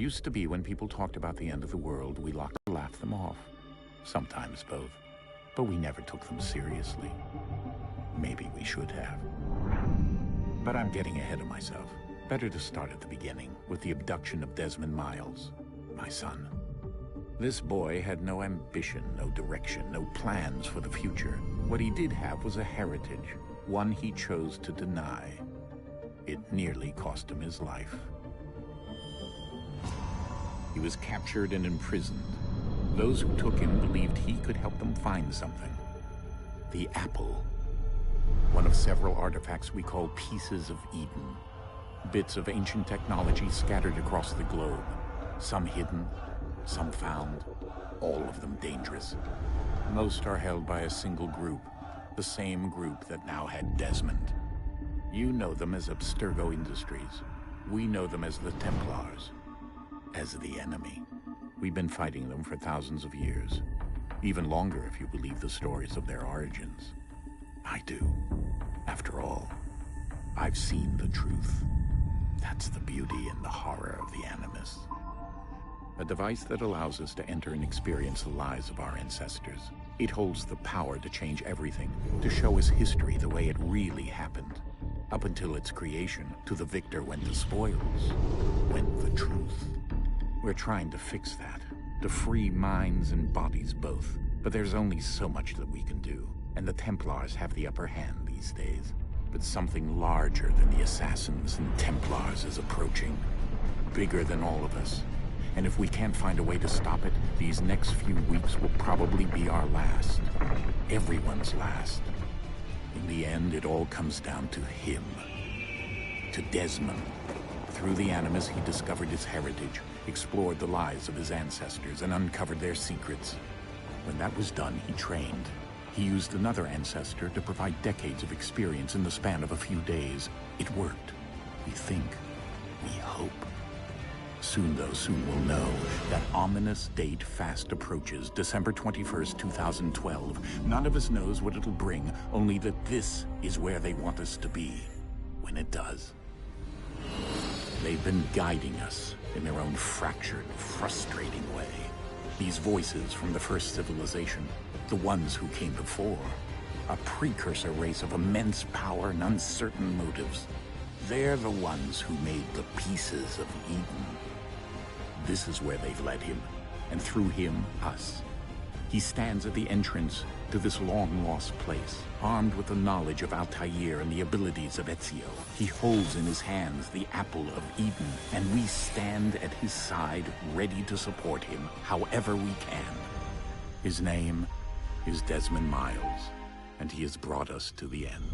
Used to be when people talked about the end of the world, we laughed them off. Sometimes both. But we never took them seriously. Maybe we should have. But I'm getting ahead of myself. Better to start at the beginning, with the abduction of Desmond Miles, my son. This boy had no ambition, no direction, no plans for the future. What he did have was a heritage, one he chose to deny. It nearly cost him his life. He was captured and imprisoned. Those who took him believed he could help them find something. The apple. One of several artifacts we call pieces of Eden. Bits of ancient technology scattered across the globe. Some hidden, some found, all of them dangerous. Most are held by a single group, the same group that now had Desmond. You know them as Abstergo Industries. We know them as the Templars, as the enemy. We've been fighting them for thousands of years, even longer if you believe the stories of their origins. I do. After all, I've seen the truth. That's the beauty and the horror of the Animus. A device that allows us to enter and experience the lives of our ancestors. It holds the power to change everything, to show us history the way it really happened. Up until its creation, to the victor went the spoils, went the truth. We're trying to fix that, to free minds and bodies both. But there's only so much that we can do, and the Templars have the upper hand these days. But something larger than the Assassins and Templars is approaching, bigger than all of us. And if we can't find a way to stop it, these next few weeks will probably be our last. Everyone's last. In the end, it all comes down to him. To Desmond. Through the Animus, he discovered his heritage, explored the lives of his ancestors, and uncovered their secrets. When that was done, he trained. He used another ancestor to provide decades of experience in the span of a few days. It worked. We think. We hope. Soon, though, soon we'll know. That ominous date fast approaches, December 21st, 2012. None of us knows what it'll bring, only that this is where they want us to be, when it does. They've been guiding us in their own fractured, frustrating way. These voices from the first civilization, the ones who came before, a precursor race of immense power and uncertain motives. They're the ones who made the pieces of Eden. This is where they've led him, and through him, us. He stands at the entrance to this long-lost place, armed with the knowledge of Altair and the abilities of Ezio. He holds in his hands the apple of Eden, and we stand at his side, ready to support him however we can. His name is Desmond Miles, and he has brought us to the end.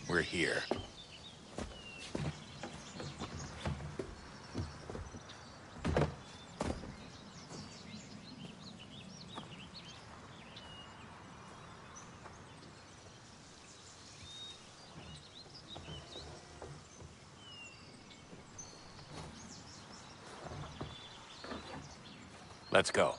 We're here. Let's go.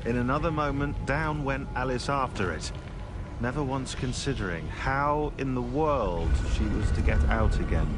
In another moment, down went Alice after it, never once considering how in the world she was to get out again.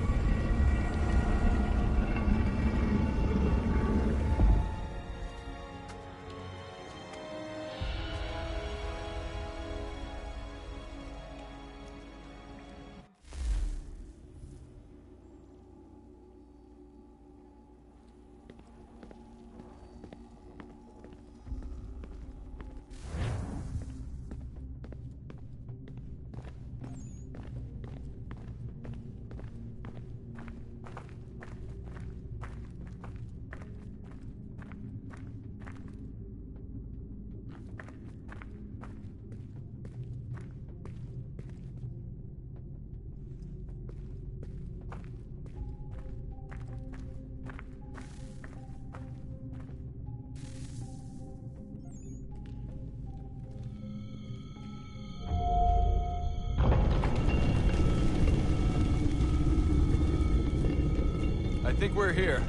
I think we're here.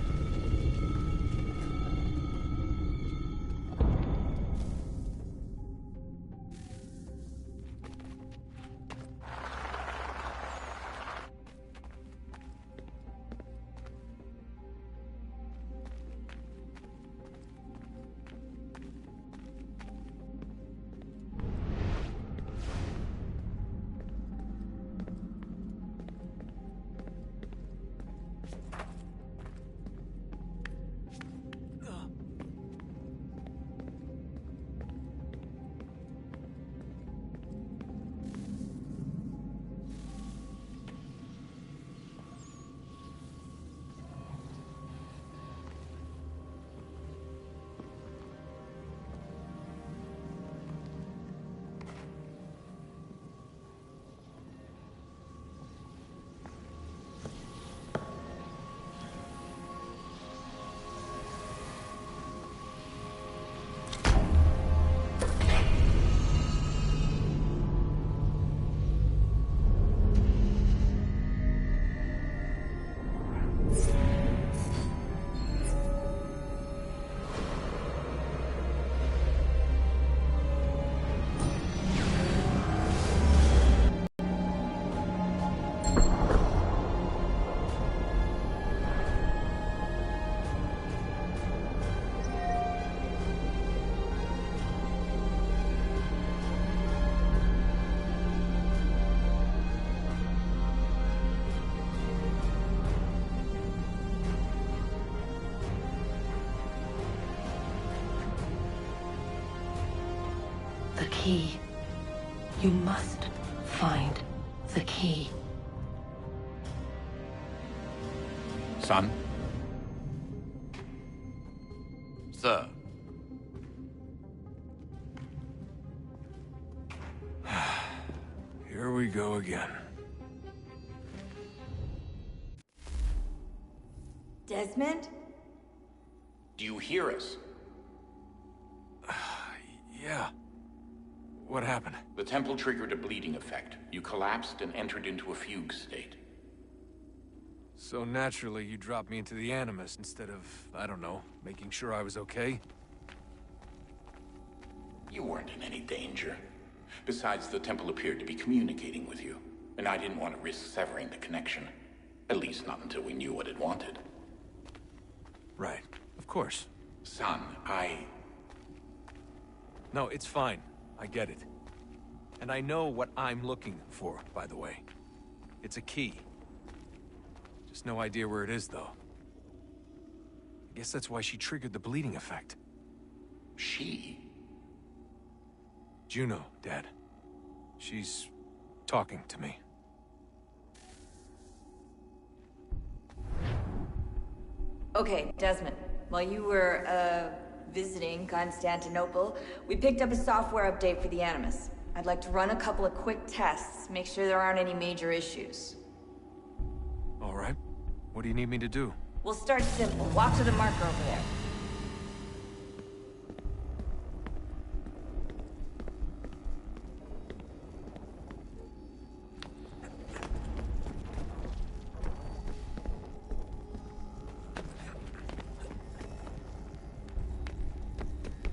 The key. You must find the key. Son? Sir. Here we go again. Desmond? Do you hear us? Yeah. What happened? The temple triggered a bleeding effect. You collapsed and entered into a fugue state. So naturally, you dropped me into the Animus instead of, I don't know, making sure I was okay? You weren't in any danger. Besides, the temple appeared to be communicating with you, and I didn't want to risk severing the connection. At least not until we knew what it wanted. Right. Of course. Son, No, it's fine. I get it. And I know what I'm looking for, by the way. It's a key. Just no idea where it is, though. I guess that's why she triggered the bleeding effect. She? Juno, Dad. She's talking to me. Okay, Desmond. While you were, visiting Constantinople, we picked up a software update for the Animus. I'd like to run a couple of quick tests, make sure there aren't any major issues. All right. What do you need me to do? We'll start simple. Walk to the marker over there.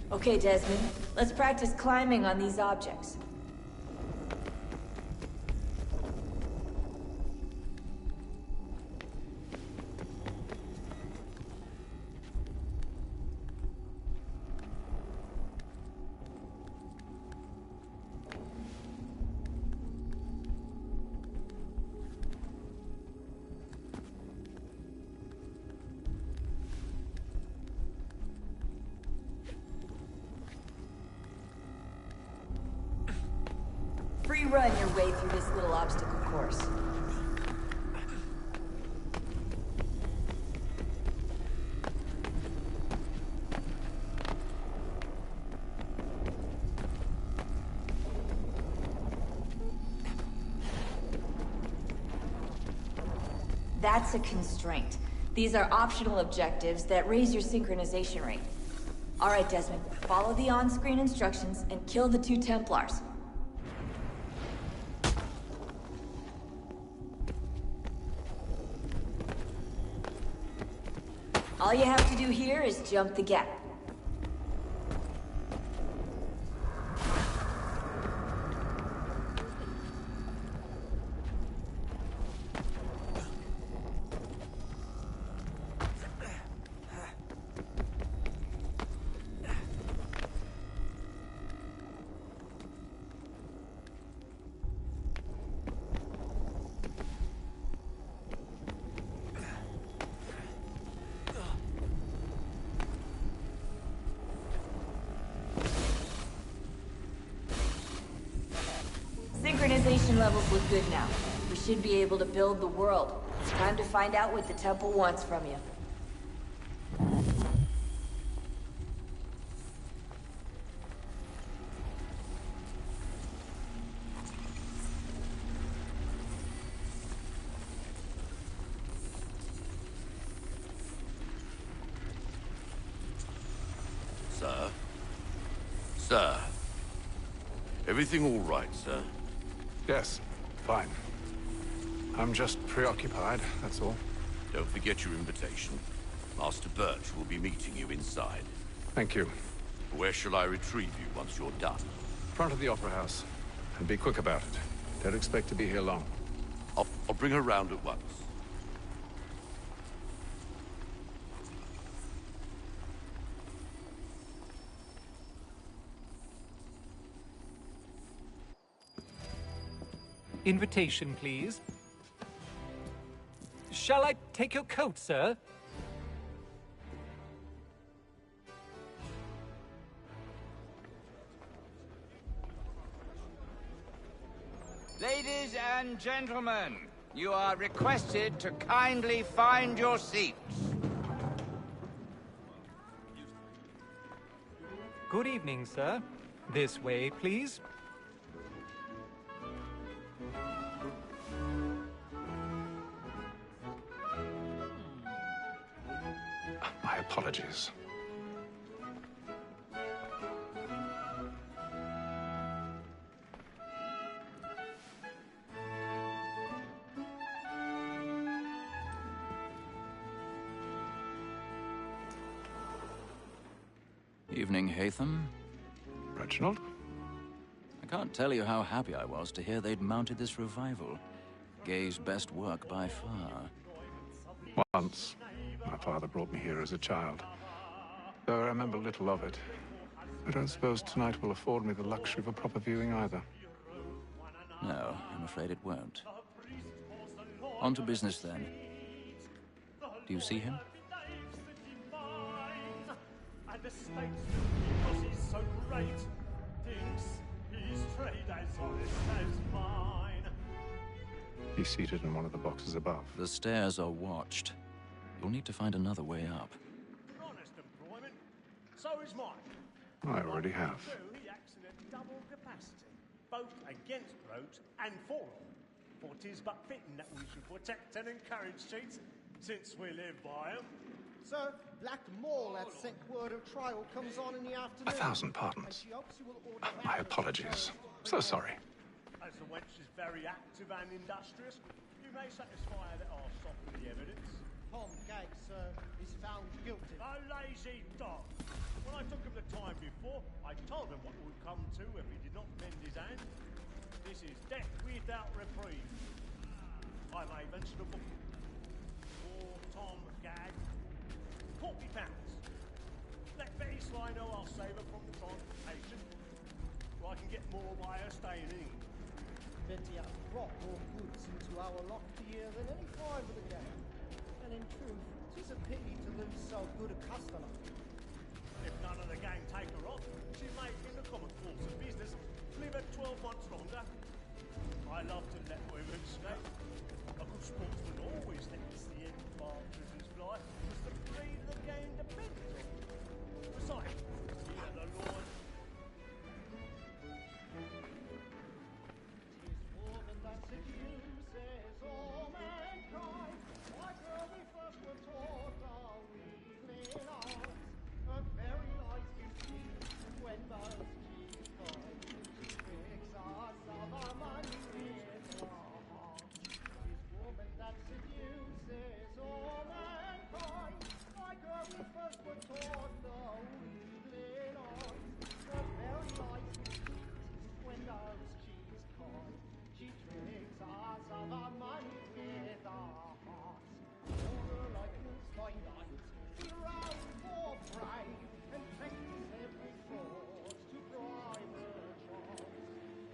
Okay, Desmond. Let's practice climbing on these objects. Free run your way through this little obstacle course. That's a constraint. These are optional objectives that raise your synchronization rate. All right, Desmond, follow the on-screen instructions and kill the 2 Templars. All you have to do here is jump the gap. Synchronization levels look good now. We should be able to build the world. It's time to find out what the temple wants from you. Sir? Sir? Everything all right, sir? Yes, fine. I'm just preoccupied, that's all. Don't forget your invitation. Master Birch will be meeting you inside. Thank you. Where shall I retrieve you once you're done? Front of the Opera House. And be quick about it. Don't expect to be here long. I'll bring her round at once. Invitation, please. Shall I take your coat, sir? Ladies and gentlemen, you are requested to kindly find your seats. Good evening, sir. This way, please. My apologies. Evening, Hatham. Reginald? I can't tell you how happy I was to hear they'd mounted this revival. Gay's best work by far. Once, my father brought me here as a child. Though I remember little of it. I don't suppose tonight will afford me the luxury of a proper viewing either. No, I'm afraid it won't. On to business, then. Do you see him? And the statesman, because he's so great, thinks his trade as honest as mine. He's seated in one of the boxes above. The stairs are watched. You'll need to find another way up. Honest employment, so is mine. I already have. He acts in a double capacity, both against rogues and for them. For 'tis but fitting that we should protect and encourage cheats, since we live by 'em. Sir, Black Mall at sent word of trial comes on in the afternoon. 1,000 pardons. My apologies. So sorry. As the wench is very active and industrious, you may satisfy her that I'll soften the evidence. Tom Gaggs, sir, is found guilty. A lazy dog. When I took him the time before, I told him what it would come to if he did not bend his hand. This is death without reprieve. I may venture the book. For Tom Gag, £40. Let Betty Sly know I'll save her from the transportation, or I can get more by her staying in. Betty has brought more goods into our locked here than any five of the gang. And in truth, 'tis a pity to lose so good a customer. If none of the gang take her off, she may, in the common course of business, live at 12 months longer. I love to let women escape. A good sportsman always lets the end bar prisoners fly, because the breed of the game depends on it. Besides, yeah, the Lord. Tis woman that seduces all mankind. Like her we first were taught our weakling arts. Her very lies deceive when most cheese find. She tricks us of our money with her heart. Tis woman that seduces all mankind. Like her we first were taught the weakling arts. Her very lies deceive when those cheese coin. She tricks us of our money with our hearts. For like moves by night, we rouse for prey and practice every fraud to bribe her charms.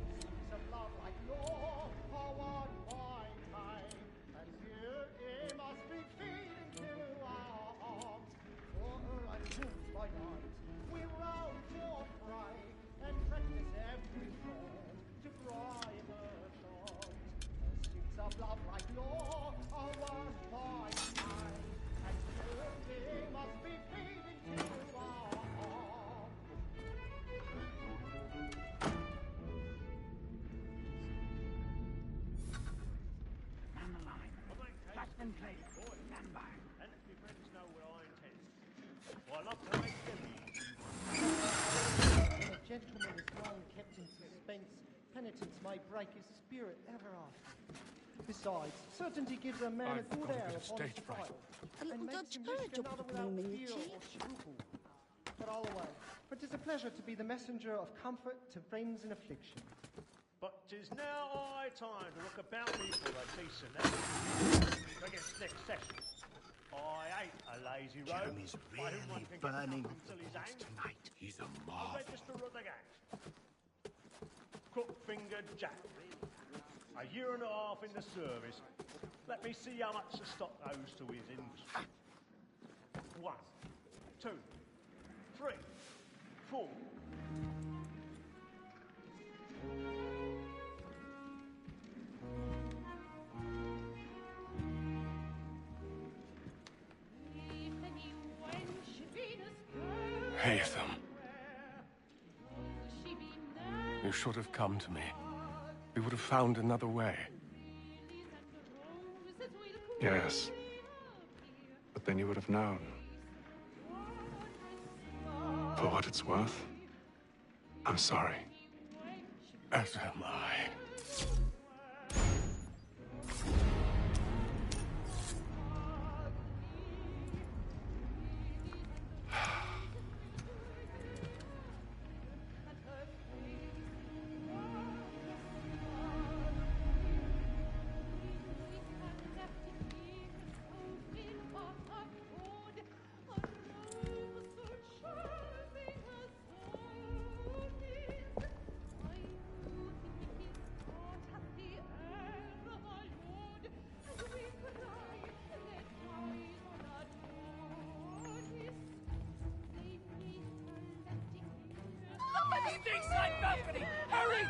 Schemes of love like law are won by time, and here it must be feeding to our arms. For like moves by night, we rouse for prey and practice every fraud to bribe her charms. The suits of love like law are won by time, and they must be feeding to our arms. Man the line. Flash and play. Stand by. And let my friends know where I intend. For I love to make them easy. When a gentleman is long kept in suspense, penitence may break his spirit ever after. Besides, certainty gives a man a good air upon his trial, and makes him risk another without fear or scruple. But I'll away, for 'tis a pleasure to be the messenger of comfort to friends in affliction. But 'tis now high time to look about me for a decent effort against next session. I ain't a lazy rogue. Jeremy's by whom one really can get burning up up the until he's boss hanged. tonight. He's a A marvel. register of the gang. Crook-fingered Jack. A year and a half in the service. Let me see how much the stock owes to his industry. 1, 2, 3, 4. Haytham. You should have come to me. We would have found another way. Yes. But then you would have known. For what it's worth, I'm sorry. As am I. Hurry!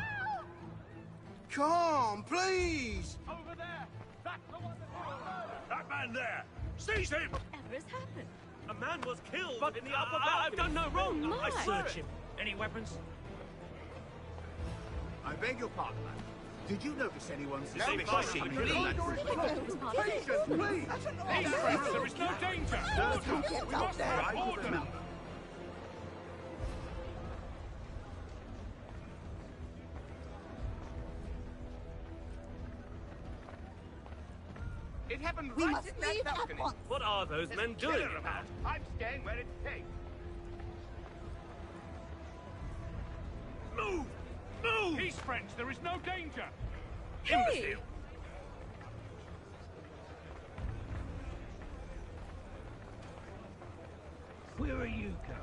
Calm, please! Over there! That's the one That man there! Seize him! Whatever has happened? A man was killed in the upper balcony. I've done no wrong. Oh, I my. search him. Any weapons? I beg your pardon, man. Did you notice anyone Stand by, suspicious? please. Patience, please! There is no danger. We must have order. It happened We right must in that leave at balcony. once. What are those men doing? About. I'm staying where it's safe. Move! He's French. There is no danger. Imbecile. Where are you going?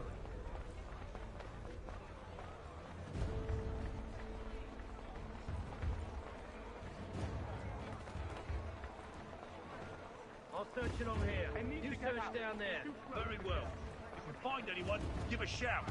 I'll search along here. You search down there. Very well. If we find anyone, give a shout.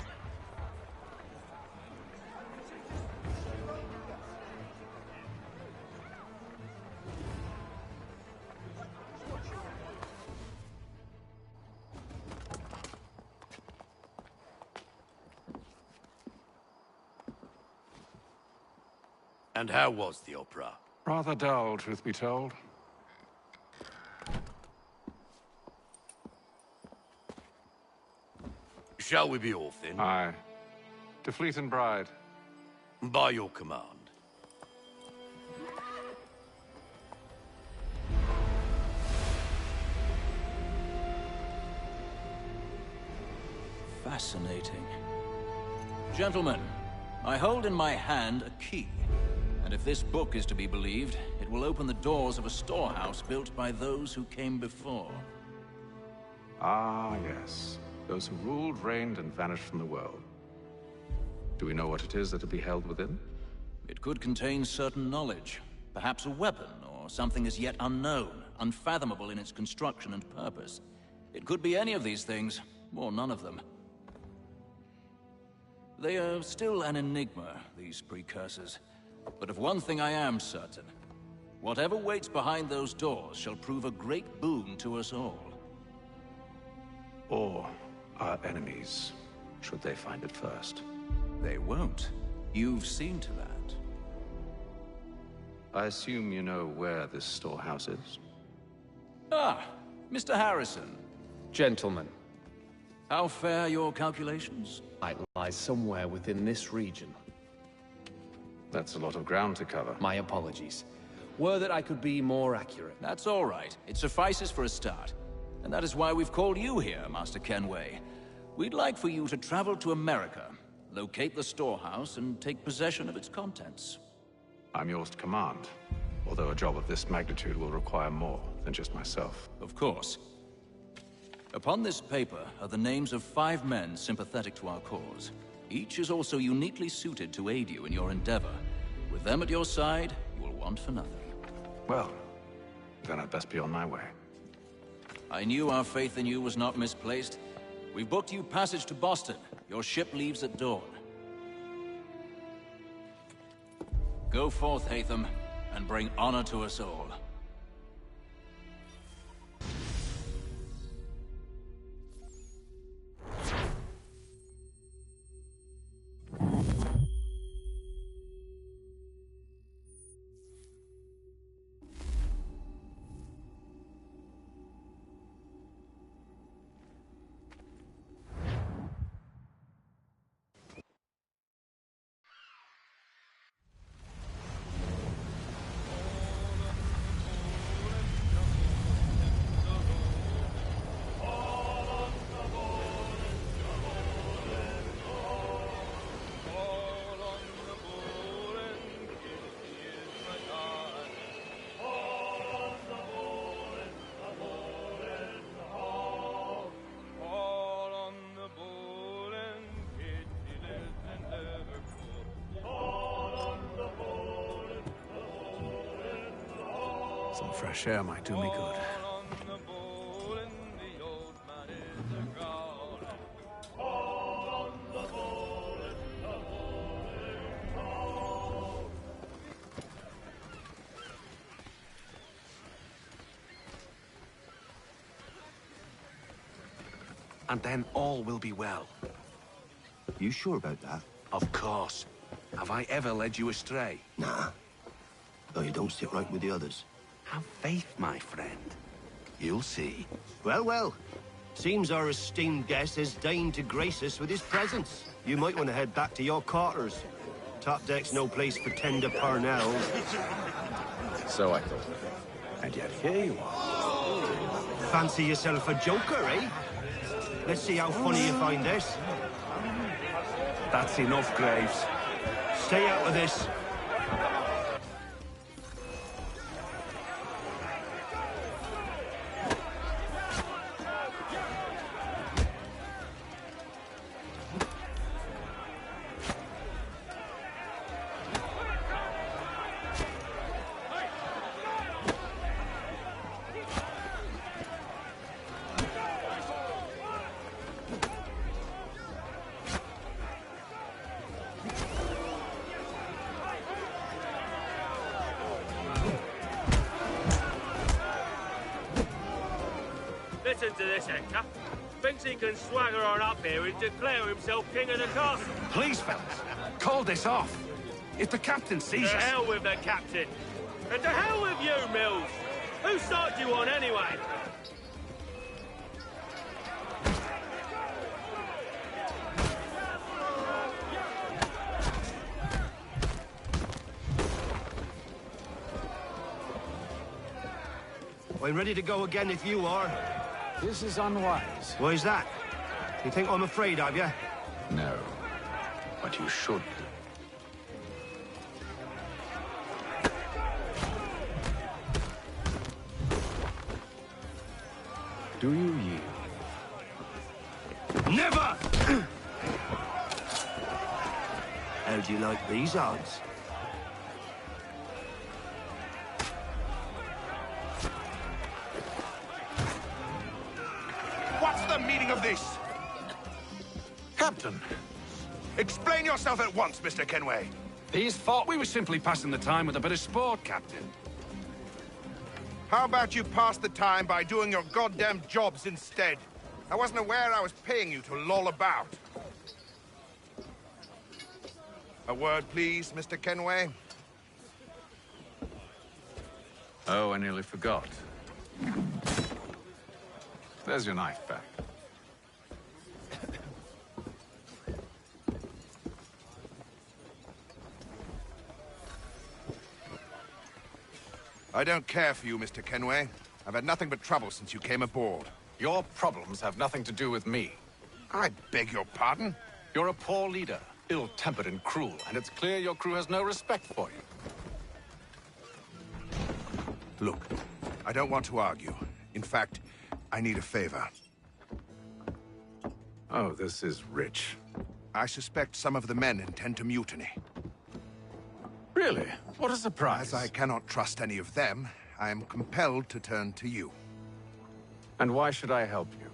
And how was the opera? Rather dull, truth be told. Shall we be off then? Aye. To Fleet and Bride. By your command. Fascinating. Gentlemen, I hold in my hand a key. And if this book is to be believed, it will open the doors of a storehouse built by those who came before. Ah, yes. Those who ruled, reigned, and vanished from the world. Do we know what it is that will be held within? It could contain certain knowledge. Perhaps a weapon, or something as yet unknown, unfathomable in its construction and purpose. It could be any of these things, or none of them. They are still an enigma, these precursors. But of one thing I am certain. Whatever waits behind those doors shall prove a great boon to us all. Or our enemies, should they find it first. They won't. You've seen to that. I assume you know where this storehouse is? Ah, Mr. Harrison. Gentlemen. How fare your calculations? It lies somewhere within this region. That's a lot of ground to cover. My apologies. Were that I could be more accurate. That's all right. It suffices for a start. And that is why we've called you here, Master Kenway. We'd like for you to travel to America, locate the storehouse, and take possession of its contents. I'm yours to command, although a job of this magnitude will require more than just myself. Of course. Upon this paper are the names of 5 men sympathetic to our cause. Each is also uniquely suited to aid you in your endeavor. With them at your side, you will want for nothing. Well, then I'd best be on my way. I knew our faith in you was not misplaced. We've booked you passage to Boston. Your ship leaves at dawn. Go forth, Hatham, and bring honor to us all. Some fresh air might do me good. And then all will be well. You sure about that? Of course. Have I ever led you astray? Nah. Though you don't sit right with the others. Have faith, my friend. You'll see. Well, well. Seems our esteemed guest has deigned to grace us with his presence. You might want to head back to your quarters. Top deck's no place for tender parnells. So I thought. And yet here you are. Fancy yourself a joker, eh? Let's see how funny you find this. That's enough, Graves. Stay out of this. Listen to this, Hector. Thinks he can swagger on up here and declare himself king of the castle. Please, fellas, call this off. If the captain sees us... To hell with the captain. And to hell with you, Mills. Whose side do you on, anyway? I'm ready to go again if you are. This is unwise. Why's that? You think I'm afraid of you? No. But you should. Do you yield? Never! How do you like these odds? What's the meaning of this? Captain, explain yourself at once, Mr. Kenway. These thought we were simply passing the time with a bit of sport, Captain. How about you pass the time by doing your goddamn jobs instead? I wasn't aware I was paying you to loll about. A word, please, Mr. Kenway. Oh, I nearly forgot. There's your knife back. I don't care for you, Mr. Kenway. I've had nothing but trouble since you came aboard. Your problems have nothing to do with me. I beg your pardon? You're a poor leader, ill-tempered and cruel, and it's clear your crew has no respect for you. Look, I don't want to argue. In fact, I need a favor. Oh, this is rich. I suspect some of the men intend to mutiny. Really? What a surprise. As I cannot trust any of them, I am compelled to turn to you. And why should I help you?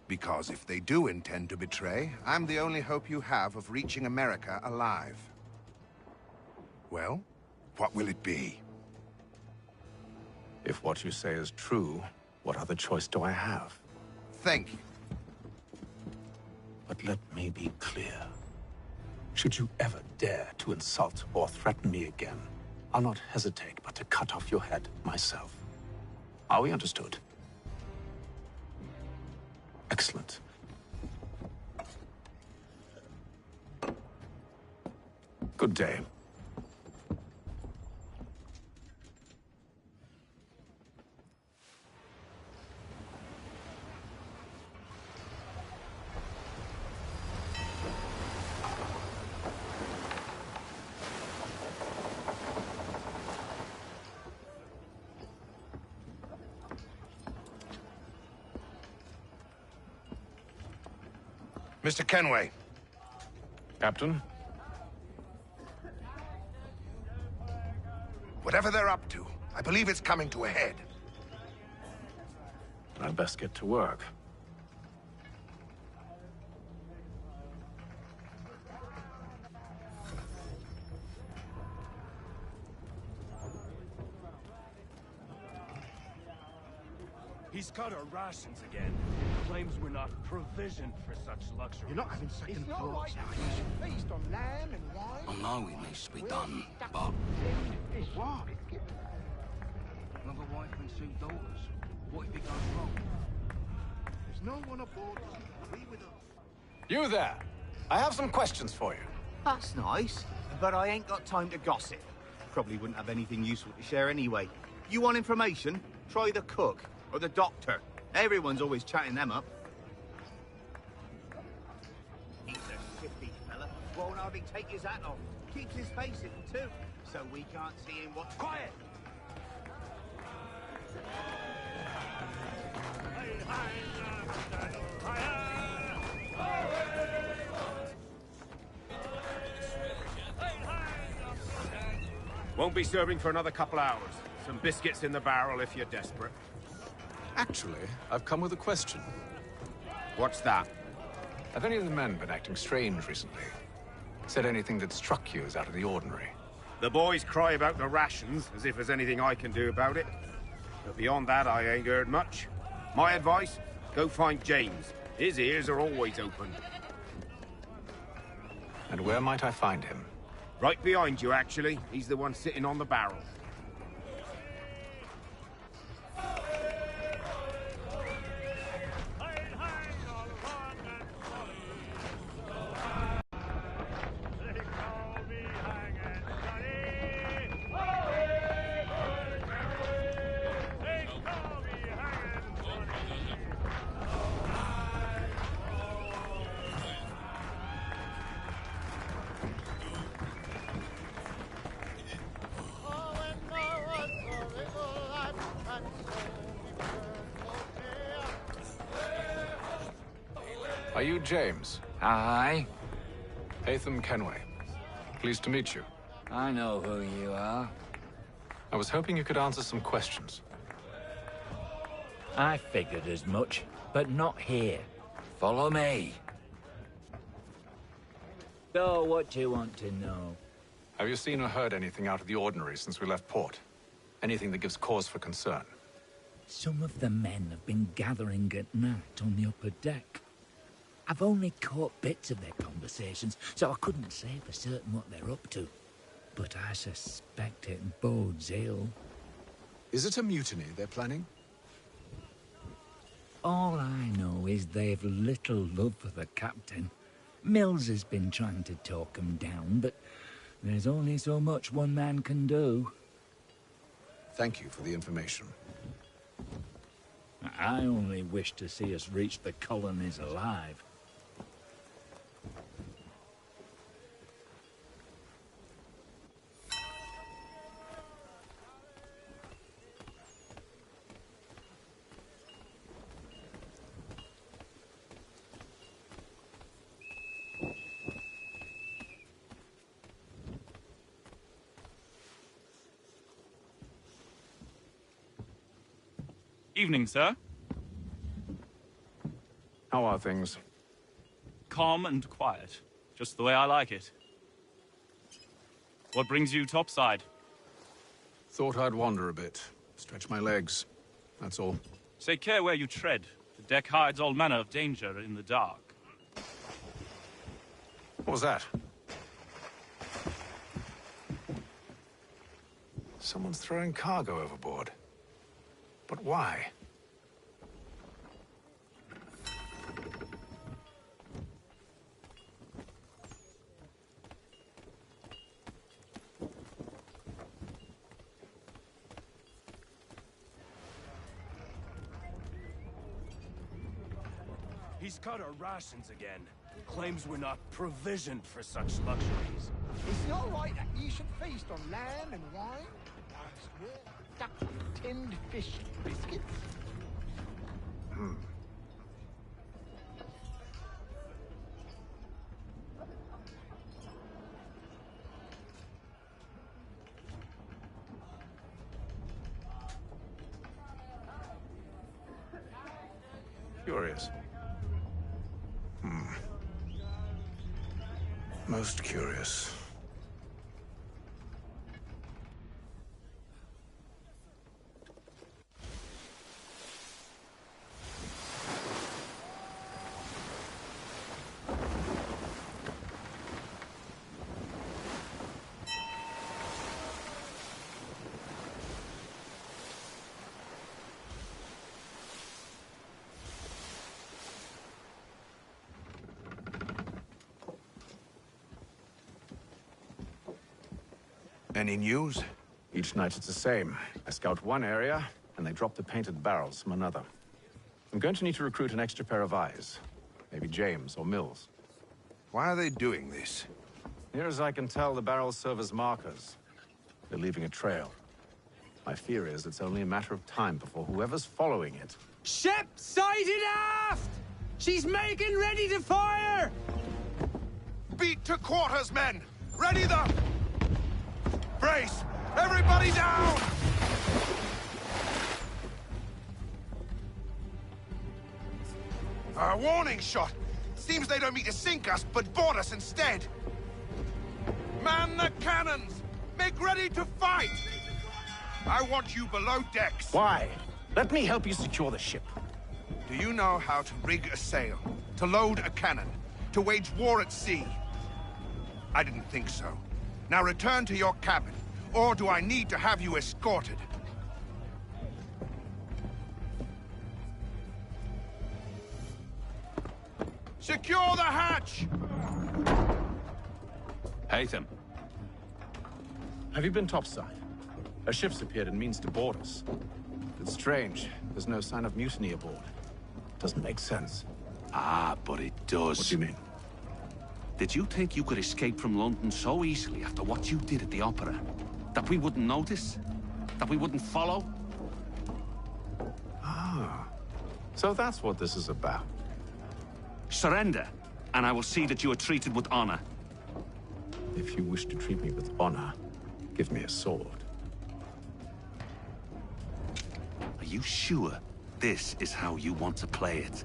Because if they do intend to betray, I'm the only hope you have of reaching America alive. Well, what will it be? If what you say is true, what other choice do I have? Thank you. But let me be clear. Should you ever dare to insult or threaten me again, I'll not hesitate but to cut off your head myself. Are we understood? Excellent. Good day. Mr. Kenway. Captain? Whatever they're up to, I believe it's coming to a head. I'd best get to work. He's cut our rations again. Claims we're not provisioned for such luxury. You're not having second thoughts now. You should feast on lamb and wine. I know it needs to be done, but... What? Another wife and 2 daughters. What if it goes wrong? There's no one aboard to agree with us. You there! I have some questions for you. That's nice, but I ain't got time to gossip. Probably wouldn't have anything useful to share anyway. You want information? Try the cook or the doctor. Everyone's always chatting them up. He's a shifty fella. won't hardly take his hat off. Keeps his face hidden too, so we can't see him what's... Quiet! Won't be serving for another couple hours. Some biscuits in the barrel if you're desperate. Actually, I've come with a question. What's that? Have any of the men been acting strange recently? Said anything that struck you as out of the ordinary? The boys cry about the rations, as if there's anything I can do about it. But beyond that, I ain't heard much. My advice? Go find James. His ears are always open. And where might I find him? Right behind you, actually. He's the one sitting on the barrel. Are you James? Aye. Hatham Kenway. Pleased to meet you. I know who you are. I was hoping you could answer some questions. I figured as much, but not here. Follow me. So, what do you want to know? Have you seen or heard anything out of the ordinary since we left port? Anything that gives cause for concern? Some of the men have been gathering at night on the upper deck. I've only caught bits of their conversations, so I couldn't say for certain what they're up to. But I suspect it bodes ill. Is it a mutiny they're planning? All I know is they've little love for the captain. Mills has been trying to talk 'em down, but there's only so much one man can do. Thank you for the information. I only wish to see us reach the colonies alive. Evening, sir. How are things? Calm and quiet. Just the way I like it. What brings you topside? Thought I'd wander a bit. Stretch my legs. That's all. Take care where you tread. The deck hides all manner of danger in the dark. What was that? Someone's throwing cargo overboard. But why? He's cut our rations again. Claims we're not provisioned for such luxuries. Is it all right that you should feast on lamb and wine? Duck, tinned fish, biscuits? Curious. Most curious. Any news? Each night it's the same. I scout one area, and they drop the painted barrels from another. I'm going to need to recruit an extra pair of eyes. Maybe James or Mills. Why are they doing this? Near as I can tell, the barrels serve as markers. They're leaving a trail. My fear is it's only a matter of time before whoever's following it... Ship sighted aft! She's making ready to fire! Beat to quarters, men! Ready the... Brace! Everybody down! A warning shot! Seems they don't mean to sink us, but board us instead! Man the cannons! Make ready to fight! I want you below decks. Why? Let me help you secure the ship. Do you know how to rig a sail? To load a cannon? To wage war at sea? I didn't think so. Now return to your cabin, or do I need to have you escorted? Secure the hatch! Haytham. Have you been topside? A ship's appeared and means to board us. It's strange. There's no sign of mutiny aboard. Doesn't make sense. Ah, but it does. What do you mean? Did you think you could escape from London so easily after what you did at the opera? That we wouldn't notice? That we wouldn't follow? Ah. So that's what this is about. Surrender, and I will see that you are treated with honor. If you wish to treat me with honor, give me a sword. Are you sure this is how you want to play it?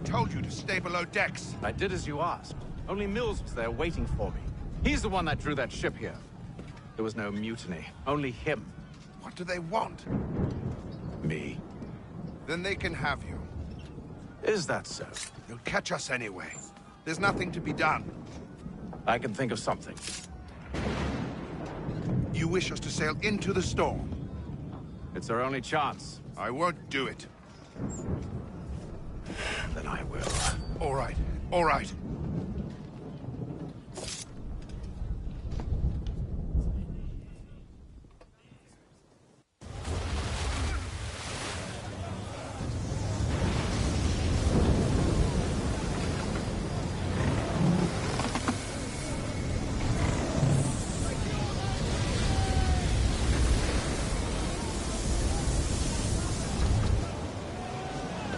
Told you to stay below decks. I did as you asked. Only Mills was there waiting for me. He's the one that drew that ship here. There was no mutiny, only him. What do they want? Me. Then they can have you. Is that so? They'll catch us anyway. There's nothing to be done. I can think of something. You wish us to sail into the storm? It's our only chance. I won't do it. Then I will. All right. All right.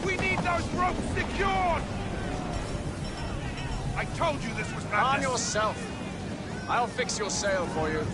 We need those ropes secured! I told you this was madness. Arm yourself. I'll fix your sail for you.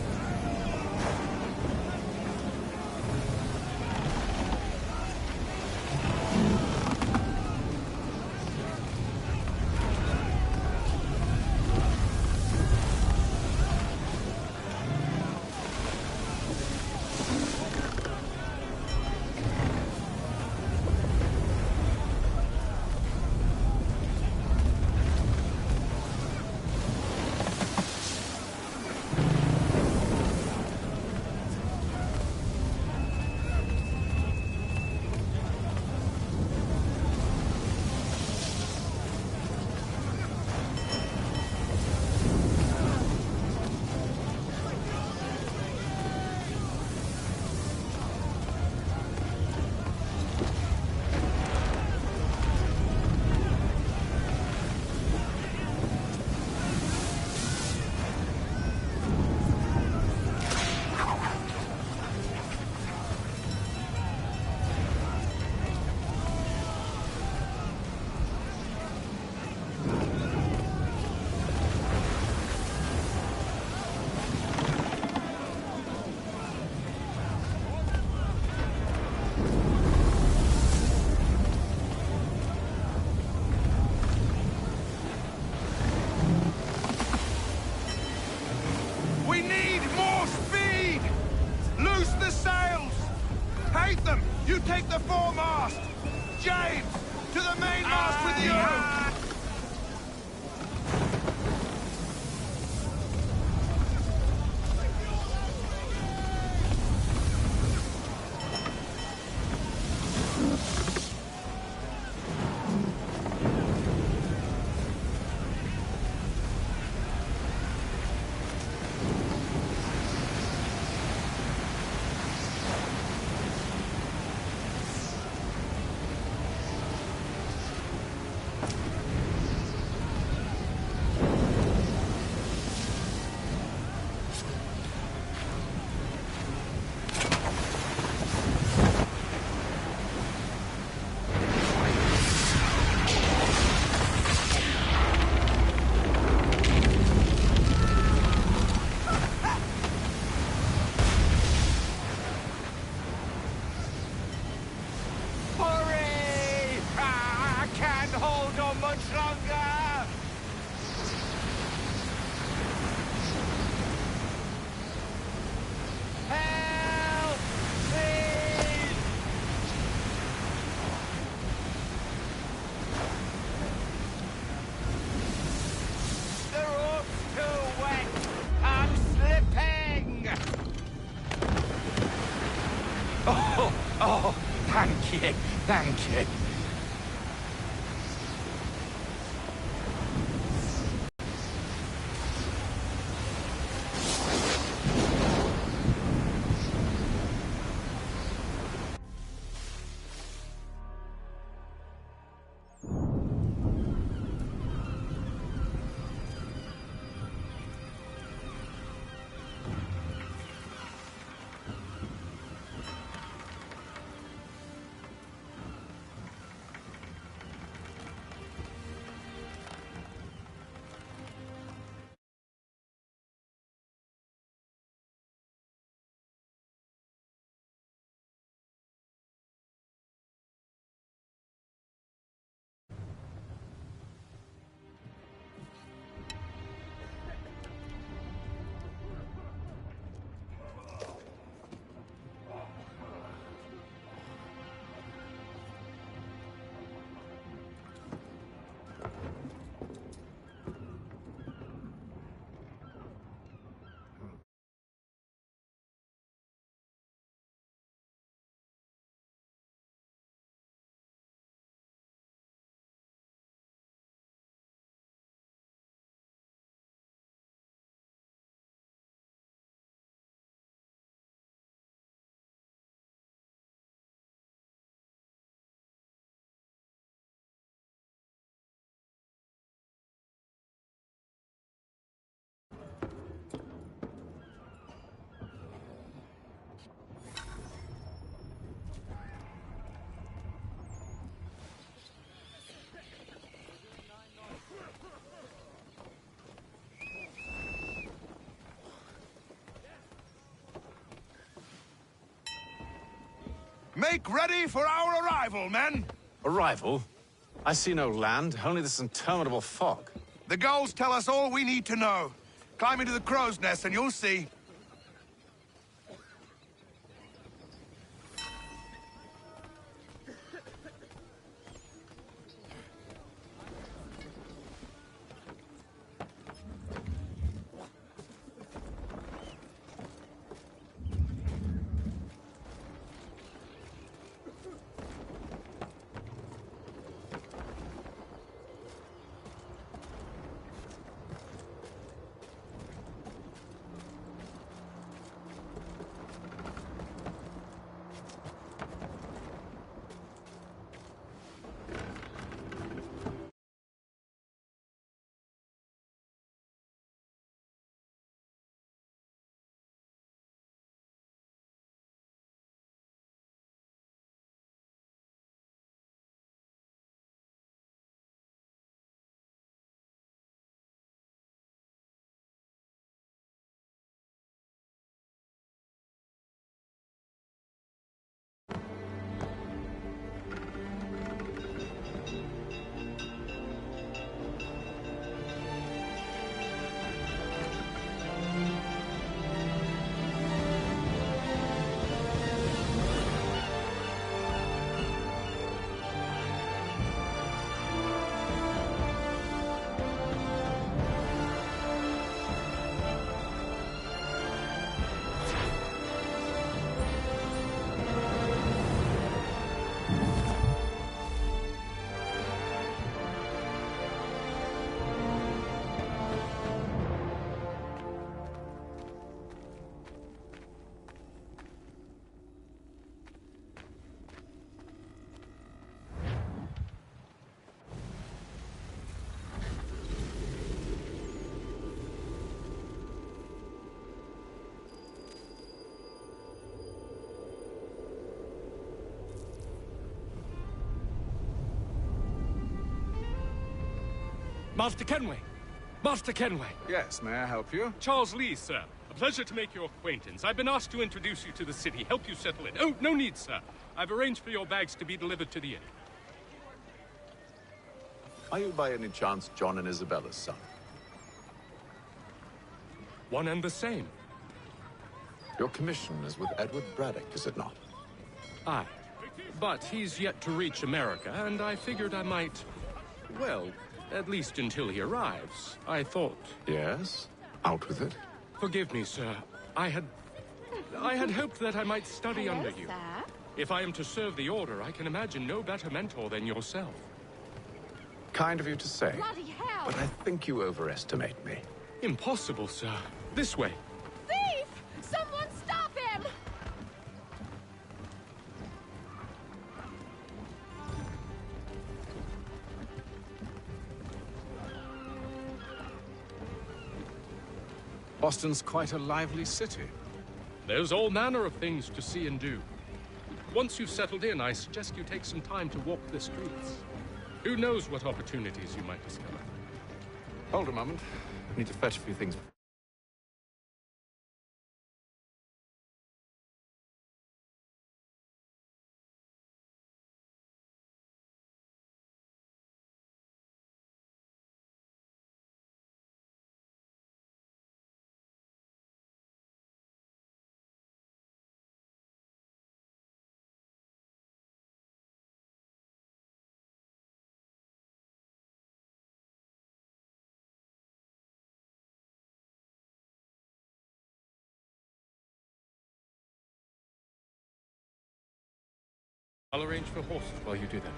the foremast! James! To the mainmast with you! Oh, thank you, thank you. Make ready for our arrival, men! Arrival? I see no land, only this interminable fog. The gulls tell us all we need to know. Climb into the crow's nest and you'll see. Master Kenway! Master Kenway! Yes, may I help you? Charles Lee, sir. A pleasure to make your acquaintance. I've been asked to introduce you to the city, help you settle in. Oh, no need, sir. I've arranged for your bags to be delivered to the inn. Are you by any chance John and Isabella's son? One and the same. Your commission is with Edward Braddock, is it not? Aye. But he's yet to reach America, and I figured I might... Well, at least until he arrives. I thought... Yes? Out with it. Forgive me, sir. I had hoped that I might study under you. Sir? If I am to serve the Order, I can imagine no better mentor than yourself. Kind of you to say. Bloody hell! But I think you overestimate me. Impossible, sir. This way. Thief! Someone stop him! Boston's quite a lively city. There's all manner of things to see and do. Once you've settled in, I suggest you take some time to walk the streets. Who knows what opportunities you might discover. Hold a moment. I need to fetch a few things. I'll arrange for horses while you do that.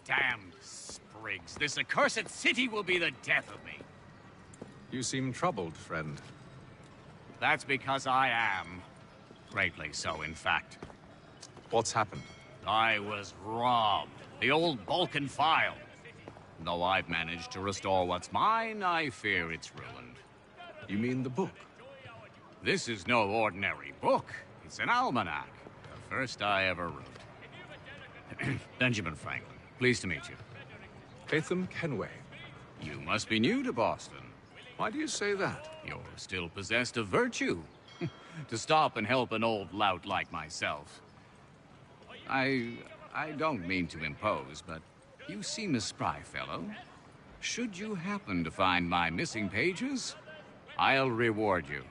Damned sprigs. This accursed city will be the death of me. You seem troubled, friend. That's because I am. Greatly so, in fact. What's happened? I was robbed. The old Balkan file. Though I've managed to restore what's mine, I fear it's ruined. You mean the book? This is no ordinary book. It's an almanac. The first I ever wrote. Benjamin Franklin. Pleased to meet you. Haytham Kenway. You must be new to Boston. Why do you say that? You're still possessed of virtue. To stop and help an old lout like myself. I don't mean to impose, but you seem a spry fellow. Should you happen to find my missing pages, I'll reward you.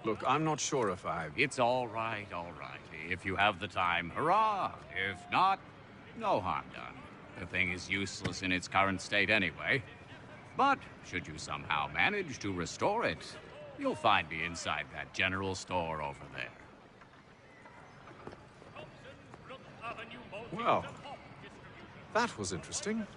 Look, I'm not sure if I... It's all right, all right. If you have the time, hurrah! If not, no harm done. The thing is useless in its current state anyway. But should you somehow manage to restore it, you'll find me inside that general store over there. Well, that was interesting.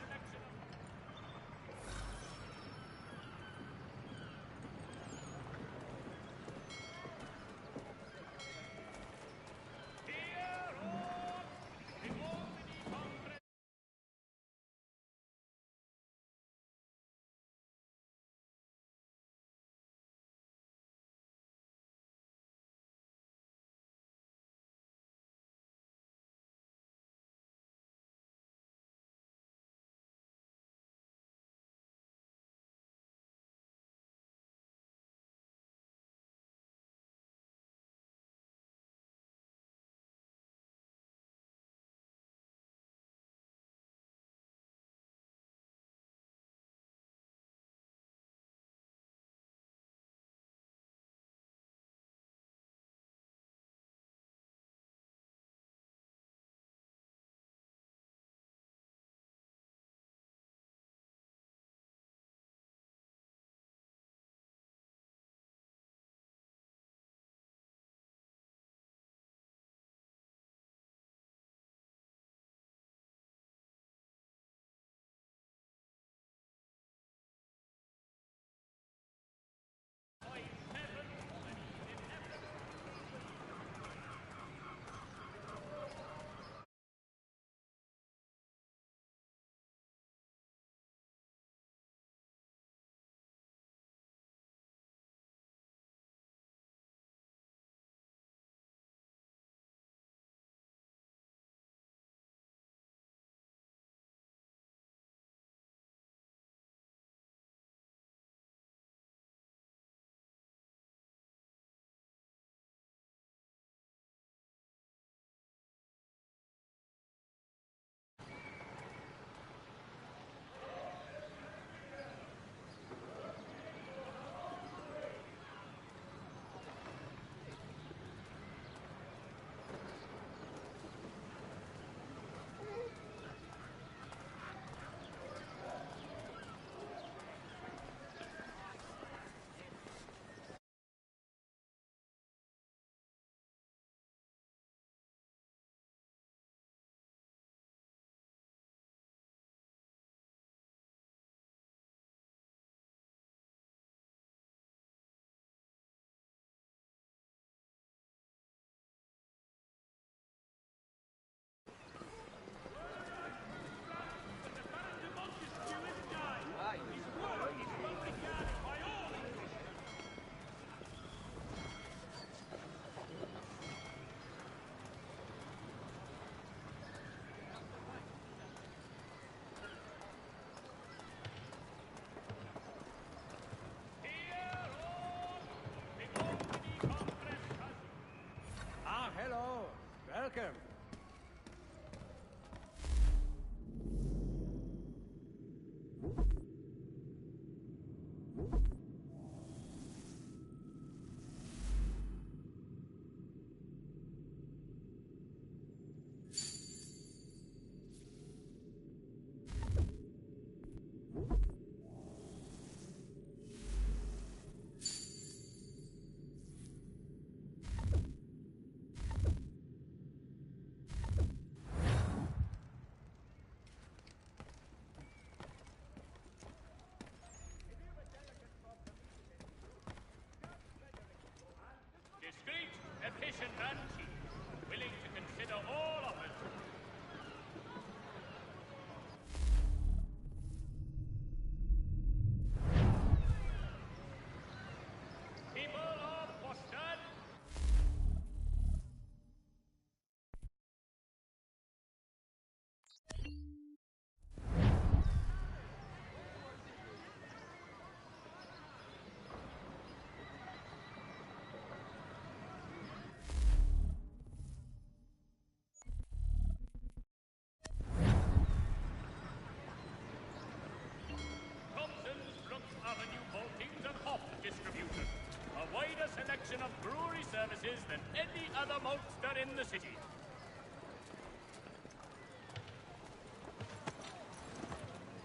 of brewery services than any other maltster in the city.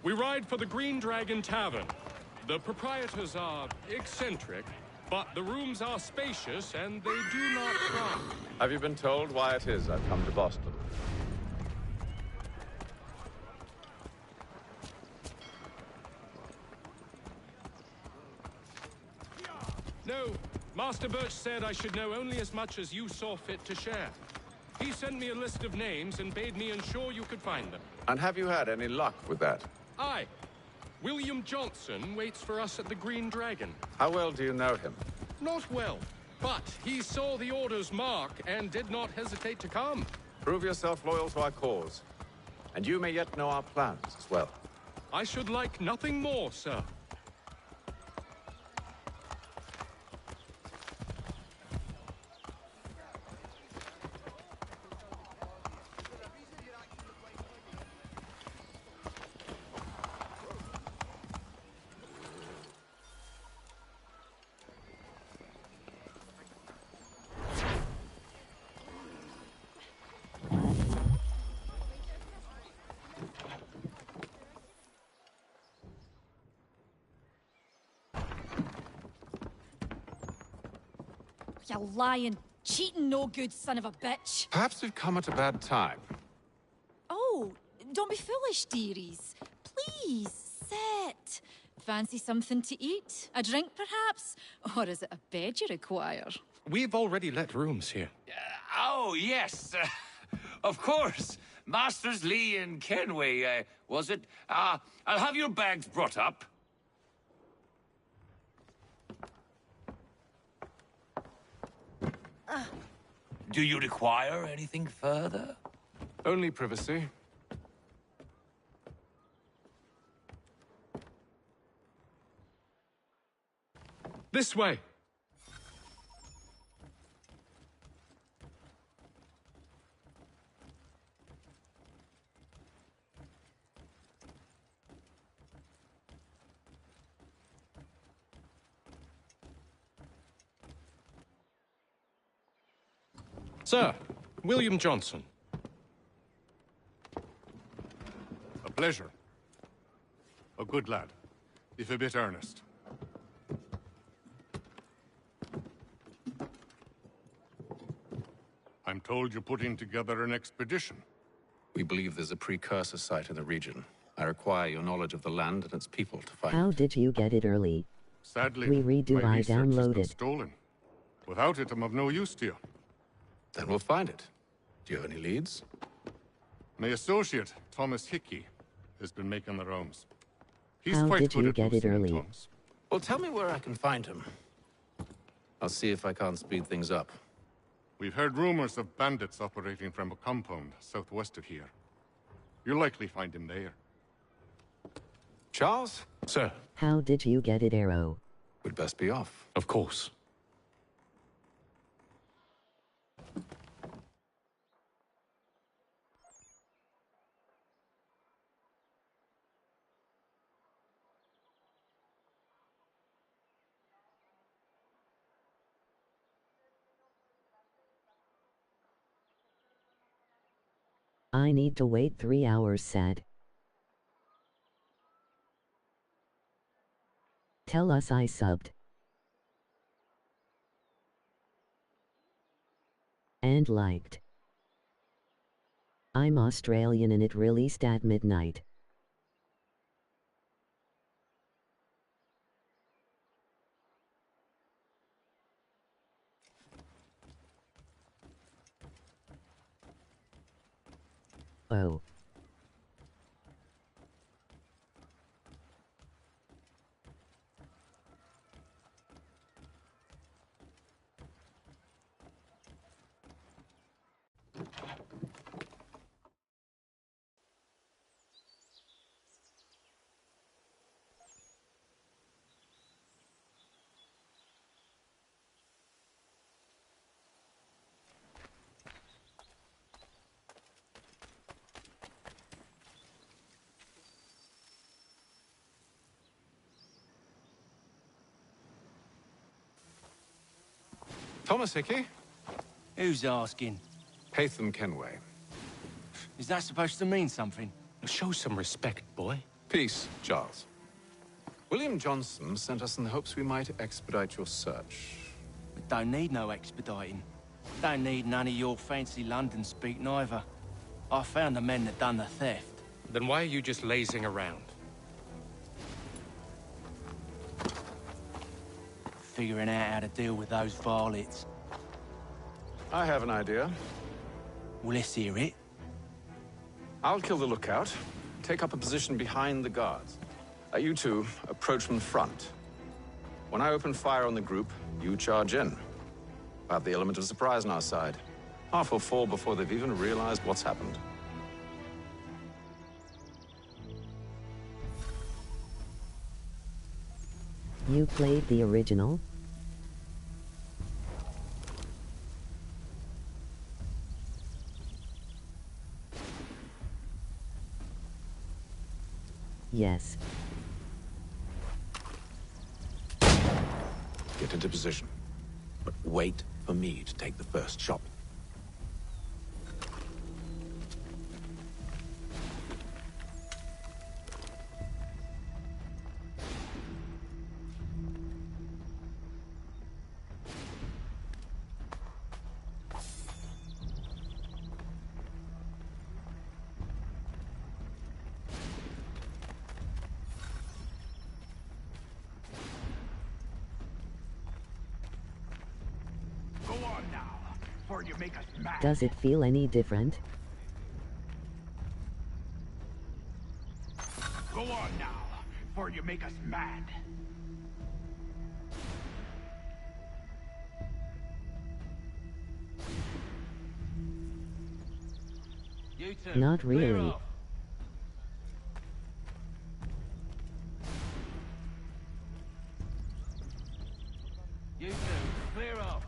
We ride for the Green Dragon Tavern. The proprietors are eccentric, but the rooms are spacious and they do not crowd. Have you been told why it is I've come to Boston? No, Master Birch said I should know only as much as you saw fit to share. He sent me a list of names and bade me ensure you could find them. And have you had any luck with that? Aye. William Johnson waits for us at the Green Dragon. How well do you know him? Not well, but he saw the order's mark and did not hesitate to come. Prove yourself loyal to our cause. And you may yet know our plans as well. I should like nothing more, sir. You lying, cheating, no good son of a bitch. Perhaps we've come at a bad time. Oh, don't be foolish, dearies. Please, sit. Fancy something to eat? A drink, perhaps? Or is it a bed you require? We've already let rooms here. Oh, yes. Of course. Masters Lee and Kenway, was it? I'll have your bags brought up. Do you require anything further? Only privacy. This way. Sir, William Johnson. A pleasure. A good lad, if a bit earnest. I'm told you're putting together an expedition. We believe there's a precursor site in the region. I require your knowledge of the land and its people to find How it. did you get it early? Sadly, we redo my I research has been downloaded. stolen. Without it, I'm of no use to you. Then we'll find it. Do you have any leads? My associate, Thomas Hickey, has been making the rounds. He's How quite did good you at get it loosening early? tongues. Well, tell me where I can find him. I'll see if I can't speed things up. We've heard rumors of bandits operating from a compound southwest of here. You'll likely find him there. Charles? Sir. How did you get it, Arrow? We'd best be off. Of course. I need to wait 3 hours, said. Tell us I subbed. And liked. I'm Australian and it released at midnight. Oh. Thomas Hickey? Who's asking? Haytham Kenway. Is that supposed to mean something? Show some respect, boy. Peace, Charles. William Johnson sent us in the hopes we might expedite your search. We don't need no expediting. Don't need none of your fancy London speak neither. I found the men that done the theft. Then why are you just lazing around? Figuring out how to deal with those varlets. I have an idea. Well, let's hear it. I'll kill the lookout, take up a position behind the guards. You two approach from the front. When I open fire on the group, you charge in. We'll have the element of surprise on our side. Half will fall before they've even realized what's happened. You played the original? Yes. Get into position. But wait for me to take the first shot. You make us mad. Does it feel any different? Go on now, for you make us mad. You two, Not clear really. off. You two, clear off.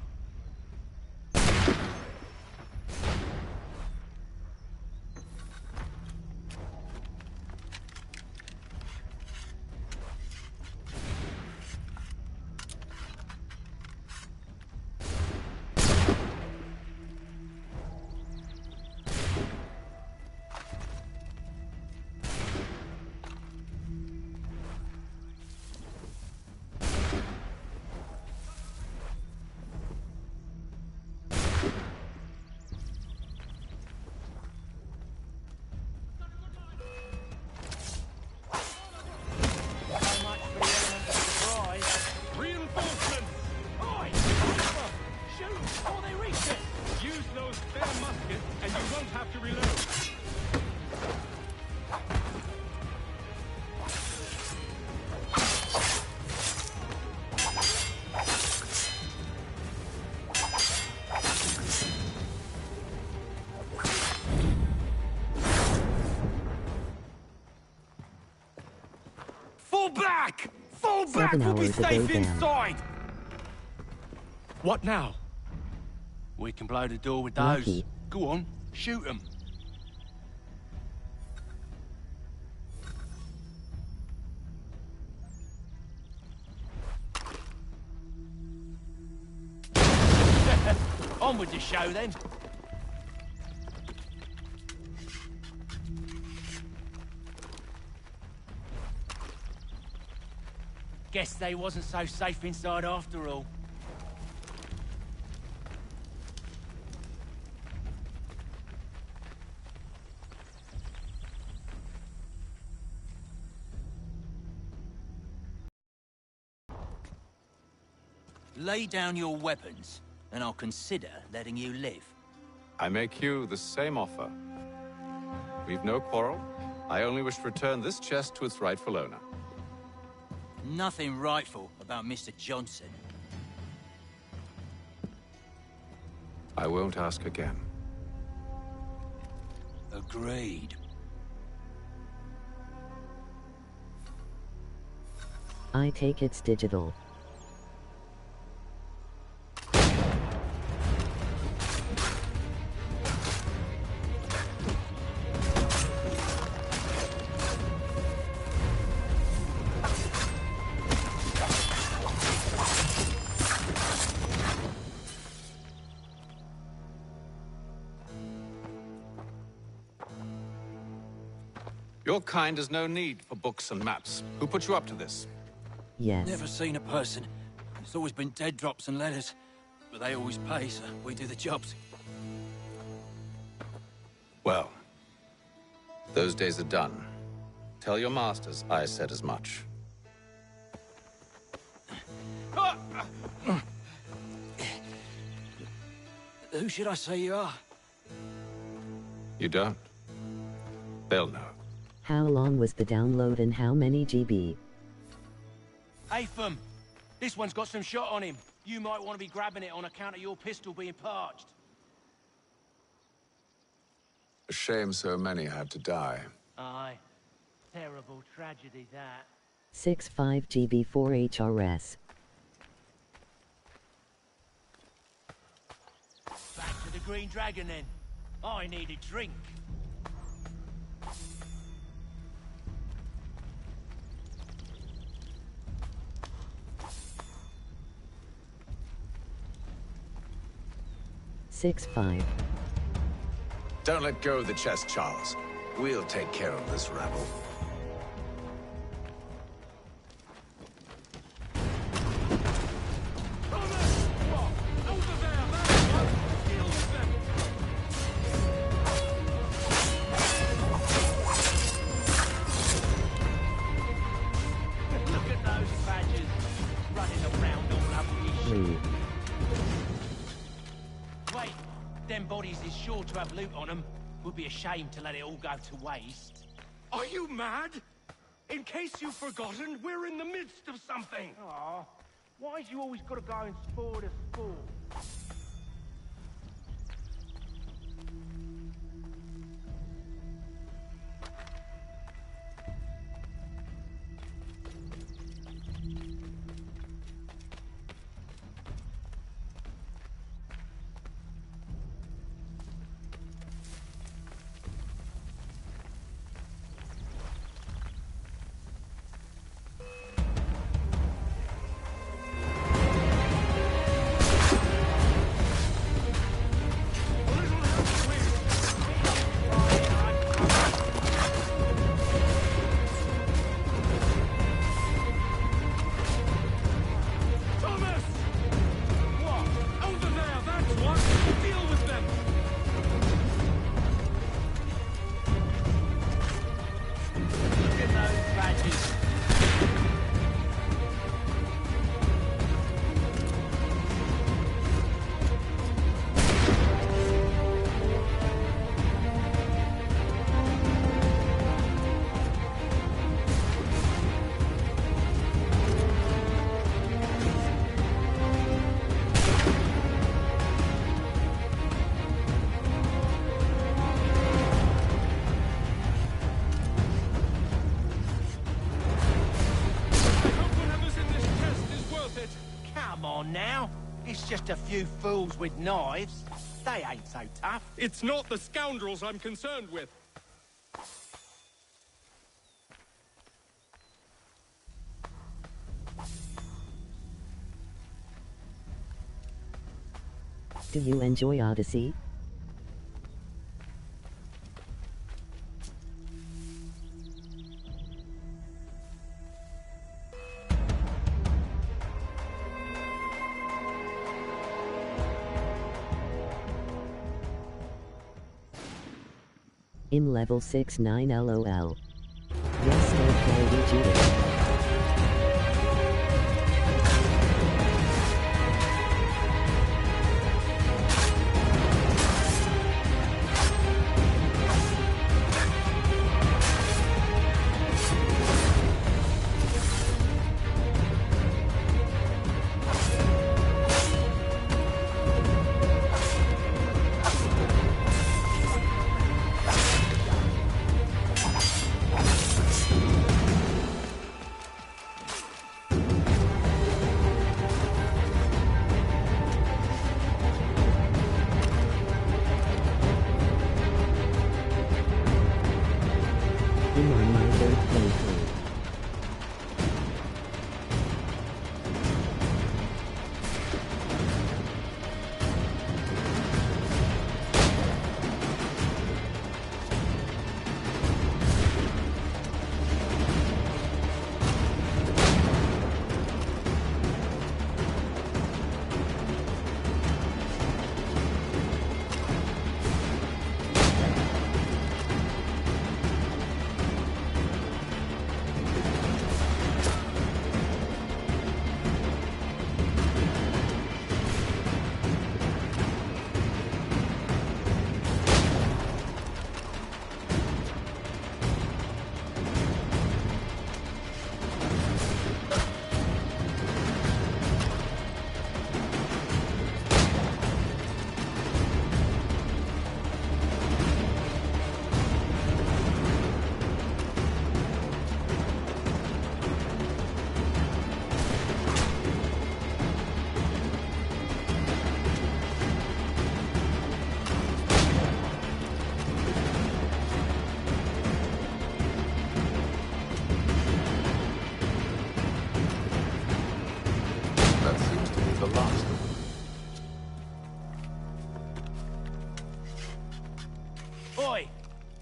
Fall back! Fall back! 7 We'll be hours ago safe down. inside! What now? We can blow the door with those. Lucky. Go on, shoot them. On with the show then. Guess they wasn't so safe inside after all. Lay down your weapons, and I'll consider letting you live. I make you the same offer. We've no quarrel. I only wish to return this chest to its rightful owner. Nothing rightful about Mr. Johnson. I won't ask again. Agreed. I take it's digital. Your kind has no need for books and maps. Who put you up to this? Yes. Never seen a person. It's always been dead drops and letters. But they always pay, so we do the jobs. Well, those days are done. Tell your masters I said as much. Who should I say you are? You don't? They'll know. How long was the download and how many GB? Hey, Fum. This one's got some shot on him. You might want to be grabbing it on account of your pistol being parched. A shame so many had to die. Aye. Terrible tragedy, that. 65 GB for HRS. Back to the Green Dragon, then. I need a drink. Six five. Don't let go of the chest, Charles. We'll take care of this rabble. Look at those badgers running around all up your shit. Wait, them bodies is sure to have loot on them. Would be a shame to let it all go to waste. Are you mad? In case you've forgotten, we're in the midst of something. Aw, why's you always gotta go and spoil the sport? Now, it's just a few fools with knives. They ain't so tough. It's not the scoundrels I'm concerned with. Do you enjoy Odyssey? I'm level 69 LOL. Yes, okay, we do it. I'm on my third playthrough.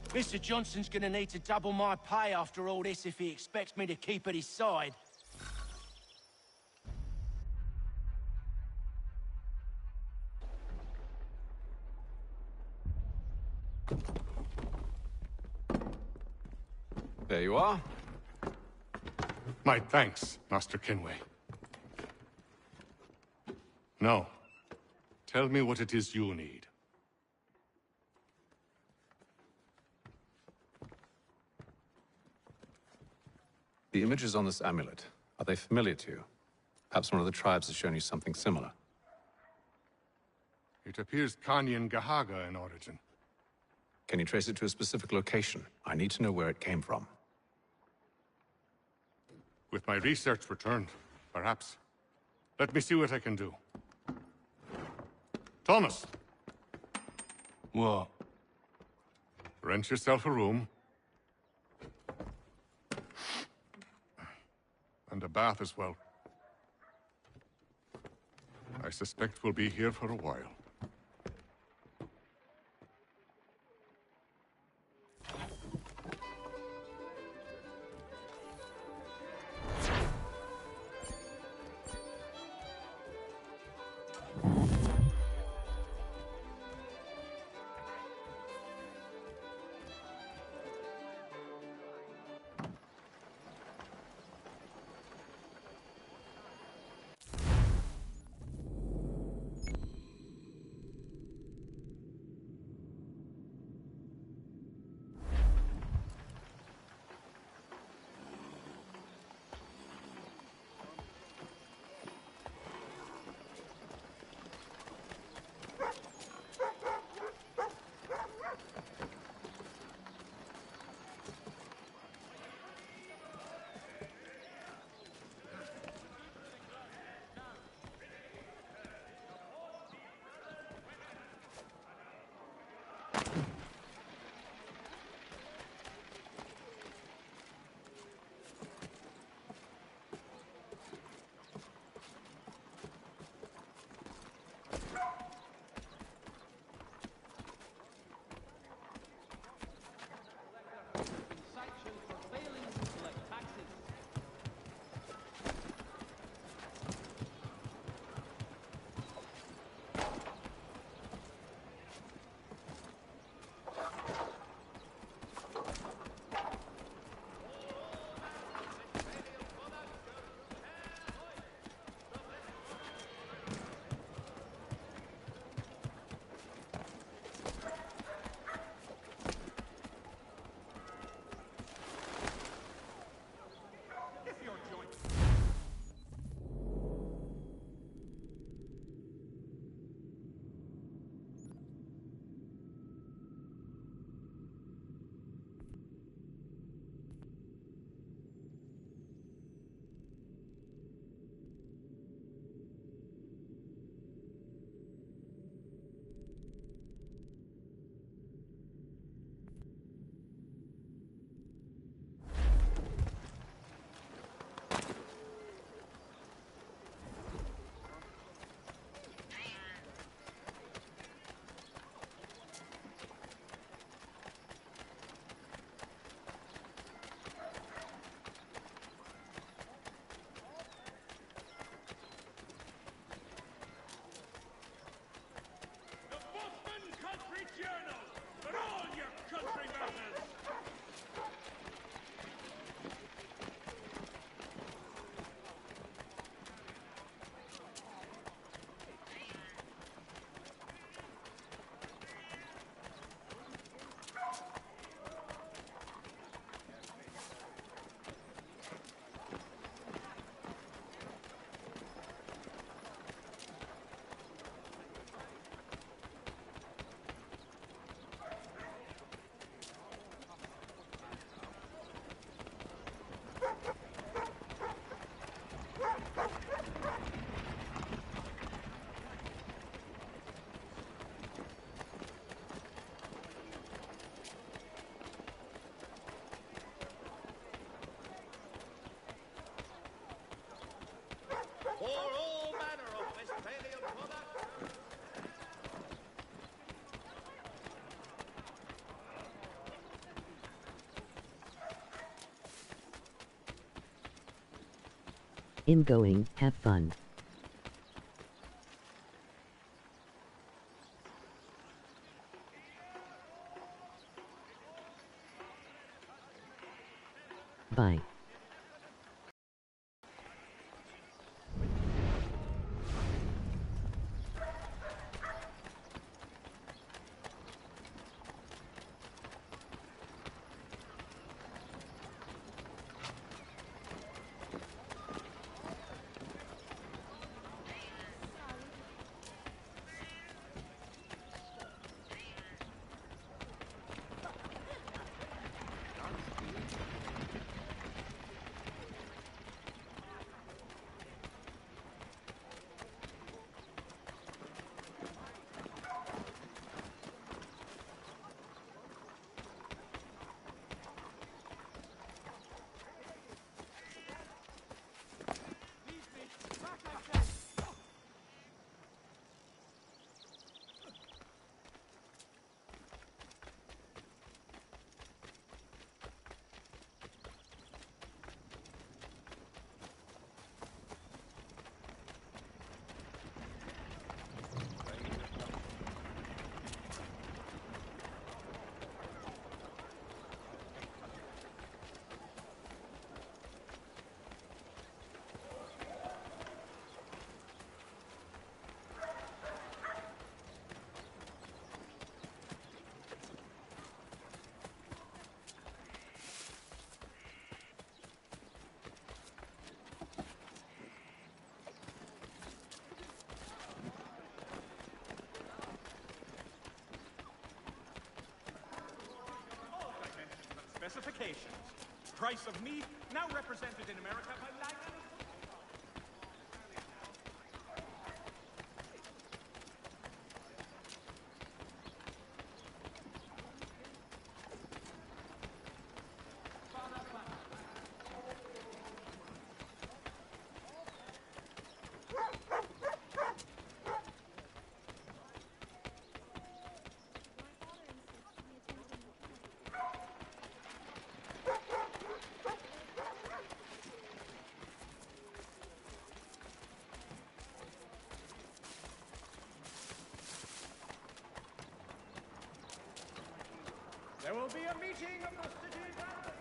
Mr. Johnson's gonna need to double my pay after all this if he expects me to keep at his side. There you are. My thanks, Master Kenway. Now, tell me what it is you need. The images on this amulet, are they familiar to you? Perhaps one of the tribes has shown you something similar. It appears Kanyan Gahaga in origin. Can you trace it to a specific location? I need to know where it came from. With my research returned, perhaps. Let me see what I can do. Thomas! What? Rent yourself a room. And a bath as well. I suspect we'll be here for a while. I'm going. Have fun. Bye. Specifications. Price of meat, now represented in America by Lyman. There will be a meeting of the city council.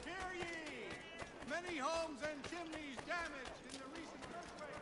Hear ye! Many homes and chimneys damaged in the recent earthquake.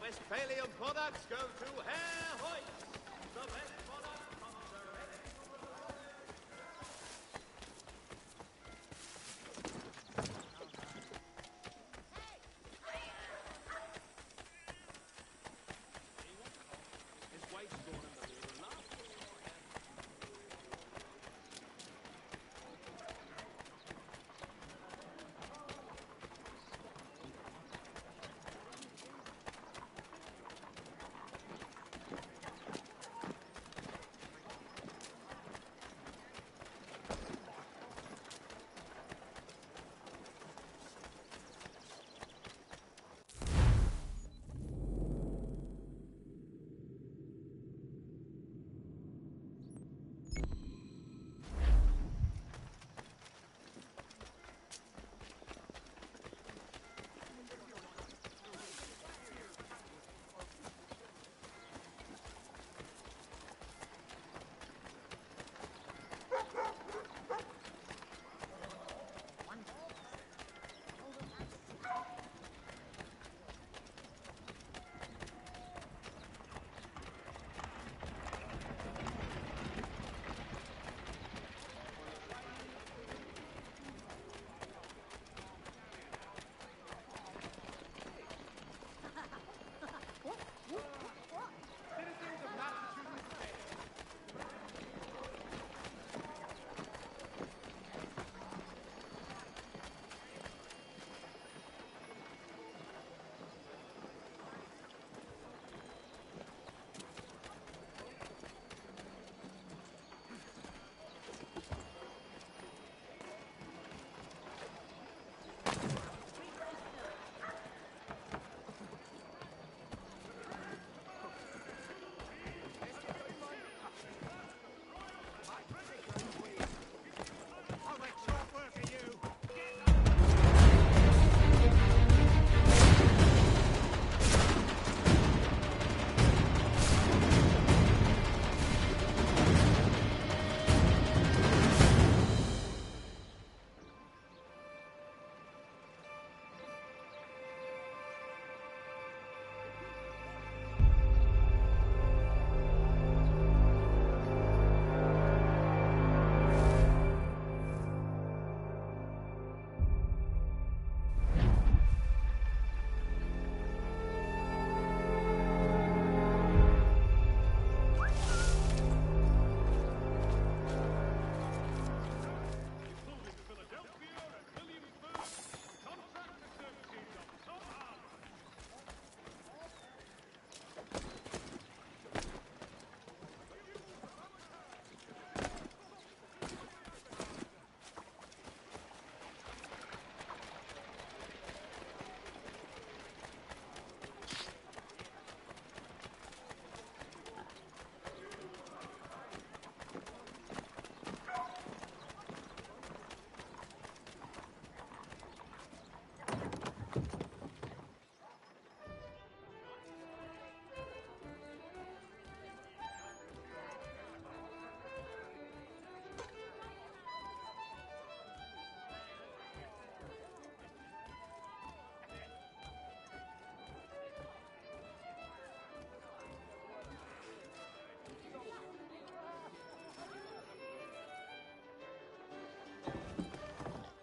Westphalian products go to Herr Hoyt. The best product from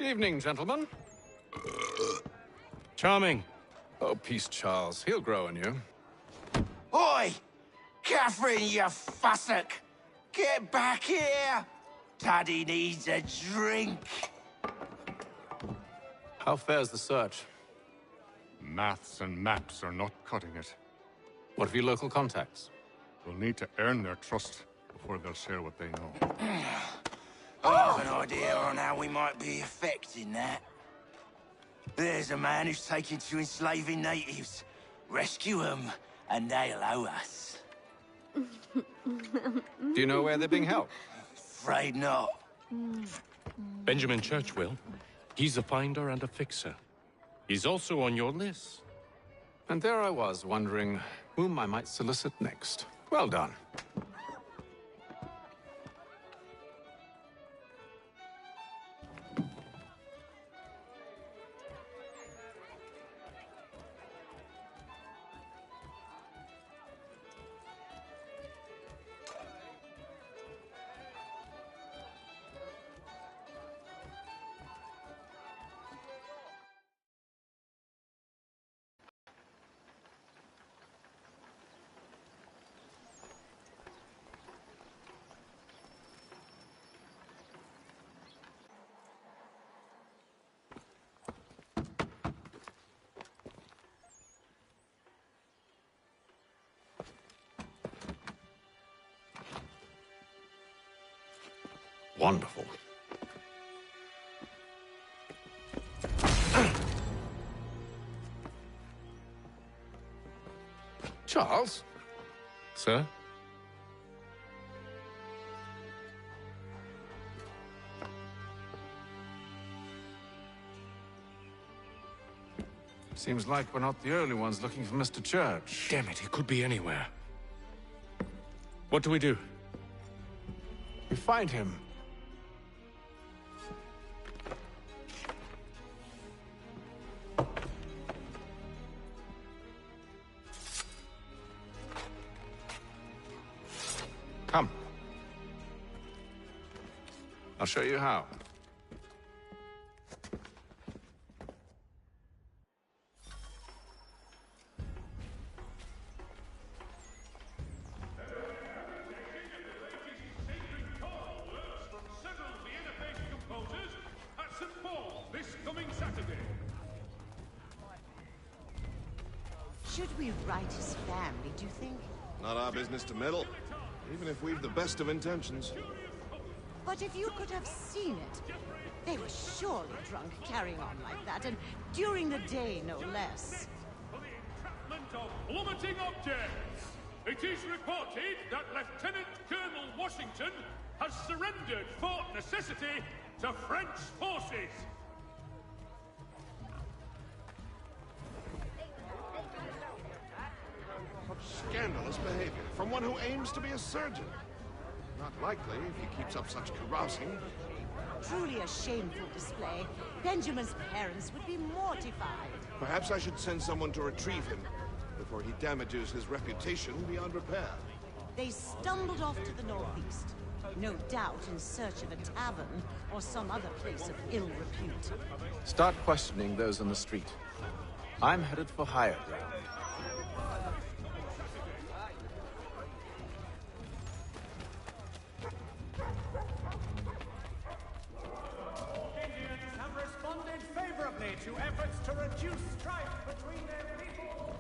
Evening, gentlemen. Charming. Oh, peace, Charles. He'll grow on you. Oi! Catherine, you fussock! Get back here! Taddy needs a drink. How fares the search? Maths and maps are not cutting it. What of your local contacts? We'll need to earn their trust before they'll share what they know. I have an idea on how we might be affecting that. There's a man who's taken to enslaving natives. Rescue them, and they'll owe us. Do you know where they're being held? Afraid not. Benjamin Church will. He's a finder and a fixer. He's also on your list. And there I was, wondering whom I might solicit next. Well done. Wonderful. Charles? Sir? Seems like we're not the only ones looking for Mr. Church. Damn it, he could be anywhere. What do we do? We find him. Come. I'll show you how. Should we write his family, do you think? Not our business to meddle, even if we've the best of intentions. But if you could have seen it, they were surely drunk carrying on like that, and during the day, no less. For the entrapment of plummeting objects, it is reported that Lieutenant Colonel Washington has surrendered Fort Necessity to French forces. Scandalous behavior from one who aims to be a surgeon. Not likely if he keeps up such carousing. Truly a shameful display. Benjamin's parents would be mortified. Perhaps I should send someone to retrieve him before he damages his reputation beyond repair. They stumbled off to the northeast, no doubt in search of a tavern or some other place of ill repute. Start questioning those on the street. I'm headed for higher ground. Indians have responded favorably to efforts to reduce strife between their people.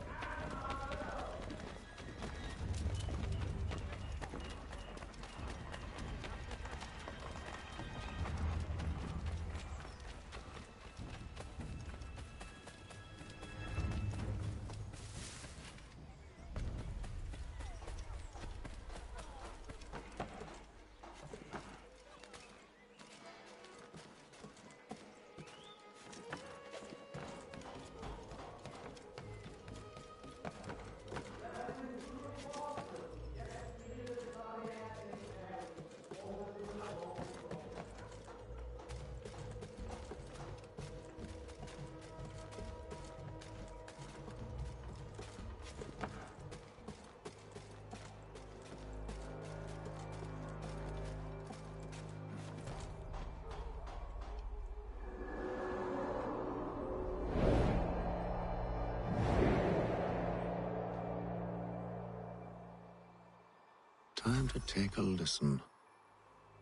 Time to take a listen.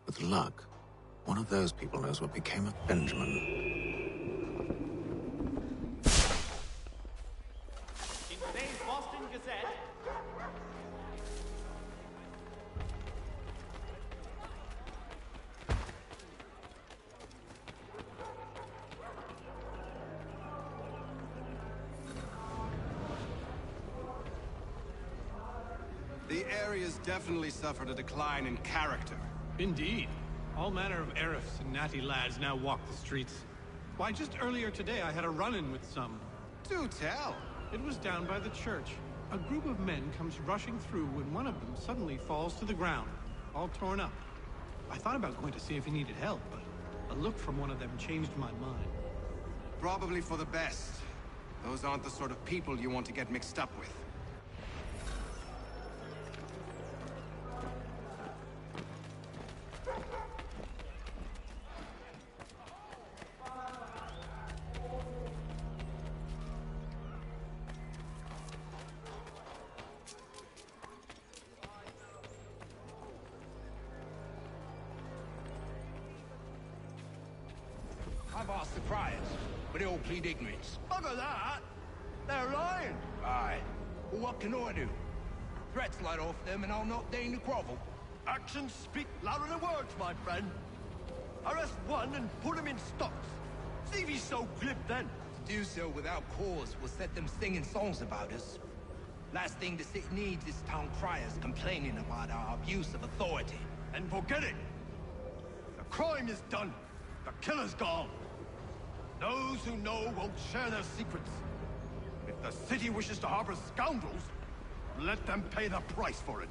With luck, one of those people knows what became of Benjamin. In today's Boston Gazette, the area's definitely suffered a decline in character. Indeed. All manner of Arifs and natty lads now walk the streets. Why, just earlier today I had a run-in with some. Do tell. It was down by the church. A group of men comes rushing through when one of them suddenly falls to the ground, all torn up. I thought about going to see if he needed help, but a look from one of them changed my mind. Probably for the best. Those aren't the sort of people you want to get mixed up with. I've asked the criers, but they all plead ignorance. Bugger that! They're lying! Aye. Well, what can I do? Threats light off them and I'll not deign to grovel. Actions speak louder than words, my friend. Arrest one and put him in stocks. See if he's so glib then. To do so without cause will set them singing songs about us. Last thing the city needs is town criers complaining about our abuse of authority. And forget it. The crime is done. The killer's gone. Those who know won't share their secrets. If the city wishes to harbor scoundrels, let them pay the price for it.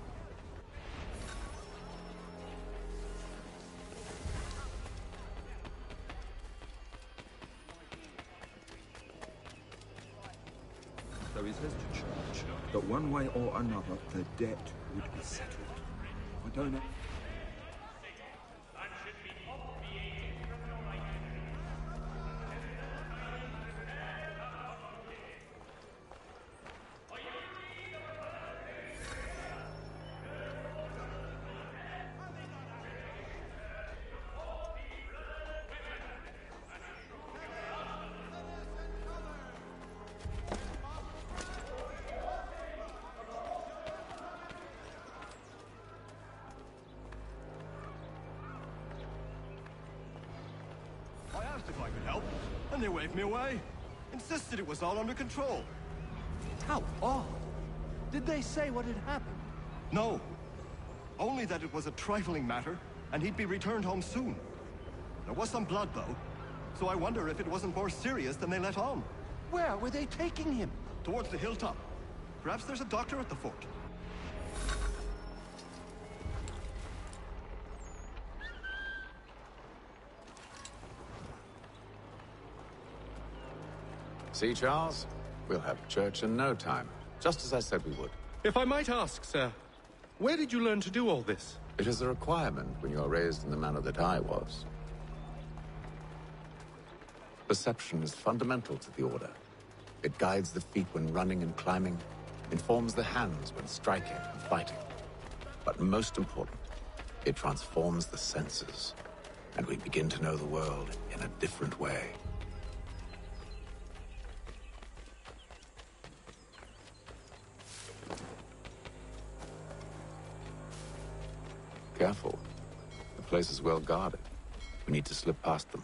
So he says to Church that one way or another the debt would be settled. I don't know. I asked if I could help, and they waved me away. Insisted it was all under control. How odd. Did they say what had happened? No. Only that it was a trifling matter, and he'd be returned home soon. There was some blood, though, so I wonder if it wasn't more serious than they let on. Where were they taking him? Towards the hilltop. Perhaps there's a doctor at the fort. See, Charles? We'll have church in no time, just as I said we would. If I might ask, sir, where did you learn to do all this? It is a requirement when you are raised in the manner that I was. Perception is fundamental to the Order. It guides the feet when running and climbing, informs the hands when striking and fighting. But most important, it transforms the senses, and we begin to know the world in a different way. Careful. The place is well guarded. We need to slip past them.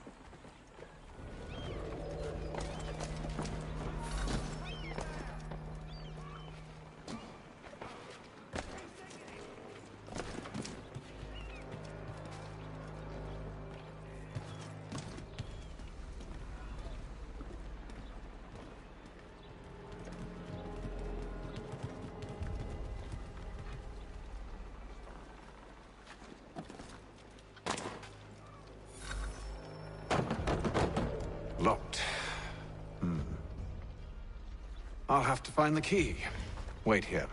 Locked. I'll have to find the key. Wait here.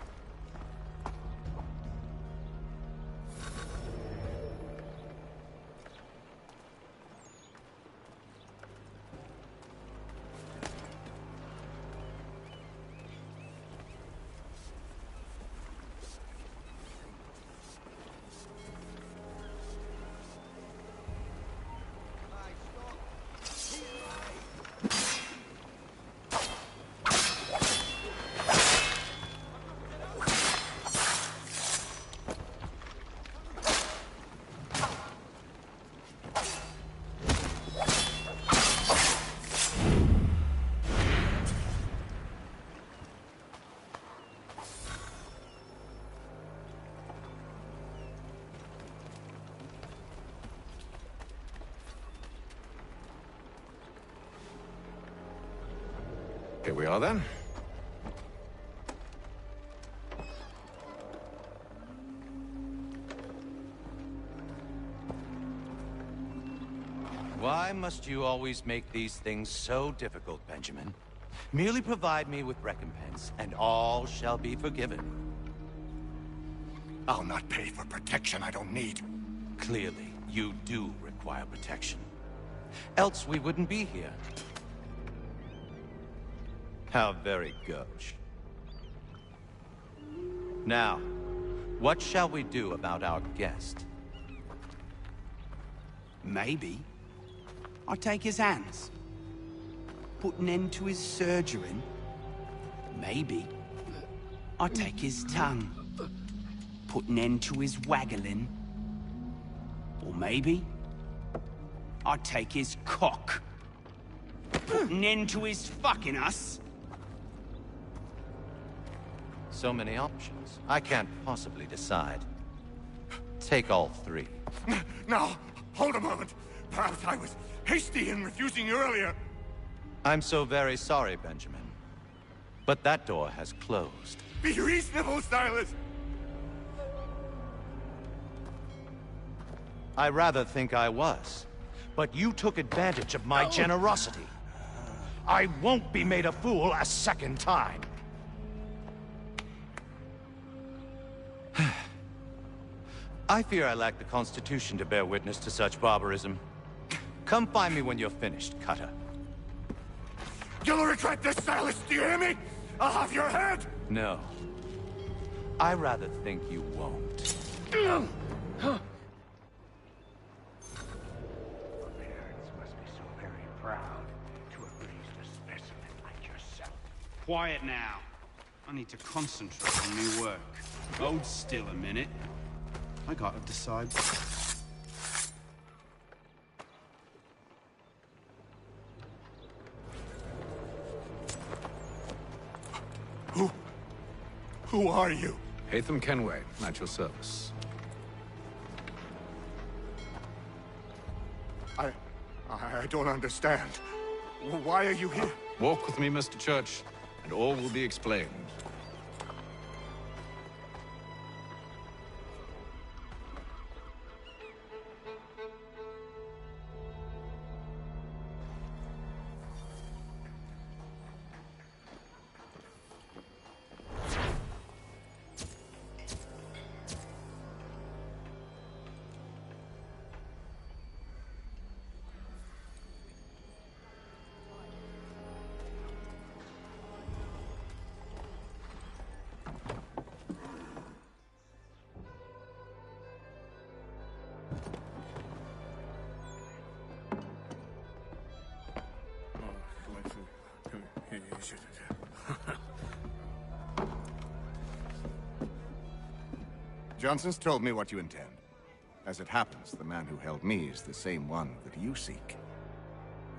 Here we are, then. Why must you always make these things so difficult, Benjamin? Merely provide me with recompense, and all shall be forgiven. I'll not pay for protection I don't need. Clearly, you do require protection. Else we wouldn't be here. How very gauche. Now, what shall we do about our guest? Maybe I'll take his hands. Put an end to his surgering. Maybe I'll take his tongue. Put an end to his waggling. Or maybe I'd take his cock. Putting end to his fucking us. So many options. I can't possibly decide. Take all three. Now, hold a moment. Perhaps I was hasty in refusing you earlier. I'm so very sorry, Benjamin. But that door has closed. Be reasonable, Silas! I rather think I was. But you took advantage of my generosity. I won't be made a fool a second time. I fear I lack the constitution to bear witness to such barbarism. Come find me when you're finished, Cutter. You'll regret this, Silas, do you hear me? I'll have your head! No. I rather think you won't. Quiet now. I need to concentrate on my work. Hold still a minute. I gotta decide. Who are you? Hatham Kenway, at your service. I don't understand. Why are you here? Walk with me, Mr. Church, and all will be explained. Johnson's told me what you intend. As it happens, the man who held me is the same one that you seek.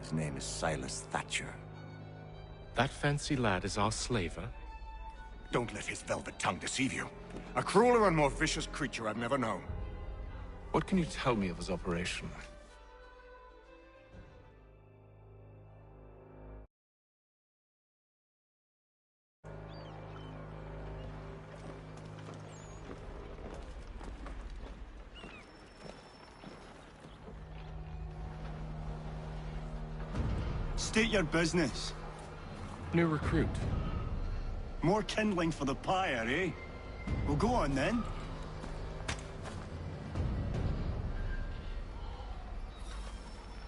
His name is Silas Thatcher. That fancy lad is our slaver? Don't let his velvet tongue deceive you. A crueler and more vicious creature I've never known. What can you tell me of his operation? State your business. New recruit. More kindling for the pyre, eh? Well, go on then.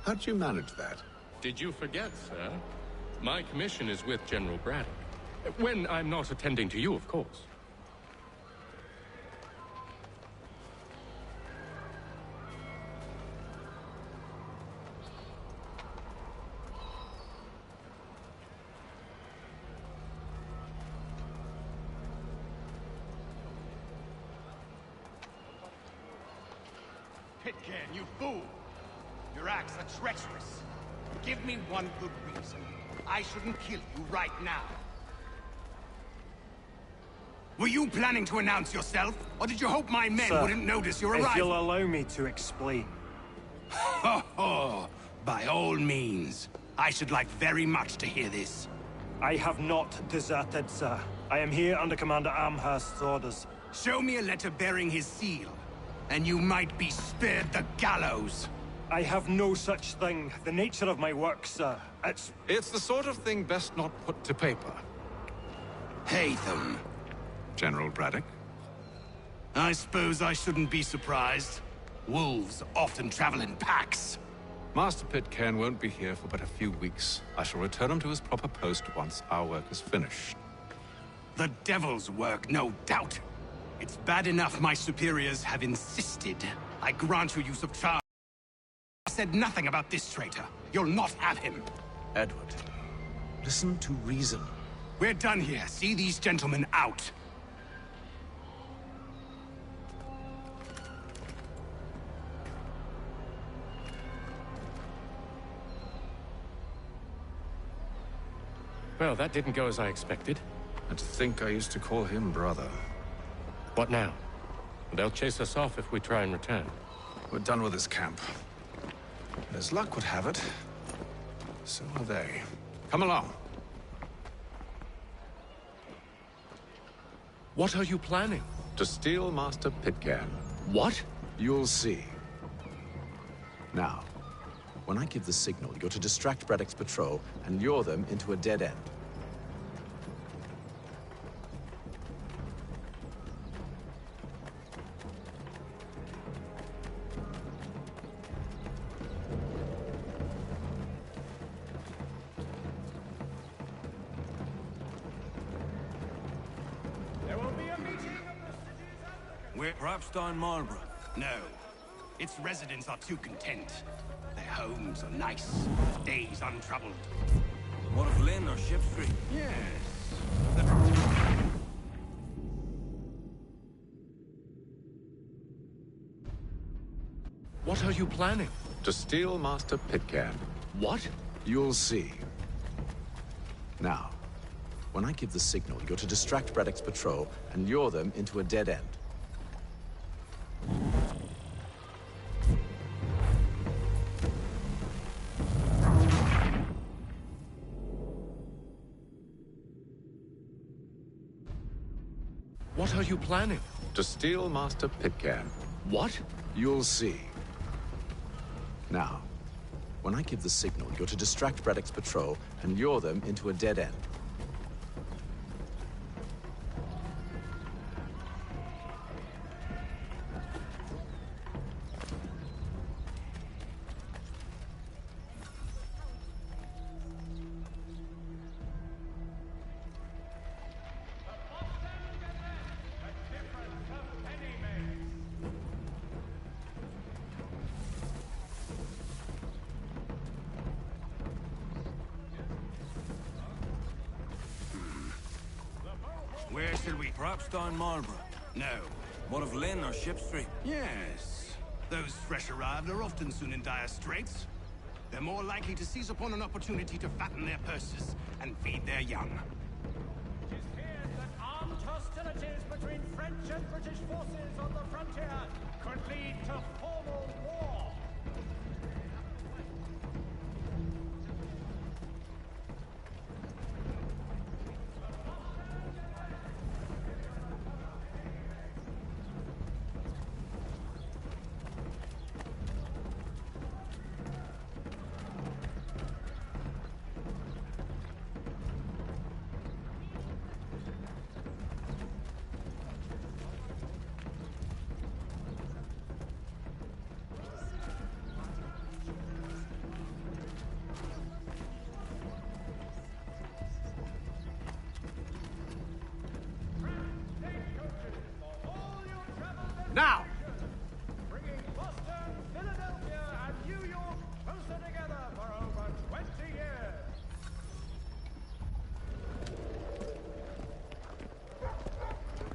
How'd you manage that? Did you forget, sir? My commission is with General Braddock. When I'm not attending to you, of course. Pitcairn, you fool! Your acts are treacherous. Give me one good reason. I shouldn't kill you right now. Were you planning to announce yourself? Or did you hope my men Sir, wouldn't notice your arrival? if you'll allow me to explain. Ho ho! By all means. I should like very much to hear this. I have not deserted, sir. I am here under Commander Amherst's orders. Show me a letter bearing his seal, and you might be spared the gallows. I have no such thing. The nature of my work, sir, It's the sort of thing best not put to paper. Hatham. General Braddock? I suppose I shouldn't be surprised. Wolves often travel in packs. Master Pitcairn won't be here for but a few weeks. I shall return him to his proper post once our work is finished. The devil's work, no doubt. It's bad enough my superiors have insisted. I grant you use of charge. I said nothing about this traitor. You'll not have him. Edward, listen to reason. We're done here. See these gentlemen out. Well, that didn't go as I expected. And to think I used to call him brother. What now? They'll chase us off if we try and return. We're done with this camp. As luck would have it, so are they. Come along. What are you planning? To steal Master Pitcairn. What? You'll see. Now, when I give the signal, you're to distract Braddock's patrol and lure them into a dead end. There will be a meeting of the city's applicants. We're Rapstein Marlborough. No. Its residents are too content. Their homes are nice, days untroubled. What of Lynn or Ship Street? Yes. What are you planning? To steal Master Pitcairn. What? You'll see. Now, when I give the signal, you're to distract Braddock's patrol and lure them into a dead end. What are you planning? To steal Master Pitcairn. What? You'll see. Now, when I give the signal, you're to distract Braddock's patrol and lure them into a dead end. Where shall we? Rapstein Marlborough. No. What of Lynn or Ship Street? Yes. Those fresh arrived are often soon in dire straits. They're more likely to seize upon an opportunity to fatten their purses and feed their young. It is feared that armed hostilities between French and British forces on the frontier could lead to formal war. Now! Bringing Boston, Philadelphia, and New York closer together for over 20 years.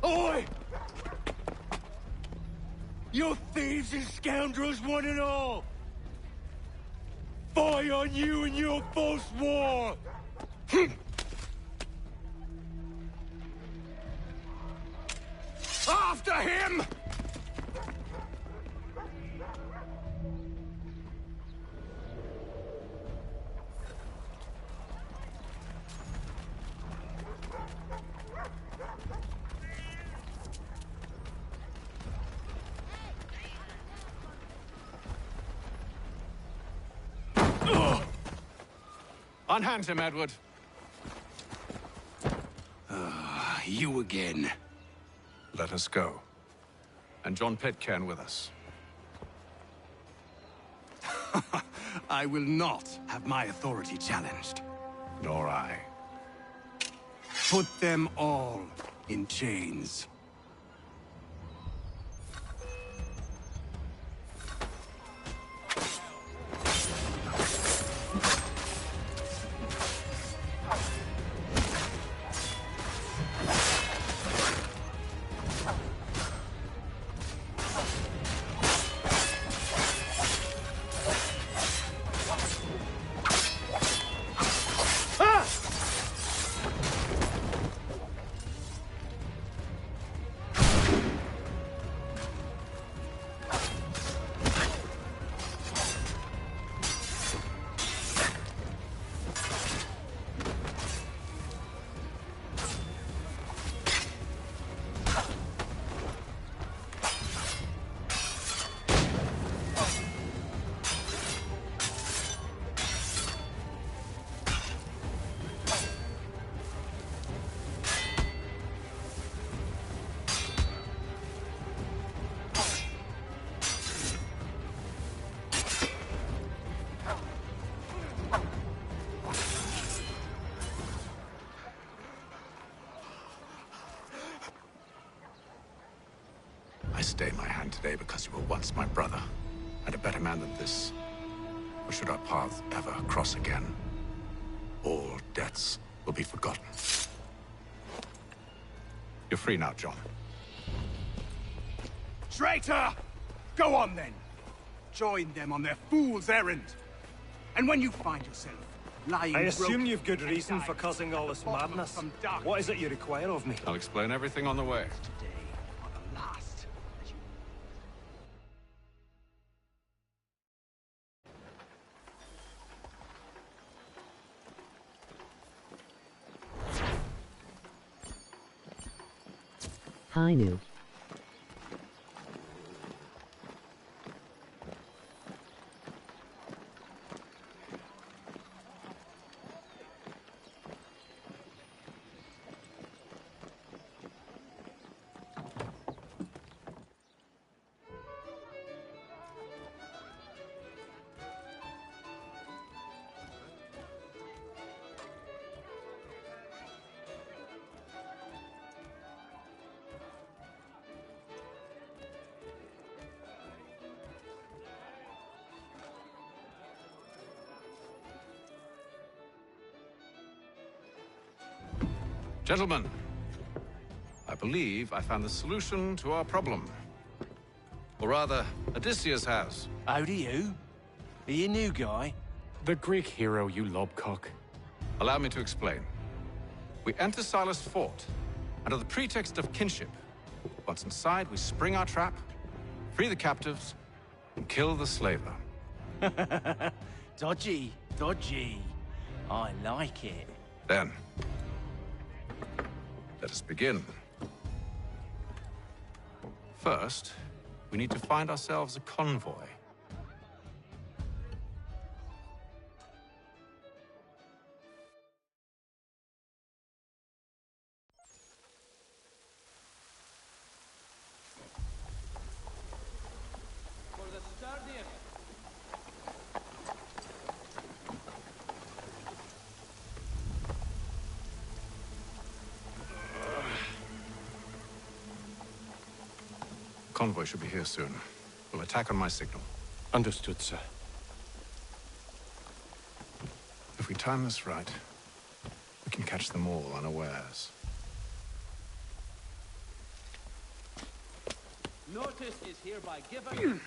Oi! You thieves and scoundrels, one and all! Fire on you and your false war! After him! Unhand him, Edward. You again. Let us go. And John Pitcairn with us. I will not have my authority challenged. Nor I. Put them all in chains. stay my hand today because you were once my brother, and a better man than this. Or should our paths ever cross again, all debts will be forgotten. You're free now, John. Traitor! Go on then. Join them on their fool's errand. And when you find yourself lying I assume broken you've good reason for causing all this madness. What is it you require of me? I'll explain everything on the way. Hi, New. Gentlemen, I believe I found the solution to our problem. Or rather, Odysseus has. How do you? Are you a new guy? The Greek hero, you lobcock. Allow me to explain. We enter Silas' fort, under the pretext of kinship. Once inside, we spring our trap, free the captives, and kill the slaver. Dodgy, dodgy. I like it. Then, let us begin. First, we need to find ourselves a convoy. For the sturdiest. Convoy should be here soon. We'll attack on my signal. Understood, sir. If we time this right, we can catch them all unawares. Notice is hereby given.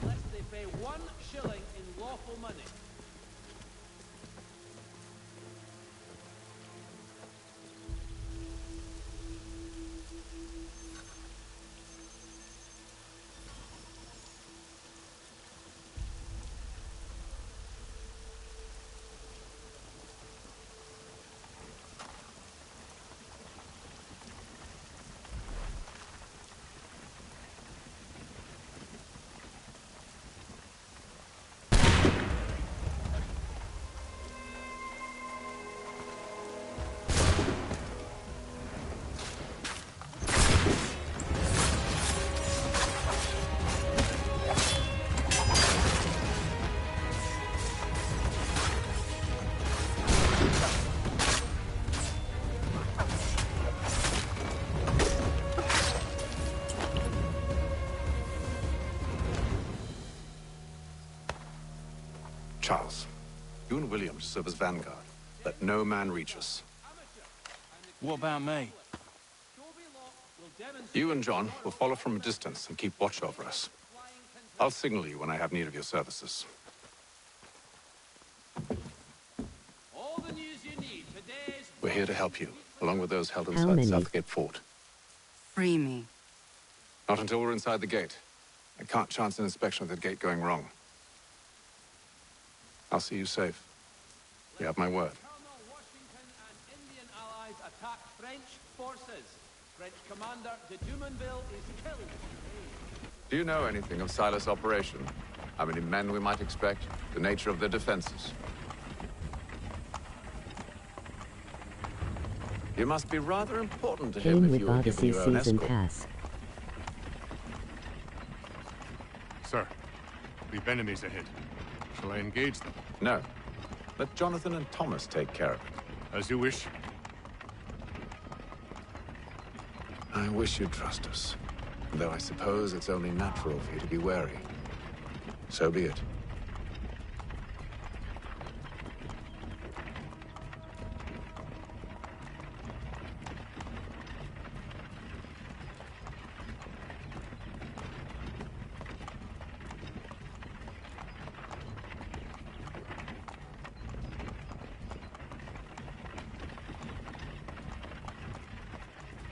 Lest they pay 1 shilling in lawful money. Charles, you and William serve as vanguard. Let no man reach us. What about me? You and John will follow from a distance and keep watch over us. I'll signal you when I have need of your services. All the news you need today is... We're here to help you, along with those held inside Southgate Fort. Free me. Not until we're inside the gate. I can't chance an inspection with the gate going wrong. I'll see you safe. You have my word. Washington and Indian allies attack French forces. French commander de Jumonville is killed. Do you know anything of Silas' operation? How many men we might expect? The nature of their defenses? You must be rather important to him Came if with you were given Odyssey your own Season escort. Pass. Sir, we've enemies ahead. Shall I engage them? No. Let Jonathan and Thomas take care of it. As you wish. I wish you'd trust us. Though I suppose it's only natural for you to be wary. So be it.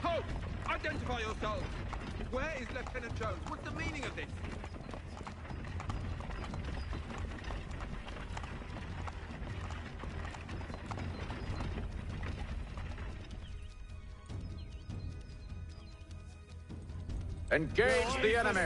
Halt! Identify yourselves! Where is Lieutenant Jones? What's the meaning of this? Engage the enemy!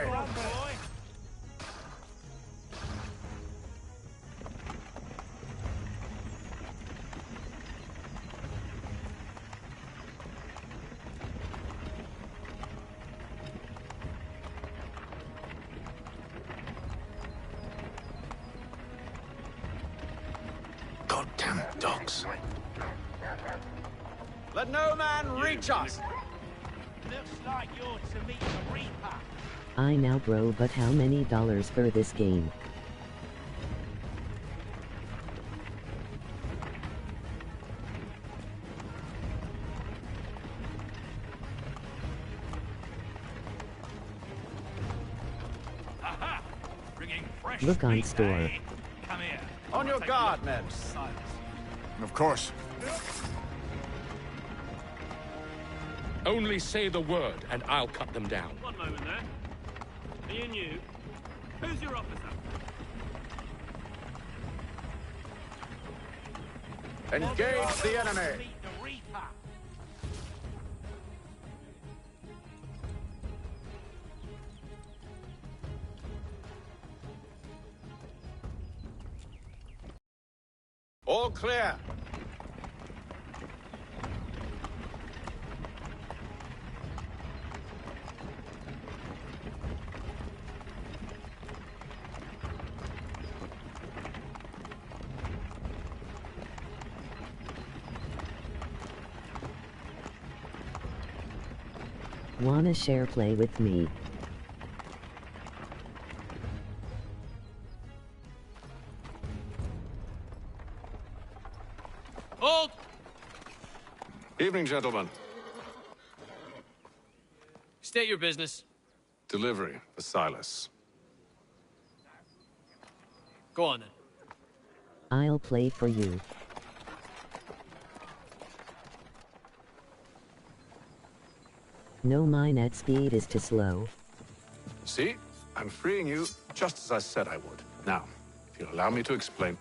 Goddamn dogs. Let no man reach us! Looks like you're to meet the Reaper. I know, bro, but how many dollars for this game? Aha! Bringing fresh Look on meat, store. eh? Come here. On your Take a guard, look. men. Of course. Only say the word, and I'll cut them down. One moment there. Are you new? Who's your officer? Engage the enemy! Meet the Reaper. All clear! Wanna share play with me? Hold! Evening, gentlemen. State your business. Delivery for Silas. Go on then. I'll play for you. No, my net speed is too slow. See? I'm freeing you just as I said I would. Now, if you'll allow me to explain.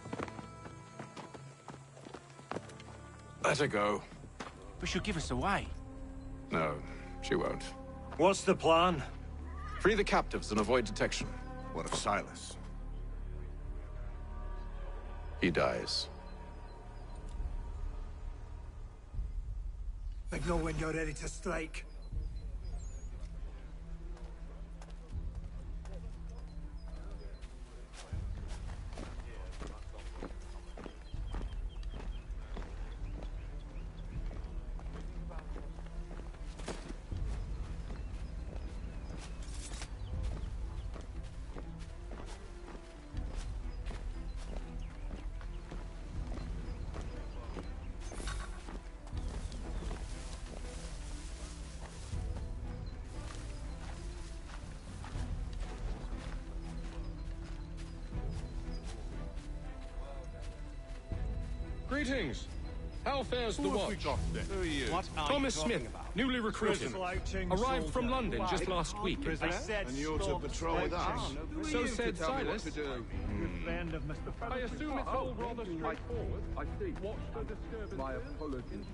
Let her go. But she'll give us away. No, she won't. What's the plan? Free the captives and avoid detection. What of Silas? He dies. Signal when you're ready to strike. Greetings. How fares the Who have we watch? got then? Who are you? What Thomas Smith, newly recruited. Arrived from London just last week. And you're to patrol with us? So said Silas. Friend of Mr. I assume it's all rather straightforward. I see. Watch the disturbance. My apologies.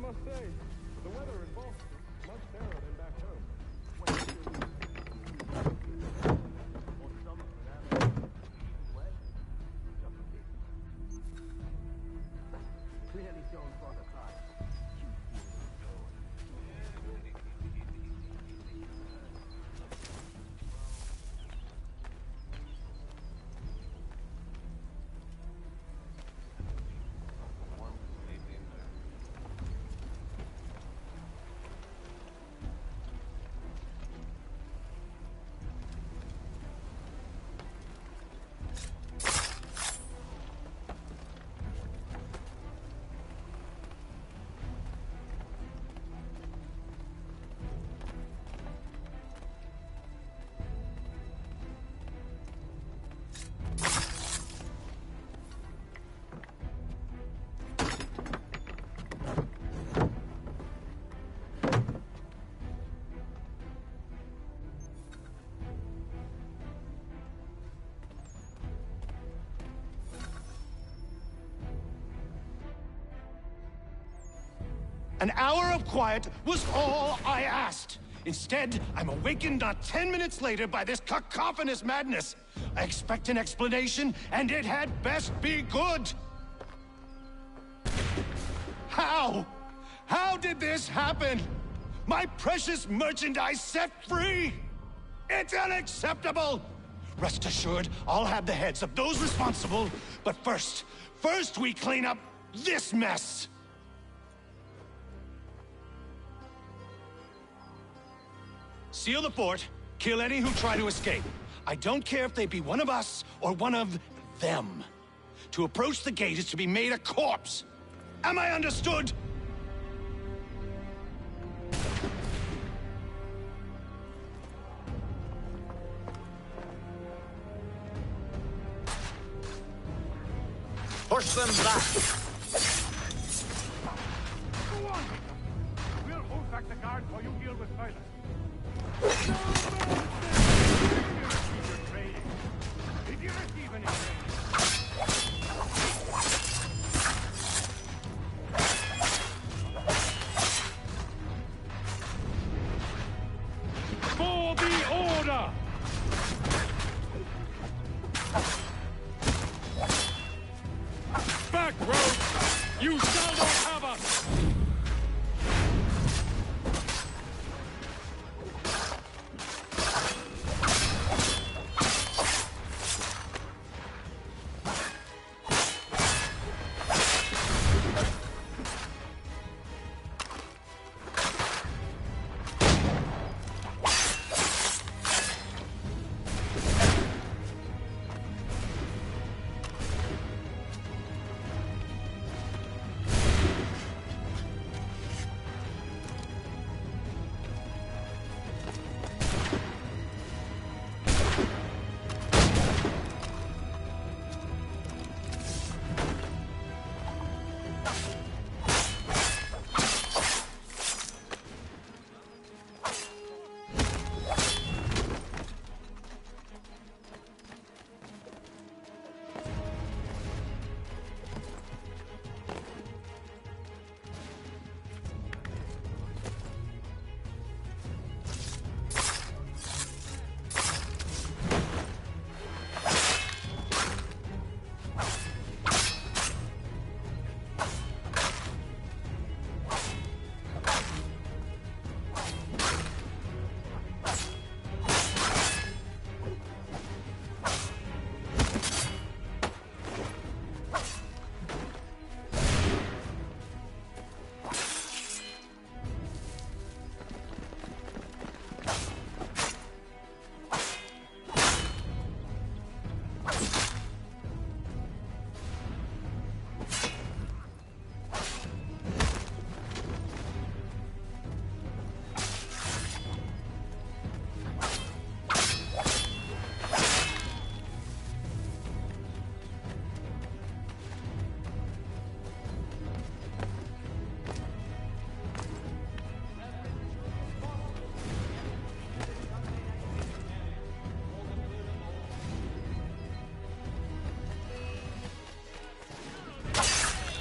must say, the weather in Boston is much fairer than back home. Clearly shown for the car. An hour of quiet was all I asked. Instead, I'm awakened not 10 minutes later by this cacophonous madness. I expect an explanation, and it had best be good. How? How did this happen? My precious merchandise set free? It's unacceptable! Rest assured, I'll have the heads of those responsible, but first we clean up this mess! Seal the fort, kill any who try to escape. I don't care if they be one of us or one of them. To approach the gate is to be made a corpse. Am I understood? Push them back! Go on! We'll hold back the guard while you deal with Silas. If you receive any for the order! Back, rogue! You shall not have us!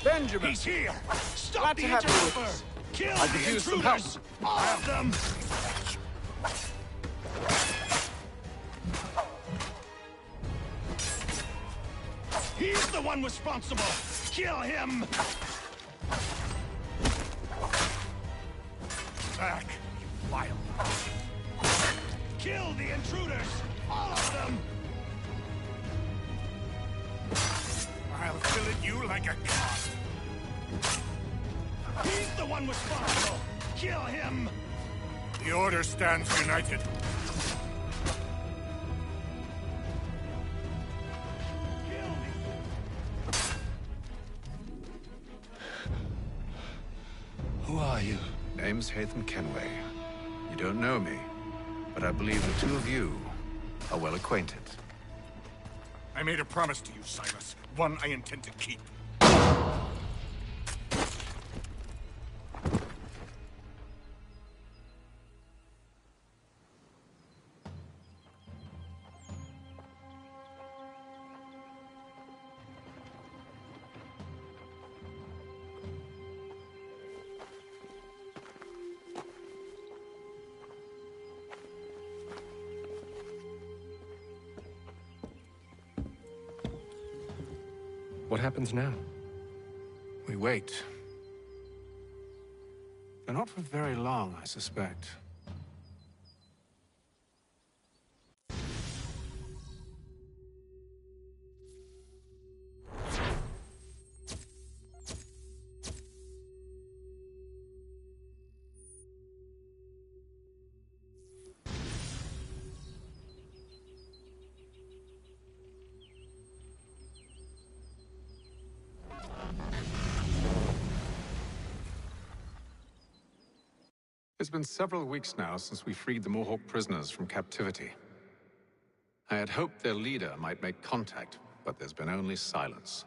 Benjamin! He's here! Stop the interloper! Kill I could the use some help. intruders! All of them! He's the one responsible! Kill him! Back, you vile. Kill the intruders! All of them! I'll fill at you like a cod. He's the one responsible! Kill him! The Order stands united. Who are you? Name's Hatham Kenway. You don't know me, but I believe the two of you are well acquainted. I made a promise to you, Silas. One I intend to keep. What happens now? We wait. But not for very long, I suspect. It's been several weeks now since we freed the Mohawk prisoners from captivity. I had hoped their leader might make contact, but there's been only silence.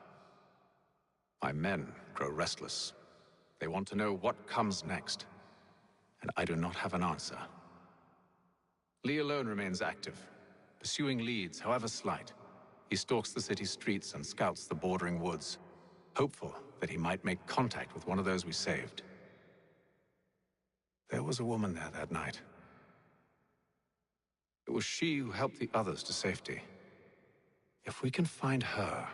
My men grow restless. They want to know what comes next, and I do not have an answer. Lee alone remains active, pursuing leads, however slight. He stalks the city streets and scouts the bordering woods, hopeful that he might make contact with one of those we saved. There was a woman there that night. It was she who helped the others to safety. If we can find her,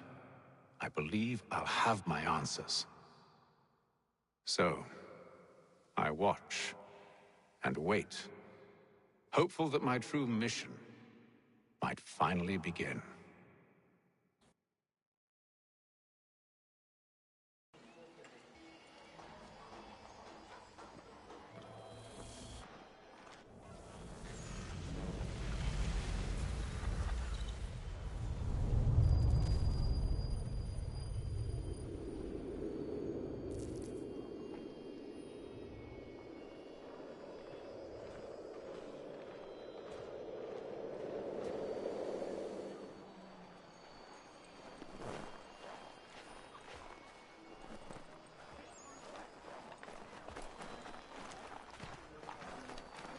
I believe I'll have my answers. So, I watch and wait, hopeful that my true mission might finally begin.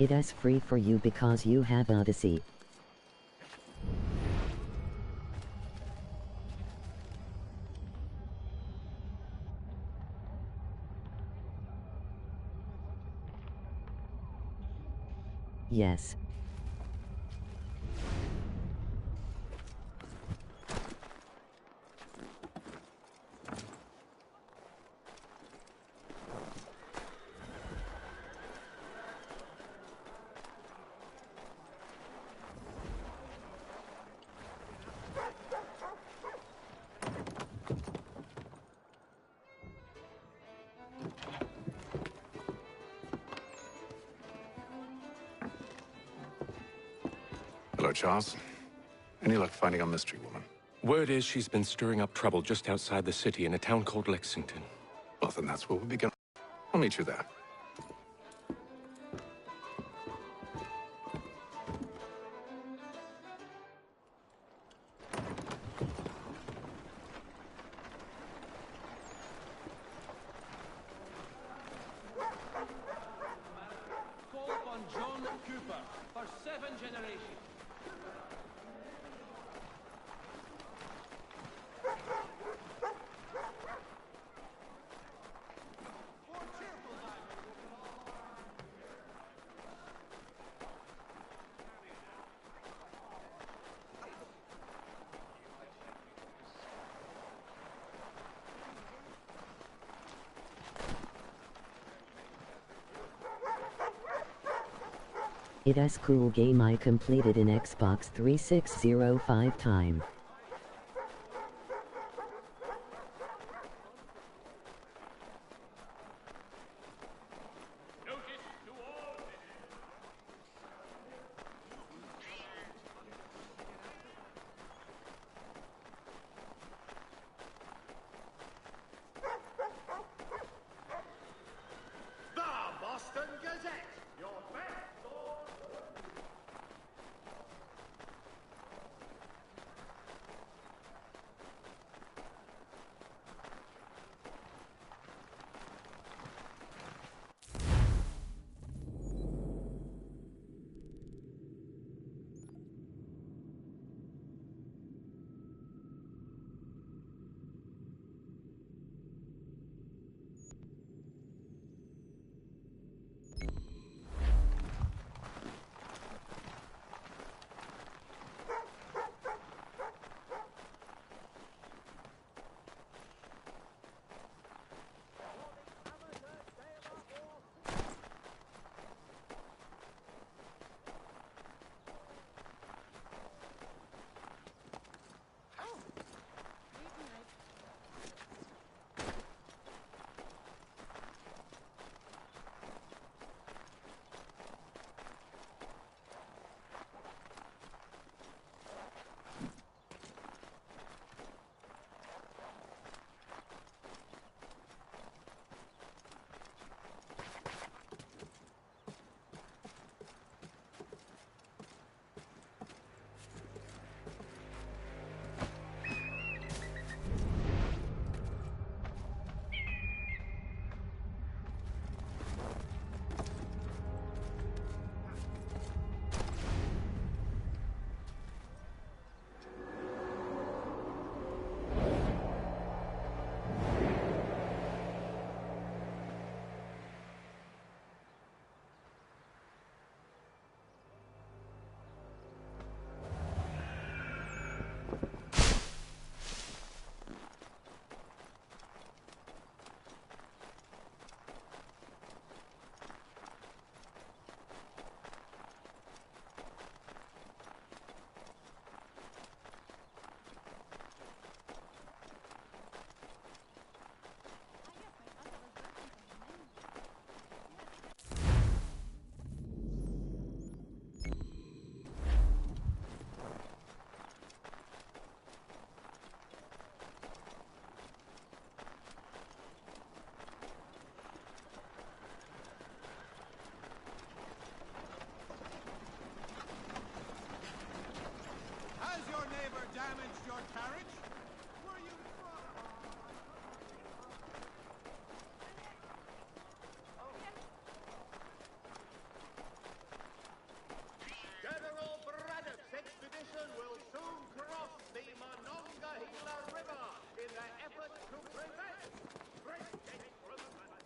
It is free for you because you have Odyssey. Yes. Hello, Charles. Any luck finding our mystery woman? Word is she's been stirring up trouble just outside the city in a town called Lexington. Well, then that's where we begin. I'll meet you there. Call upon John Cooper for 7 generations. More cheerful, It's cool game I completed in Xbox 3605 time. damaged your carriage? Were you General Braddock's expedition will soon cross the Monongahela River in their effort to prevent British recruitment.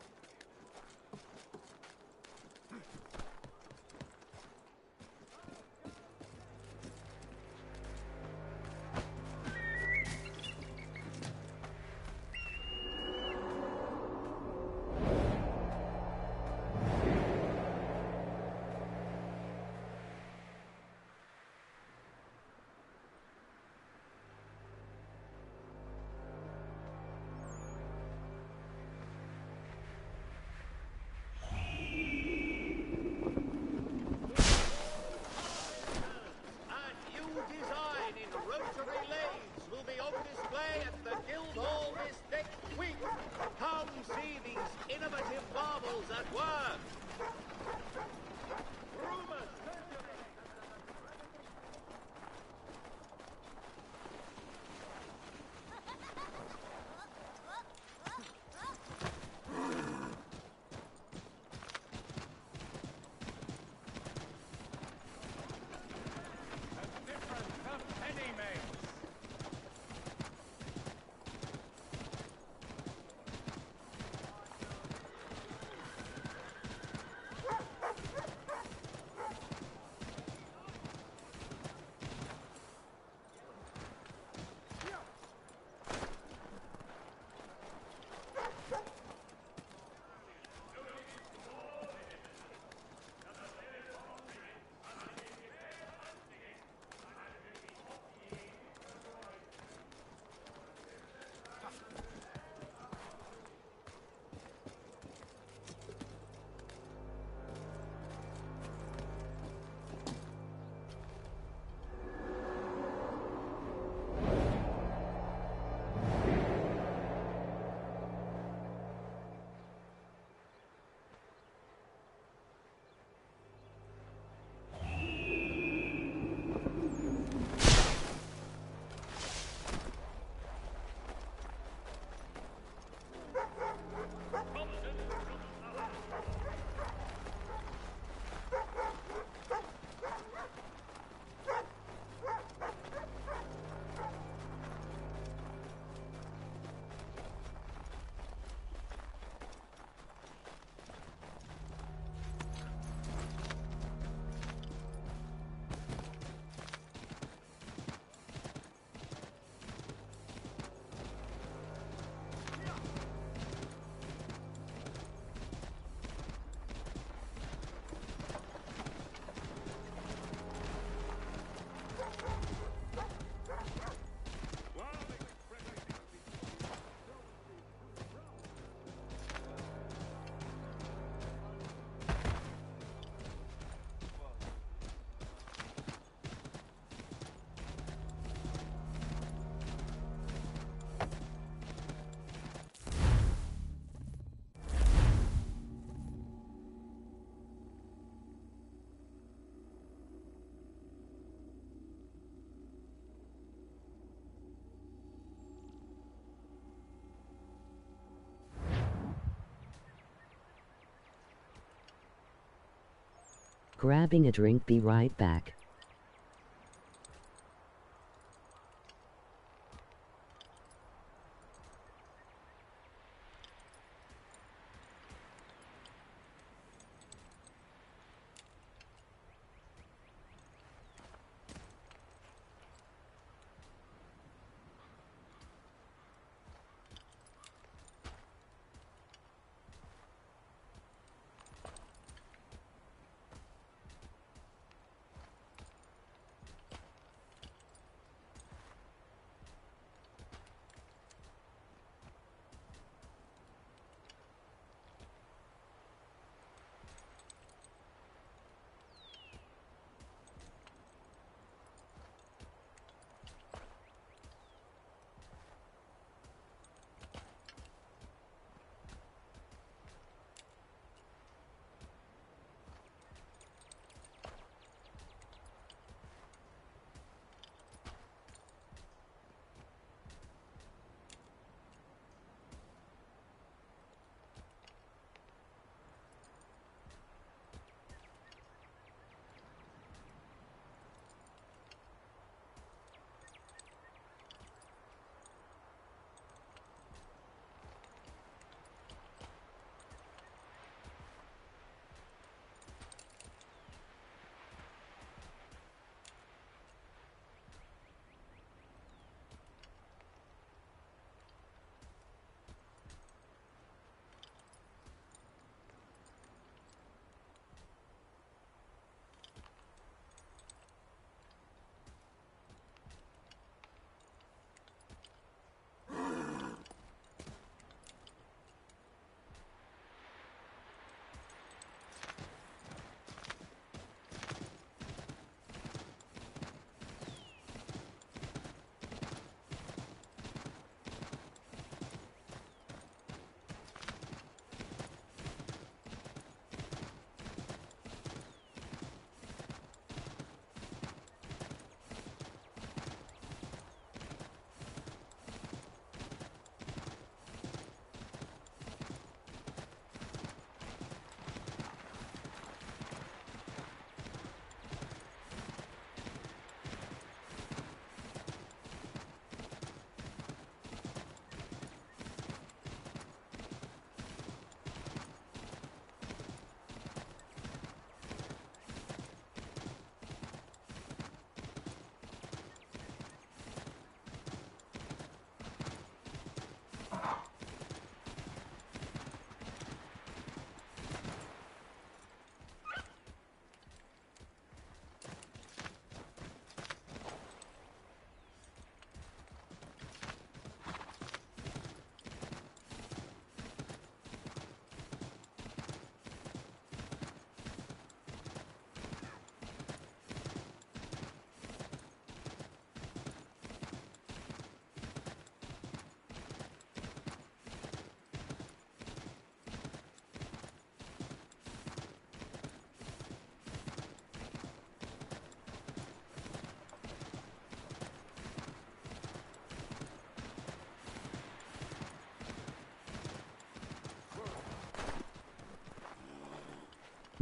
Grabbing a drink, be right back.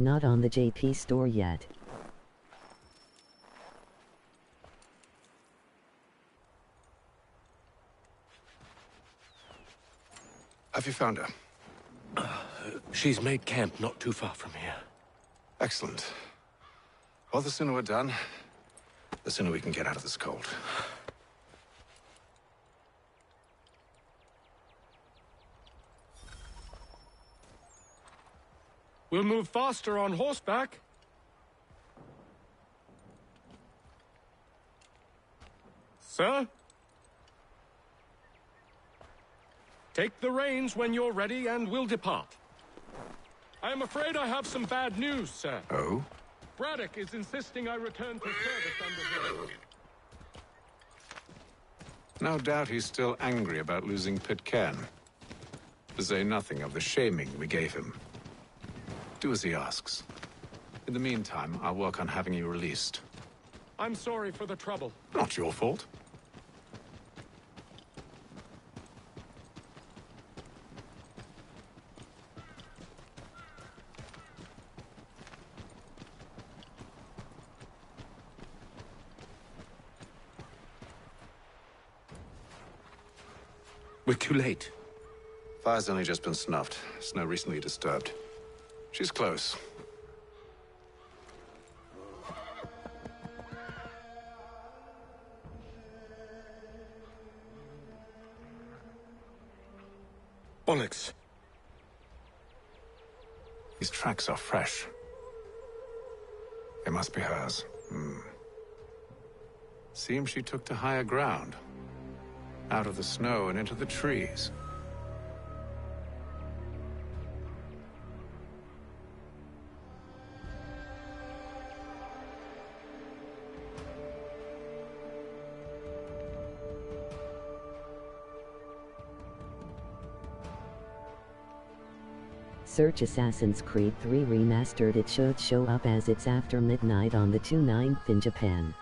Not on the JP store yet. Have you found her? She's made camp not too far from here. Excellent. Well, the sooner we're done, the sooner we can get out of this cold. We'll move faster on horseback. Sir? Take the reins when you're ready, and we'll depart. I am afraid I have some bad news, sir. Oh? Braddock is insisting I return to service under him. No doubt he's still angry about losing Pitcairn. To say nothing of the shaming we gave him. Do as he asks. In the meantime, I'll work on having you released. I'm sorry for the trouble. Not your fault. We're too late. Fire's only just been snuffed. Snow recently disturbed. She's close. Bollocks. These tracks are fresh. They must be hers. Seems she took to higher ground. Out of the snow and into the trees. Search Assassin's Creed 3 Remastered. It should show up as it's after midnight on the 29th in Japan.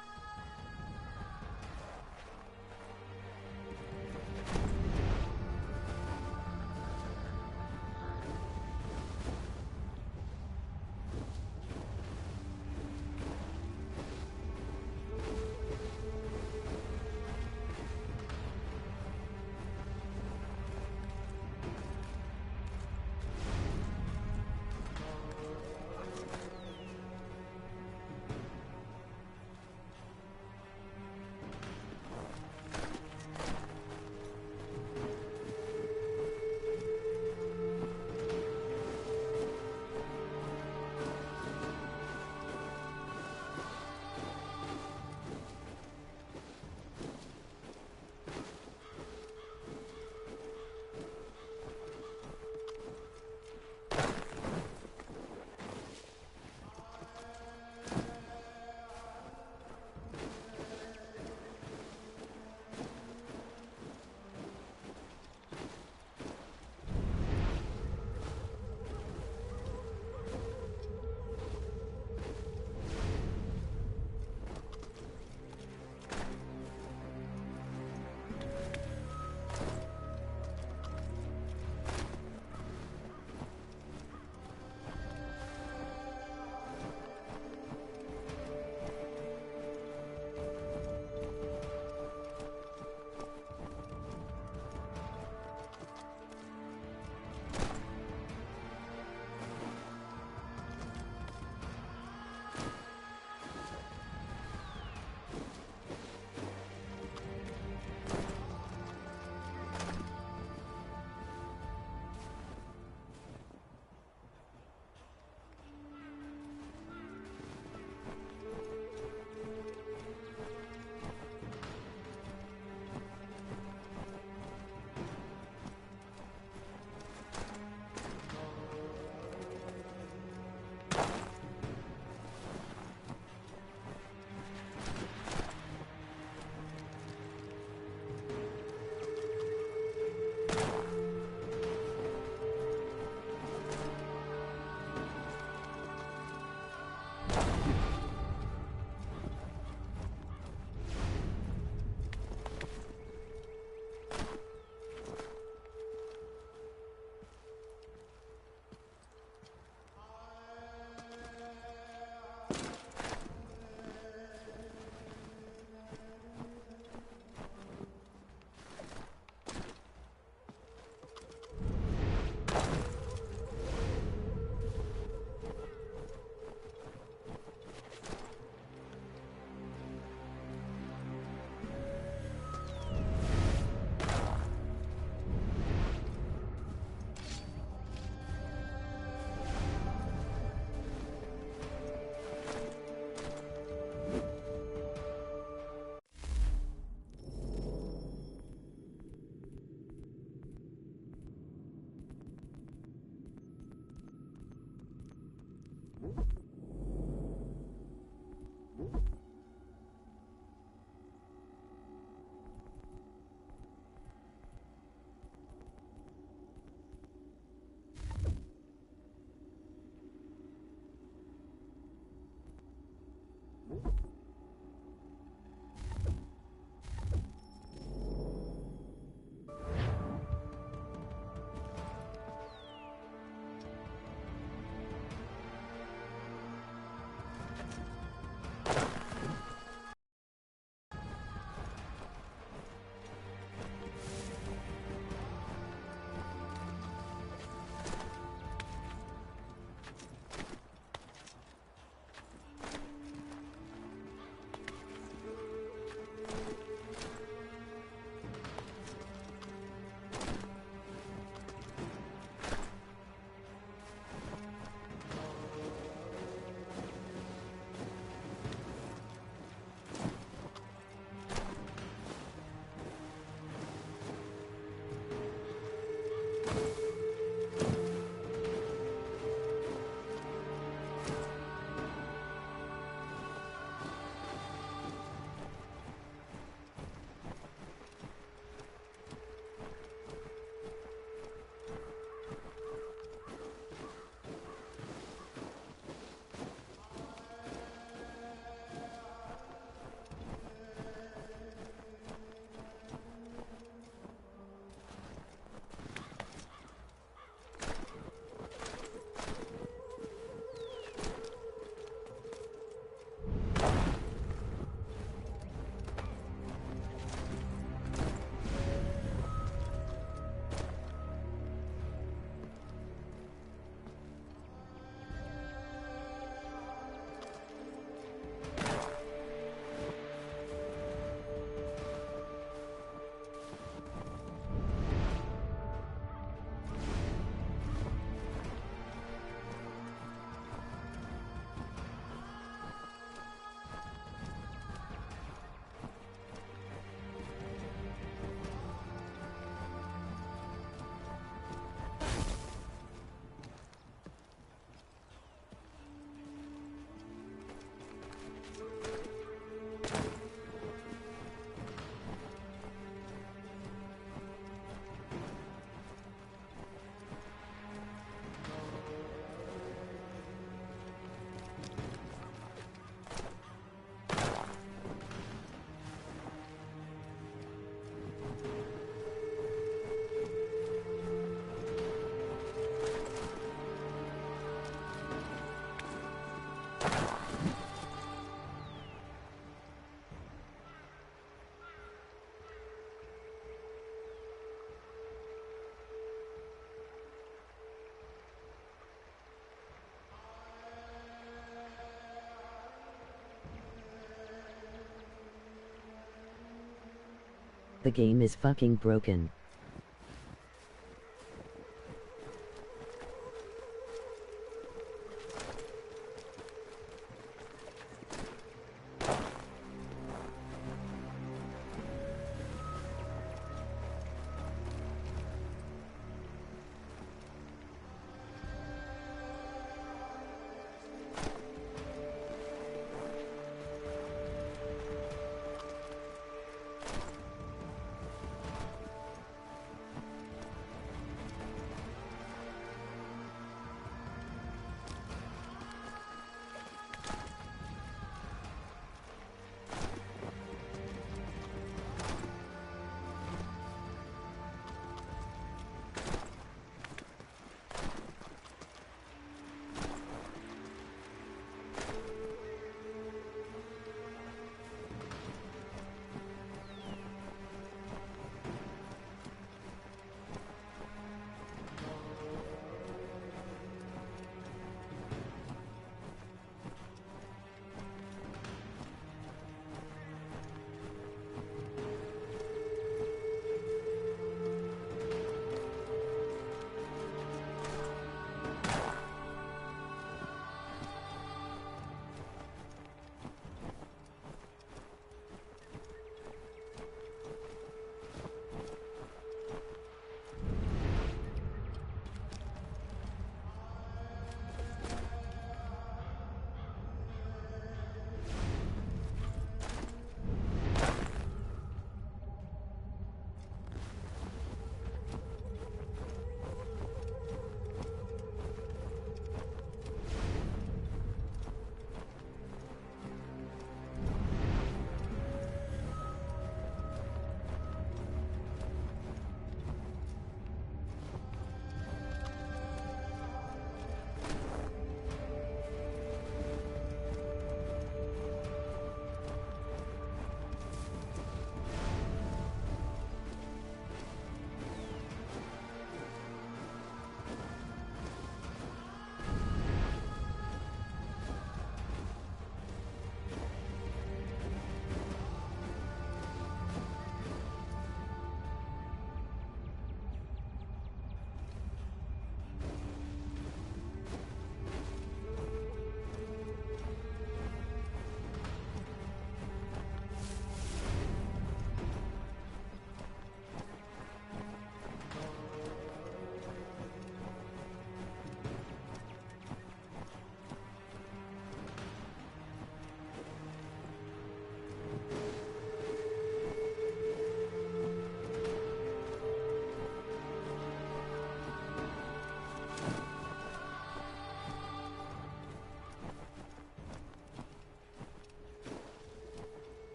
The game is fucking broken.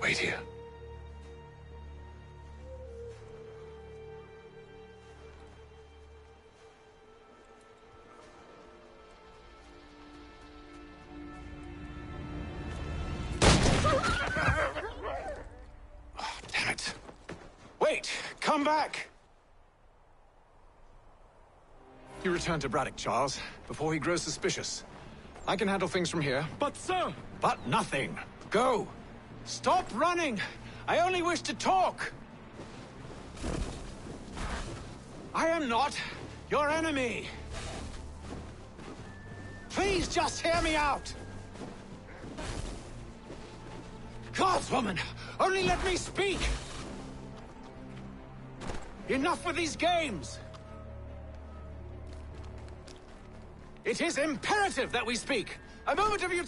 Wait here. Oh, damn it. Wait! Come back! You return to Braddock, Charles, before he grows suspicious. I can handle things from here. But, sir! But nothing. Go. Stop running! I only wish to talk! I am not your enemy! Please just hear me out! Godswoman, only let me speak! Enough with these games! It is imperative that we speak! A moment of your...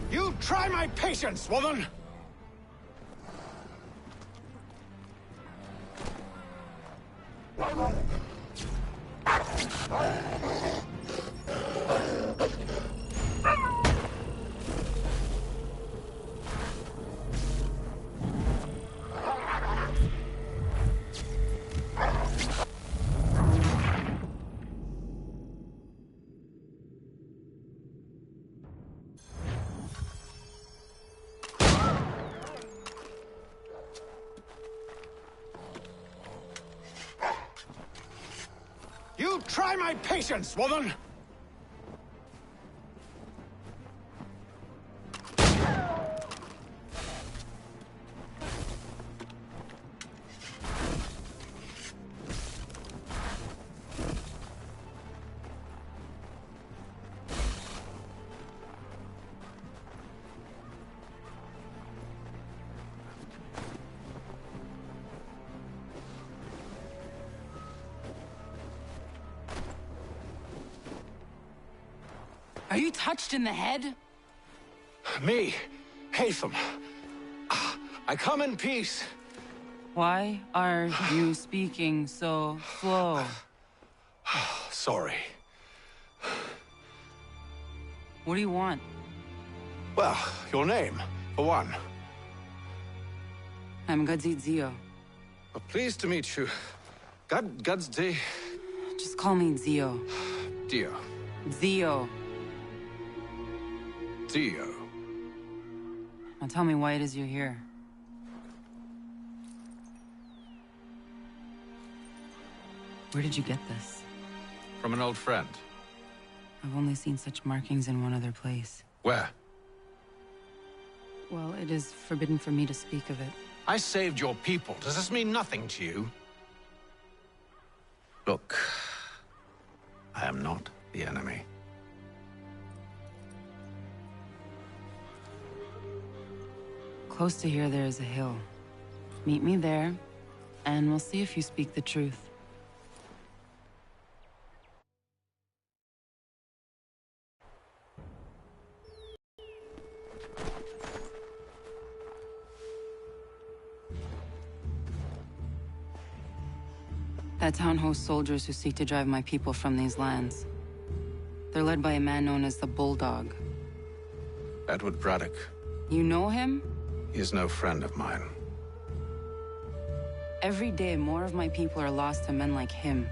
You try my patience, woman! You try my patience, woman! Are you touched in the head? Me, Hatham. I come in peace. Why are you speaking so slow? Sorry. What do you want? Well, your name, for one. I'm Gadzit Zio. Pleased to meet you. God's day. Just call me Zio. Dio. Zio. Dio. Now tell me why it is you're here. Where did you get this? From an old friend. I've only seen such markings in one other place. Where? Well, it is forbidden for me to speak of it. I saved your people. Does this mean nothing to you? Look, I am not the enemy. Close to here, there is a hill. Meet me there, and we'll see if you speak the truth. That town hosts soldiers who seek to drive my people from these lands. They're led by a man known as the Bulldog. Edward Braddock. You know him? He is no friend of mine. Every day, more of my people are lost to men like him.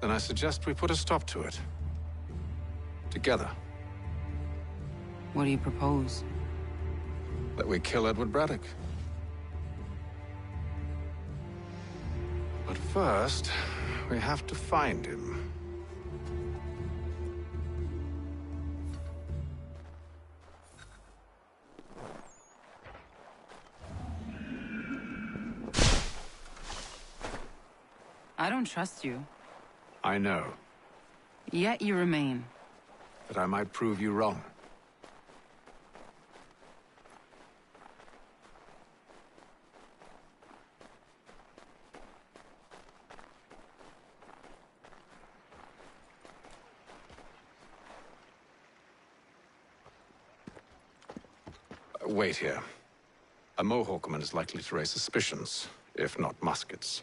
Then I suggest we put a stop to it. Together. What do you propose? That we kill Edward Braddock. But first, we have to find him. I don't trust you. I know. Yet you remain. That I might prove you wrong. Wait here. A Mohawkman is likely to raise suspicions, if not muskets.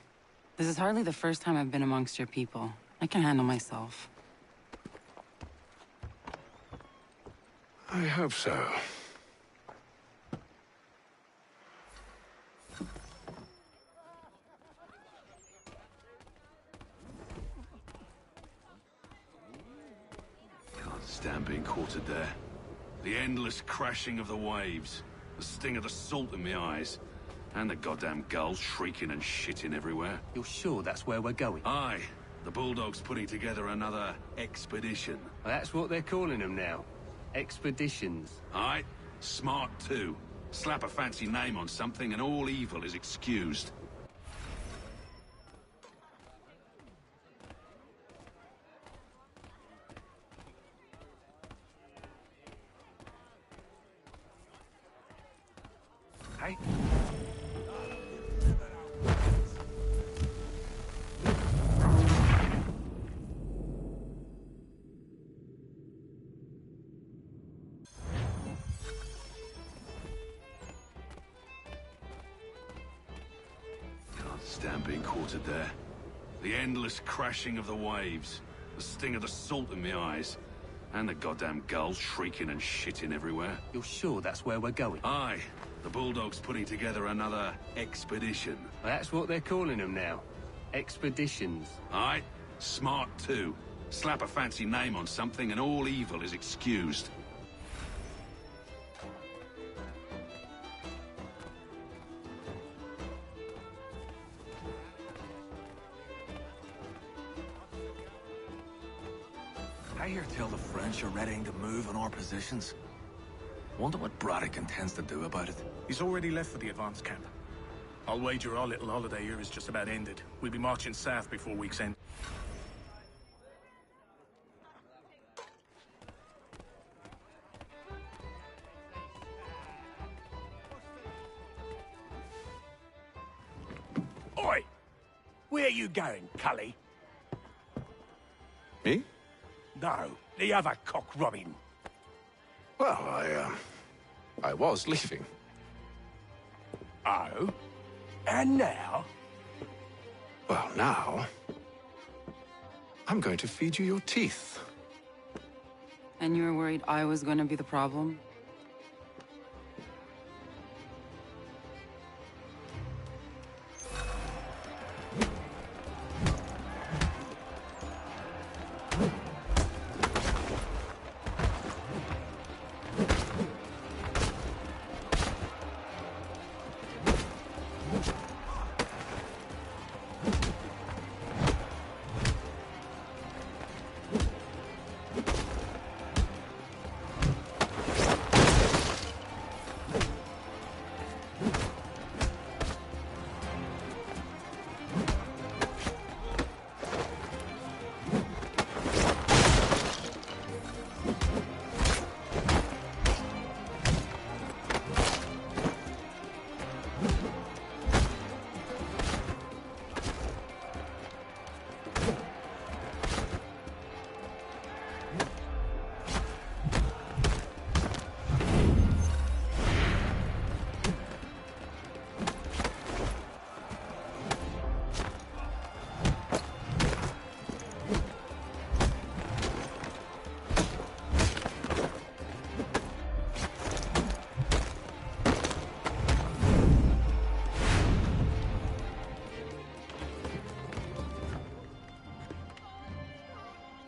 This is hardly the first time I've been amongst your people. I can handle myself. I hope so. Can't stand being quartered there. The endless crashing of the waves, the sting of the salt in my eyes, and the goddamn gulls shrieking and shitting everywhere. You're sure that's where we're going? Aye. The Bulldog's putting together another expedition. Well, that's what they're calling them now. Expeditions. Aye. Smart too. Slap a fancy name on something and all evil is excused. Hey. Stand being quartered there. The endless crashing of the waves, the sting of the salt in my eyes, and the goddamn gulls shrieking and shitting everywhere. You're sure that's where we're going? Aye. The Bulldog's putting together another expedition. Well, that's what they're calling them now. Expeditions. Aye. Smart too. Slap a fancy name on something and all evil is excused. I hear tell the French are readying to move on our positions. Wonder what Braddock intends to do about it. He's already left for the advance camp. I'll wager our little holiday here is just about ended. We'll be marching south before week's end. Oi! Where you going, Cully? Me? No, the other cock Robin. Well, I was leaving. Oh? And now? Well, now... I'm going to feed you your teeth. And you were worried I was going to be the problem?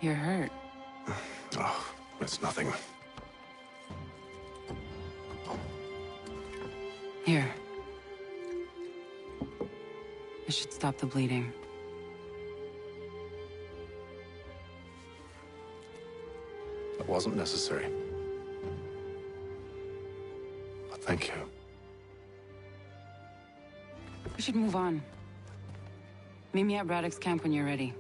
You're hurt. Oh, it's nothing. Here. It should stop the bleeding. That wasn't necessary. But thank you. We should move on. Meet me at Braddock's camp when you're ready.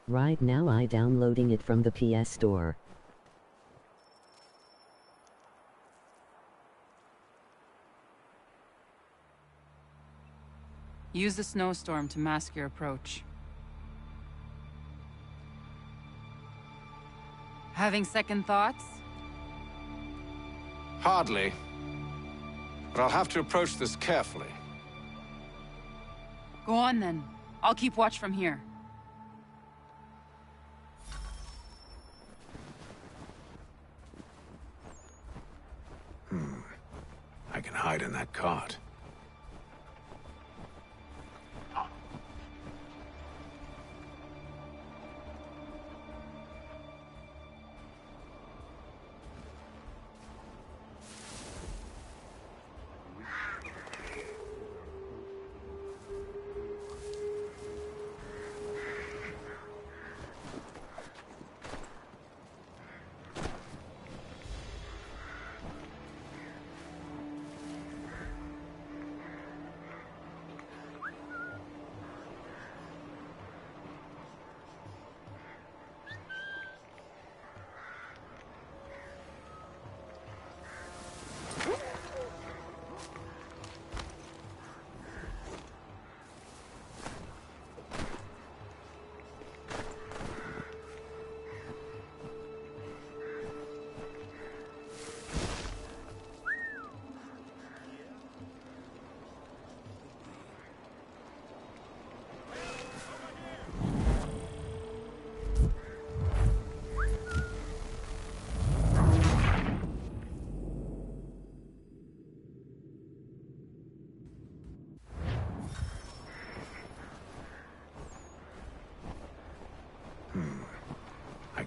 Right now I downloading it from the PS Store. Use the snowstorm to mask your approach. Having second thoughts? Hardly. But I'll have to approach this carefully. Go on then. I'll keep watch from here. I can hide in that cart.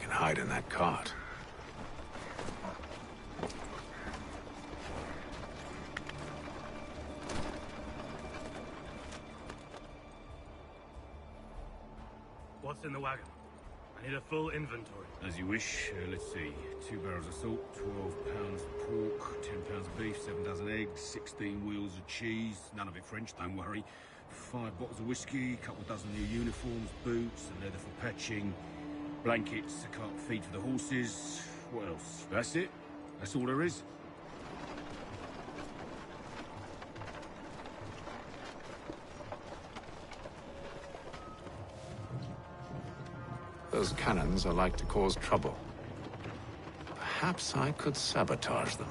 can hide in that cart. What's in the wagon? I need a full inventory. As you wish. Let's see. 2 barrels of salt, 12 pounds of pork, 10 pounds of beef, 7 dozen eggs, 16 wheels of cheese. None of it French, don't worry. 5 bottles of whiskey, couple dozen new uniforms, boots, and leather for patching, blankets, a cart feed for the horses. What else? That's it? That's all there is? Those cannons are like to cause trouble. Perhaps I could sabotage them.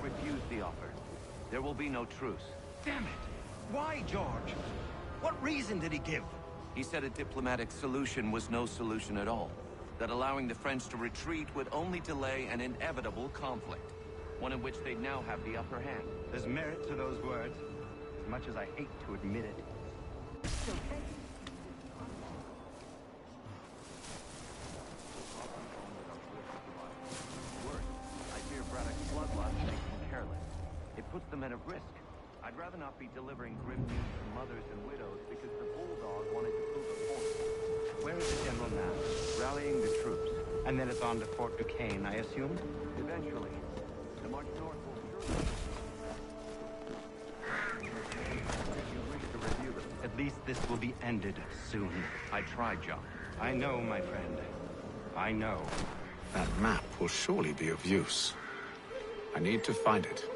Refused the offer. There will be no truce. Damn it! Why, George? What reason did he give? He said a diplomatic solution was no solution at all. That allowing the French to retreat would only delay an inevitable conflict. One in which they'd now have the upper hand. There's merit to those words, as much as I hate to admit it. Puts them at a risk. I'd rather not be delivering grim news to mothers and widows because the bulldog wanted to prove a now, rallying the troops. And then it's on to Fort Duquesne, I assume? Eventually. The march north will surely... You wish to review them. At least this will be ended soon. I tried, John. I know, my friend. I know. That map will surely be of use. I need to find it.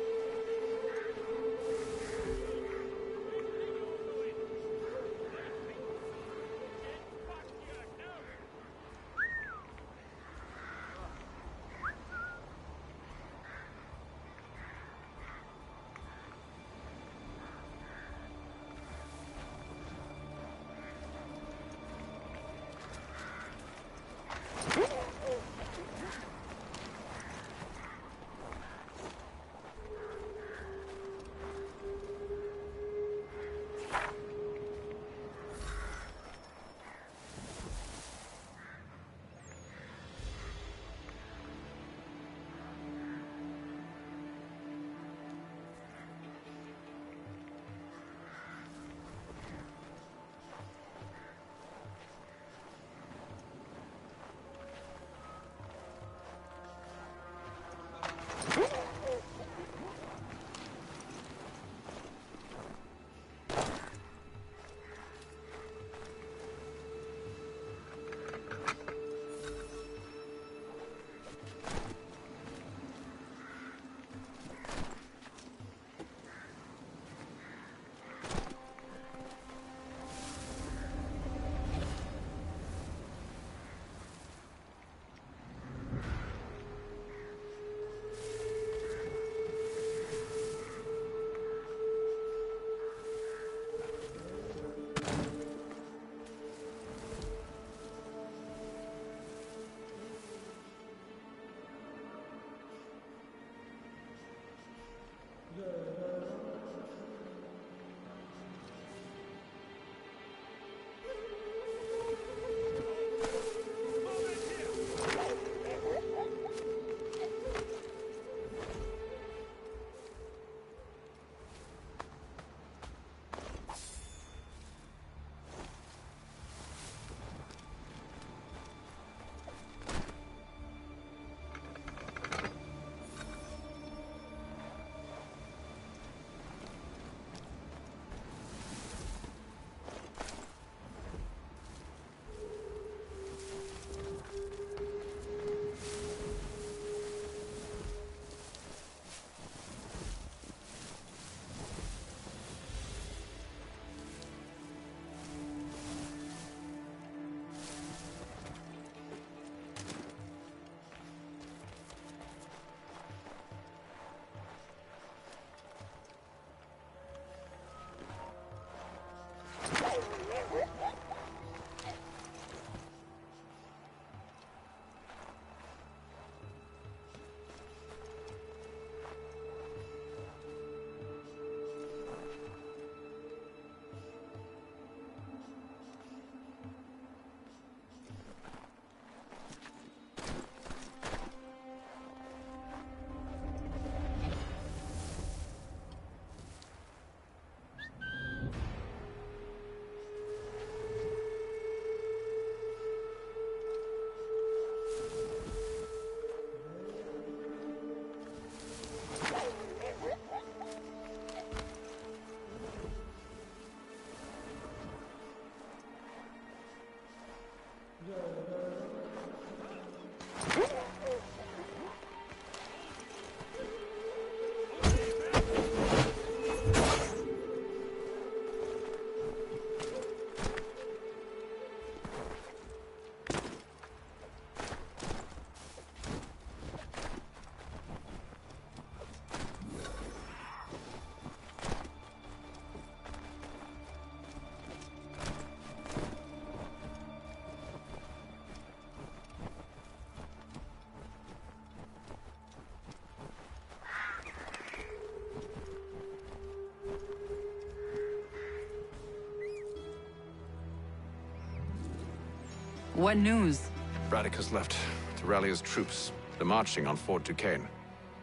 What news? Braddock has left to rally his troops. They're marching on Fort Duquesne.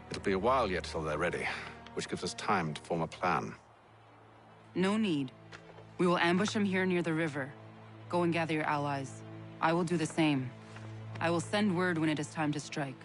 It'll be a while yet till they're ready, which gives us time to form a plan. No need. We will ambush him here near the river. Go and gather your allies. I will do the same. I will send word when it is time to strike.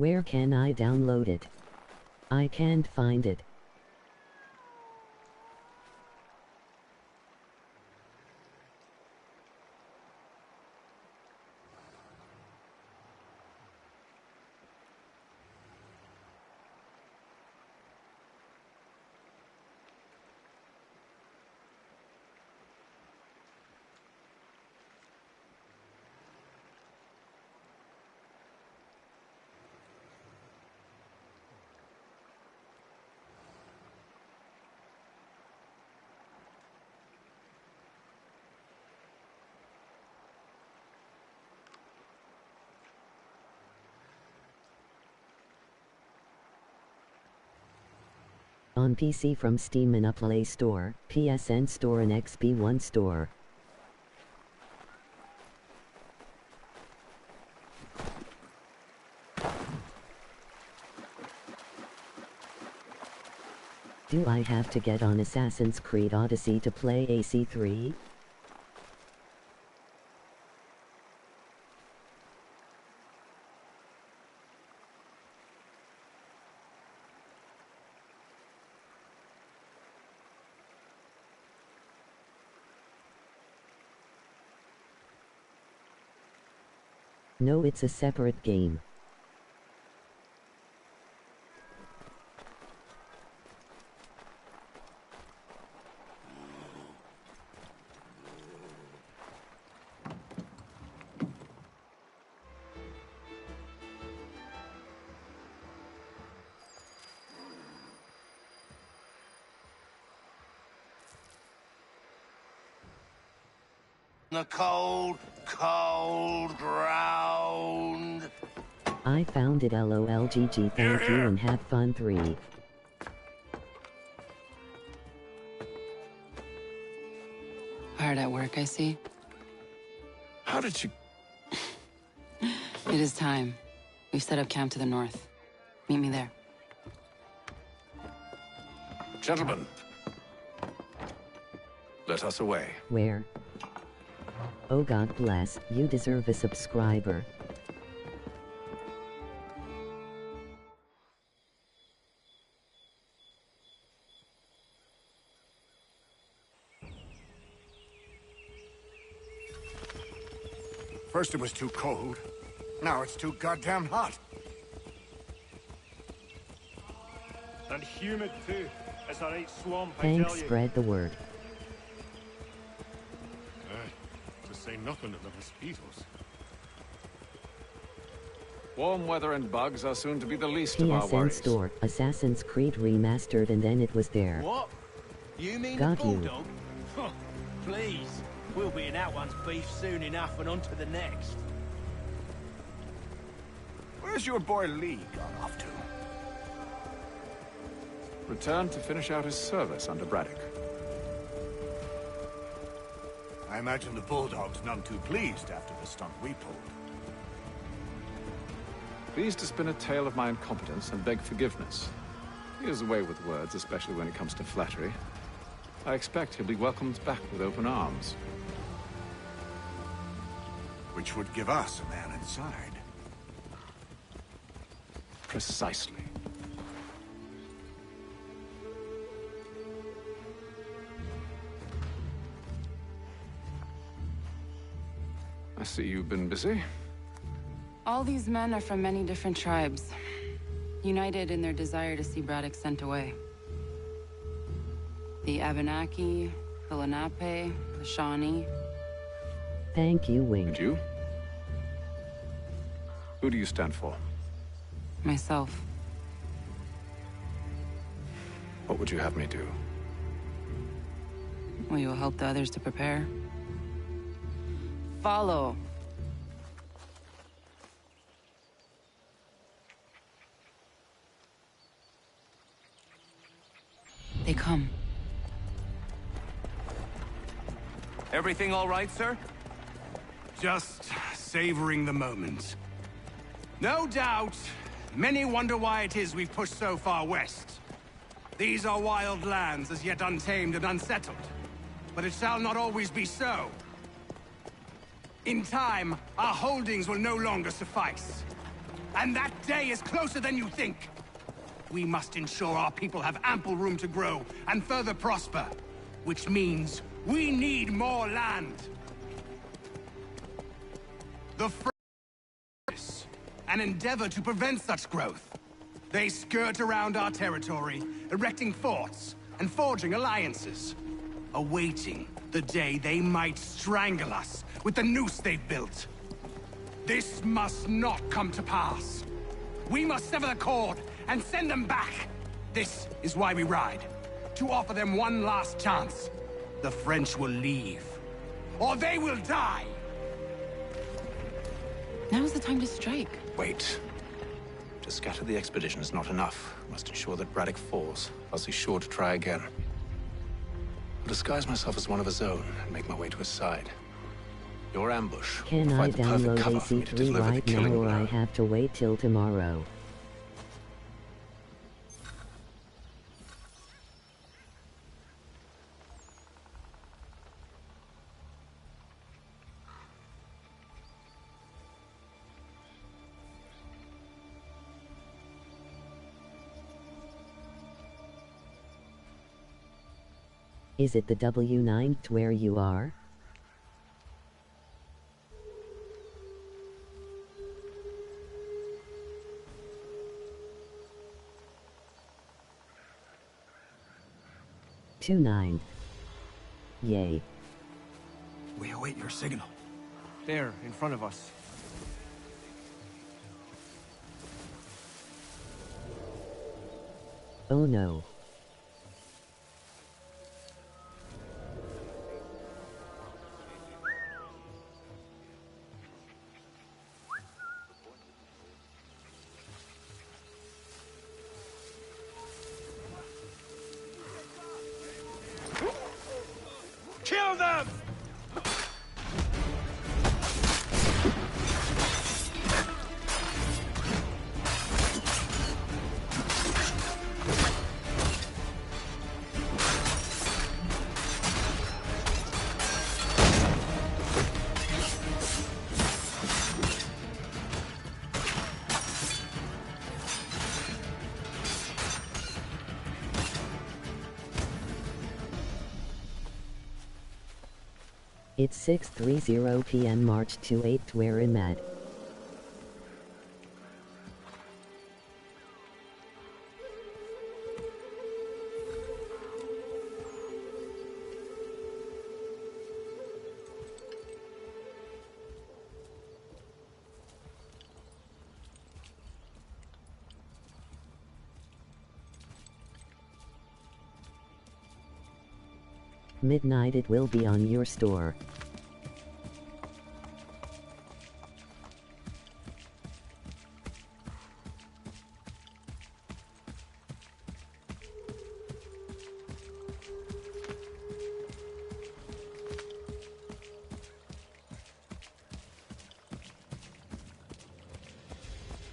Where can I download it? I can't find it. On PC from Steam in a Play Store, PSN Store and XB One Store. Do I have to get on Assassin's Creed Odyssey to play AC3? No, it's a separate game. The cold, cold ground. I found it LOLGG, thank you and have fun 3. Hard at work, I see. How did you... It is time. We've set up camp to the north. Meet me there. Gentlemen, let us away. Where? Oh God bless, you deserve a subscriber. First it was too cold. Now it's too goddamn hot. And humid too. It's a right swamp, I tell Thanks, you. spread the word. To say nothing of the mosquitoes. Warm weather and bugs are soon to be the least of our PSN worries. store, Assassin's Creed Remastered, and then it was there. What? You mean Got a you. bulldog? Huh, please. We'll be in that one's beef soon enough and on to the next. Where's your boy Lee gone off to? Returned to finish out his service under Braddock. I imagine the Bulldog's none too pleased after the stunt we pulled. Pleased to spin a tale of my incompetence and beg forgiveness. He has a way with words, especially when it comes to flattery. I expect he'll be welcomed back with open arms. Which would give us a man inside. Precisely. I see you've been busy. All these men are from many different tribes, united in their desire to see Braddock sent away. The Abenaki, the Lenape, the Shawnee. Thank you, Wing. And you? Who do you stand for? Myself. What would you have me do? Will you help the others to prepare? Follow. They come. Everything all right, sir? Just savoring the moment. No doubt, many wonder why it is we've pushed so far west. These are wild lands as yet untamed and unsettled. But it shall not always be so. In time, our holdings will no longer suffice. And that day is closer than you think. We must ensure our people have ample room to grow and further prosper. Which means we need more land. The French an endeavor to prevent such growth. They skirt around our territory, erecting forts and forging alliances, awaiting the day they might strangle us with the noose they've built. This must not come to pass. We must sever the cord and send them back. This is why we ride, to offer them one last chance. The French will leave, or they will die. Now's the time to strike. Wait. To scatter the expedition is not enough. We must ensure that Braddock falls, else he's sure to try again. I'll disguise myself as one of his own and make my way to his side. Your ambush will Can I provide the perfect download cover for me to AC3 deliver the right now, killing or I blow. have to wait till tomorrow? Is it the W9th where you are? Two 9. Yay. We await your signal. There, in front of us. Oh no. It's 6:30 p.m. March 28th. We're in Mad. Midnight. It will be on your store.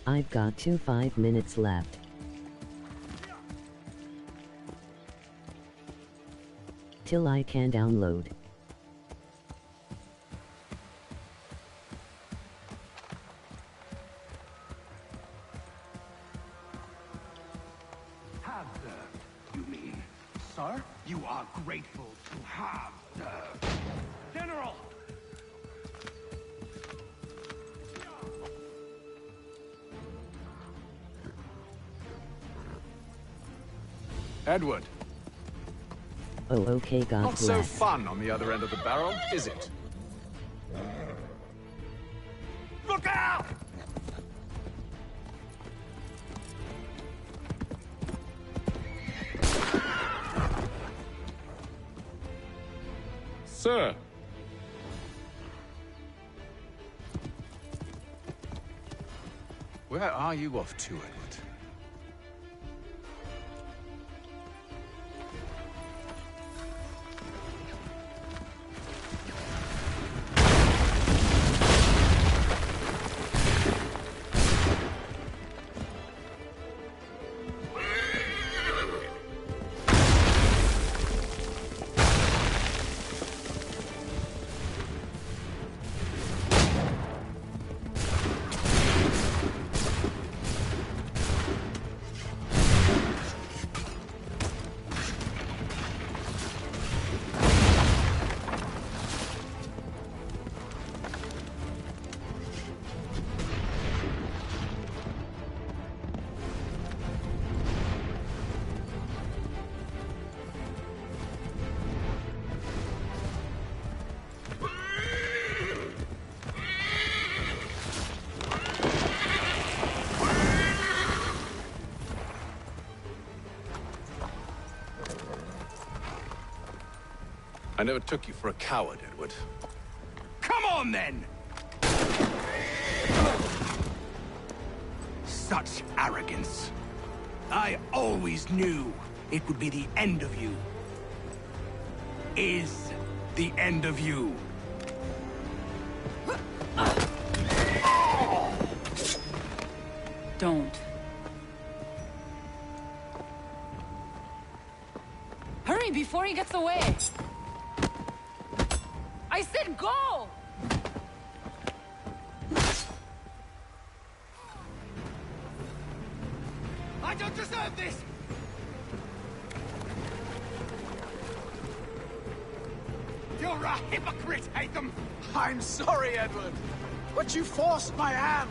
I've got 5 minutes left. Till I can download. Have the, you mean? Sir, you are grateful to have the... General! Edward. Oh, okay, God Not bless. so fun on the other end of the barrel, is it? Look out! Sir! Where are you off to, Edward? I never took you for a coward, Edward. Come on, then! Such arrogance. I always knew it would be the end of you. Is the end of you. Don't. Hurry before he gets away! I said go! I don't deserve this! You're a hypocrite, Hatham! I'm sorry, Edward, but you forced my hand.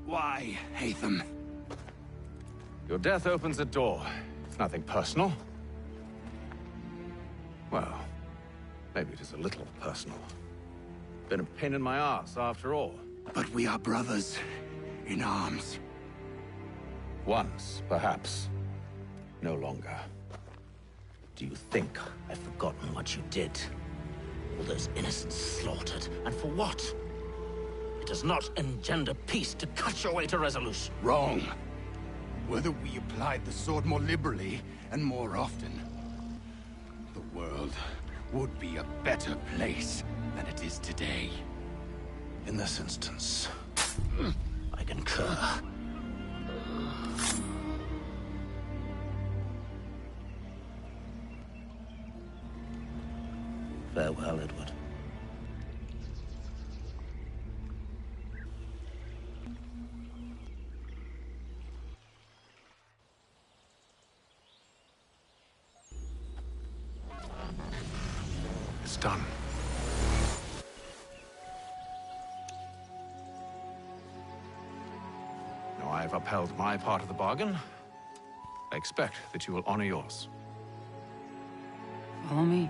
Why, Hatham? Your death opens a door. It's nothing personal. Well, maybe it is a little personal. Been a pain in my ass, after all. But we are brothers in arms. Once, perhaps. No longer. Do you think I've forgotten what you did? All those innocents slaughtered, and for what? It does not engender peace to cut your way to resolution. Wrong. Whether we applied the sword more liberally and more often, the world would be a better place than it is today. In this instance, I concur. done. Now I've upheld my part of the bargain. I expect that you will honor yours. Follow me.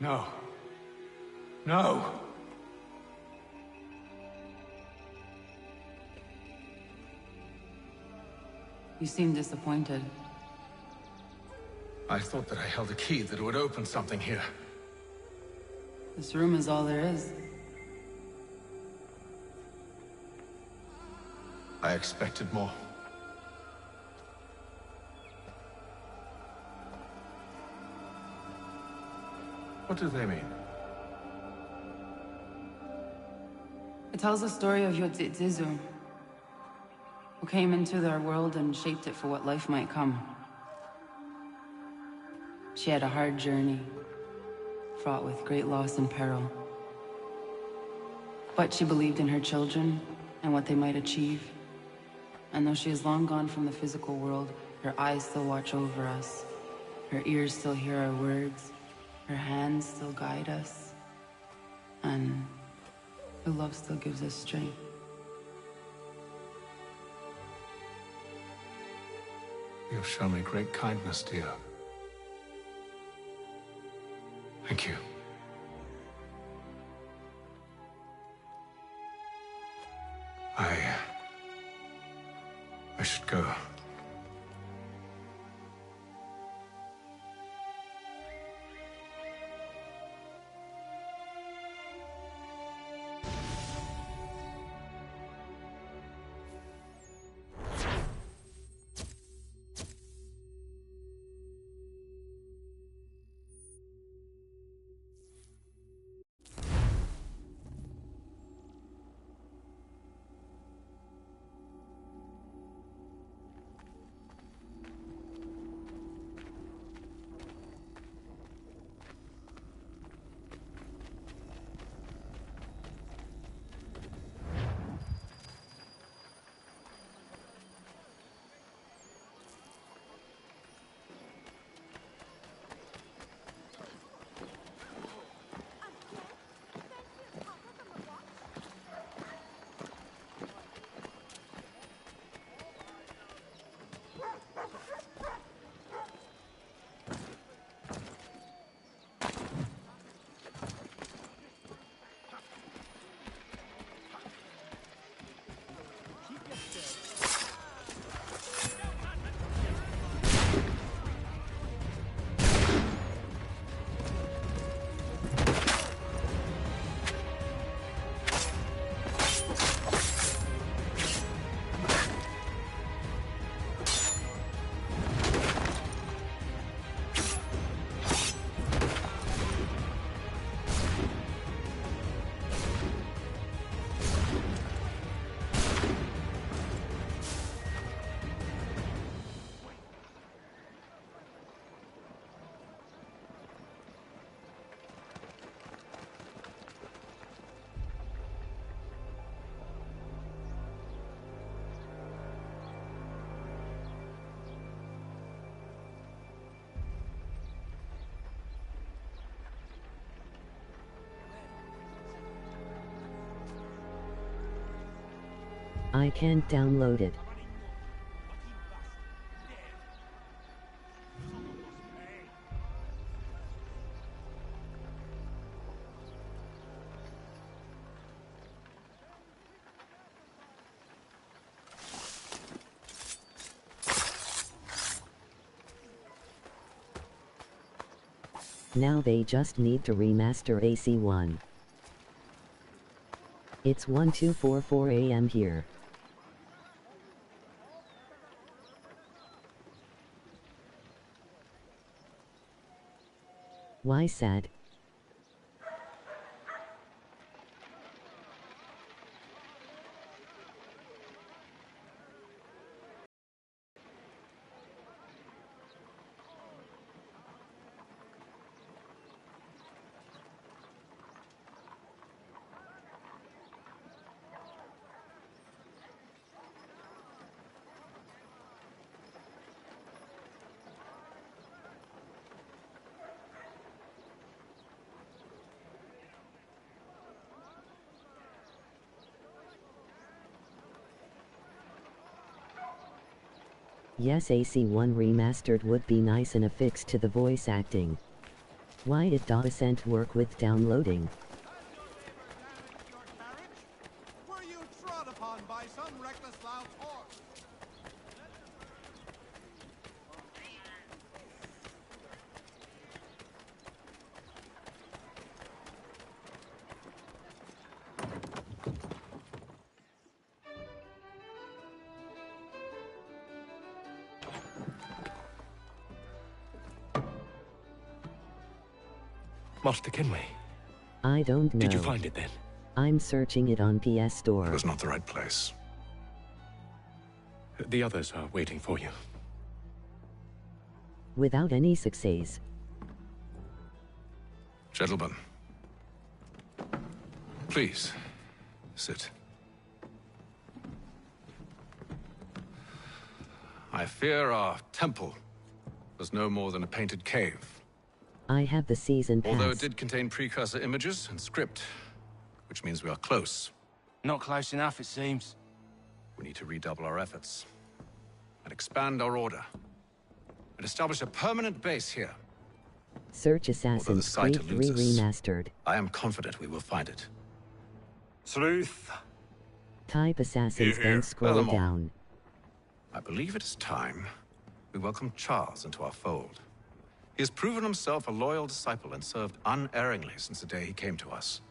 No. No! You seem disappointed. I thought that I held a key that would open something here. This room is all there is. I expected more. What do they mean? It tells the story of Yotzitzizu, who came into their world and shaped it for what life might come. She had a hard journey, fraught with great loss and peril. But she believed in her children and what they might achieve. And though she is long gone from the physical world, her eyes still watch over us. Her ears still hear our words. Her hands still guide us. And her love still gives us strength. You have shown me great kindness, dear. Thank you. I should go. I can't download it. Now they just need to remaster AC1. It's 1244 AM here. Why sad? Yes, AC1 Remastered would be nice and a fix to the voice acting. Why it doesn't work with downloading? Were you trod upon by some reckless loud's horse? Master Kenway. I don't know. Did you find it then? I'm searching it on PS Store. It was not the right place. The others are waiting for you. Without any success. Gentlemen. Please, sit. I fear our temple was no more than a painted cave. I have the season pass. Although it did contain precursor images and script, which means we are close. Not close enough, it seems. We need to redouble our efforts and expand our order and establish a permanent base here. Search Assassin's Creed 3 Remastered. I am confident we will find it. Sleuth. Type Assassins, then scroll Furthermore, down. I believe it is time we welcome Charles into our fold. He has proven himself a loyal disciple and served unerringly since the day he came to us.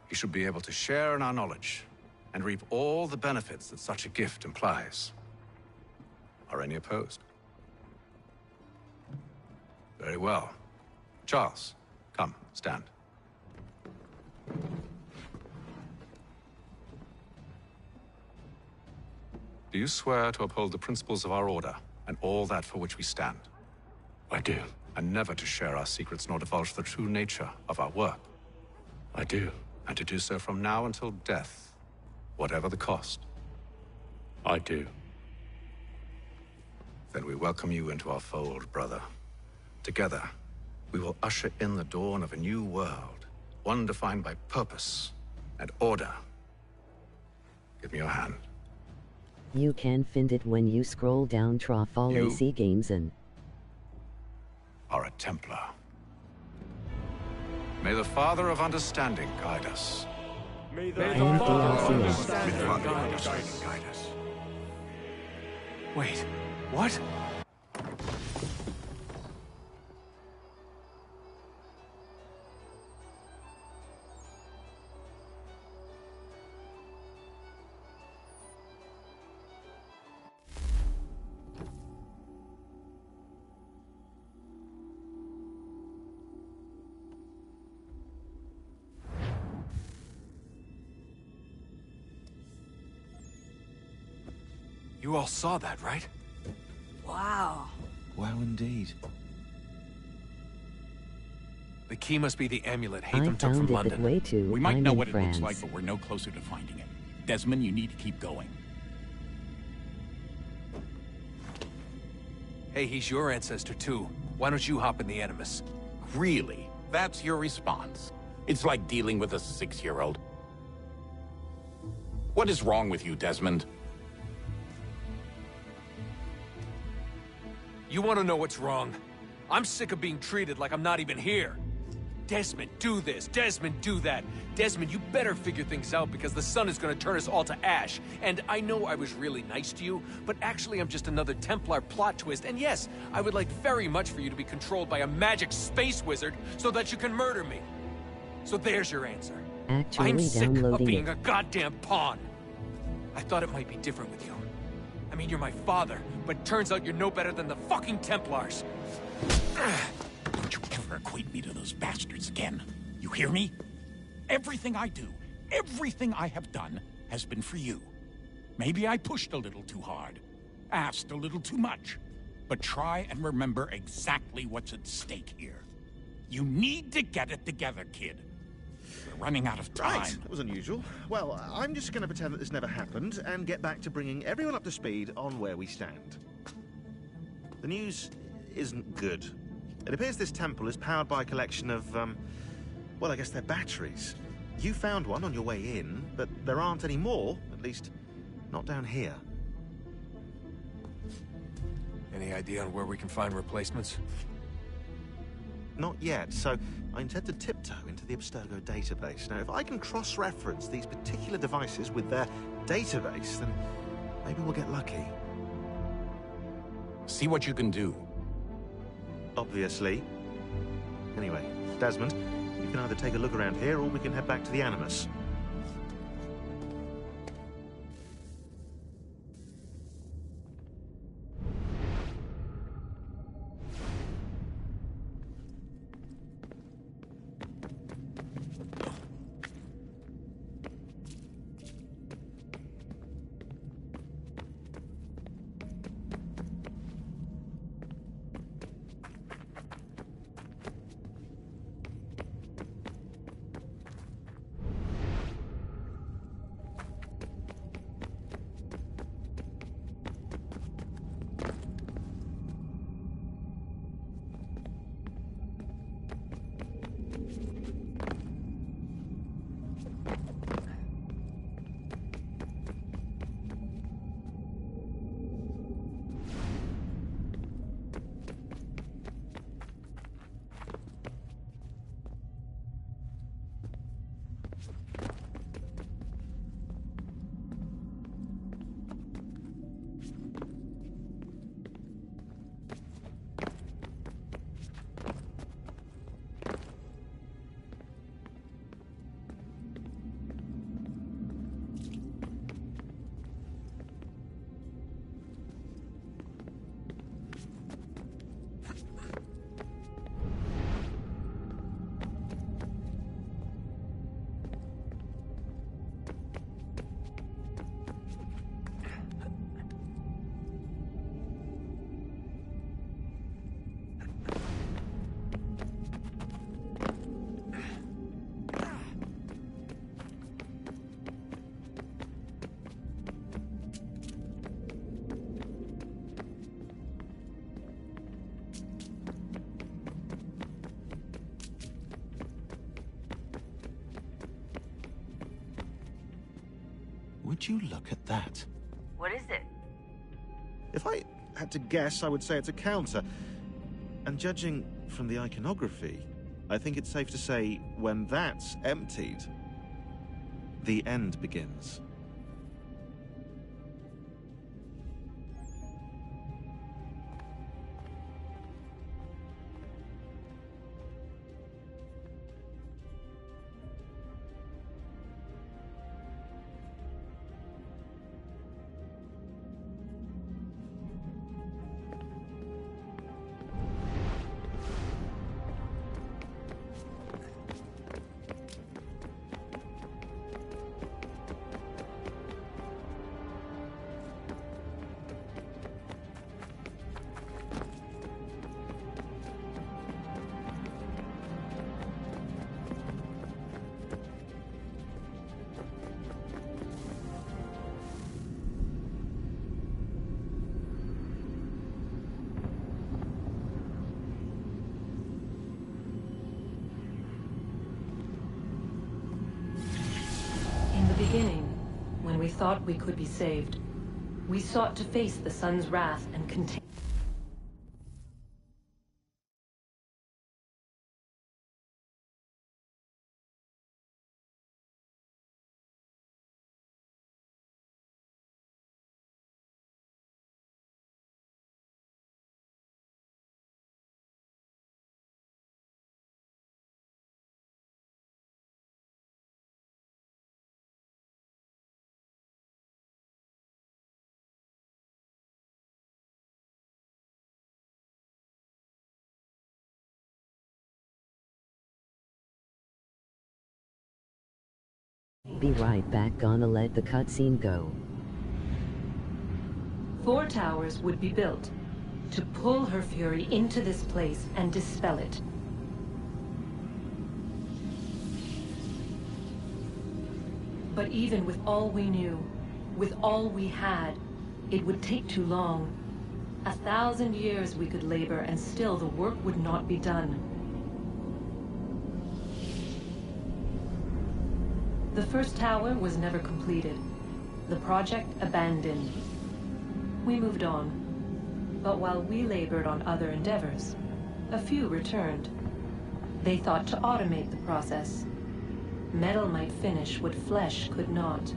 He should be able to share in our knowledge and reap all the benefits that such a gift implies. Are any opposed? Very well. Charles, come, stand. Do you swear to uphold the principles of our order and all that for which we stand? I do. And never to share our secrets nor divulge the true nature of our work? I do. And to do so from now until death, whatever the cost? I do. Then we welcome you into our fold, brother. Together, we will usher in the dawn of a new world, one defined by purpose and order. Give me your hand. You can find it when you scroll down Trafall AC Games and are a Templar. May the Father of Understanding guide us. May the Father of Understanding guide us. Wait, what? You all saw that, right? Wow. Wow, indeed. The key must be the amulet I Hatham took from found it London. that way too. We might I'm know in what France. it looks like, but we're no closer to finding it. Desmond, you need to keep going. Hey, he's your ancestor too. Why don't you hop in the Animus? Really? That's your response? It's like dealing with a 6-year-old. What is wrong with you, Desmond? You want to know what's wrong? I'm sick of being treated like I'm not even here. Desmond, do this. Desmond, do that. Desmond, you better figure things out because the sun is going to turn us all to ash. And I know I was really nice to you, but actually I'm just another Templar plot twist. And yes, I would like very much for you to be controlled by a magic space wizard so that you can murder me. So there's your answer. Actually I'm sick of downloading being it. a goddamn pawn. I thought it might be different with you. I mean, you're my father, but turns out you're no better than the fucking Templars. Don't you ever equate me to those bastards again. You hear me? Everything I do, everything I have done, has been for you. Maybe I pushed a little too hard, asked a little too much. But try and remember exactly what's at stake here. You need to get it together, kid. We're running out of time. Right, that was unusual. Well, I'm just going to pretend that this never happened and get back to bringing everyone up to speed on where we stand. The news isn't good. It appears this temple is powered by a collection of, well, I guess they're batteries. You found one on your way in, but there aren't any more, at least not down here. Any idea on where we can find replacements? Not yet, so I intend to tiptoe into the Abstergo database. Now, if I can cross-reference these particular devices with their database, then maybe we'll get lucky. See what you can do. Obviously. Anyway, Desmond, you can either take a look around here or we can head back to the Animus. Would you look at that? What is it? If I had to guess, I would say it's a counter. And judging from the iconography, I think it's safe to say when that's emptied, the end begins. Beginning, when we thought we could be saved, we sought to face the sun's wrath and contain Be right back, gonna let the cutscene go. 4 towers would be built to pull her fury into this place and dispel it. But even with all we knew, with all we had, it would take too long. 1,000 years we could labor and still the work would not be done. The first tower was never completed. The project abandoned. We moved on. But while we labored on other endeavors, a few returned. They thought to automate the process. Metal might finish what flesh could not.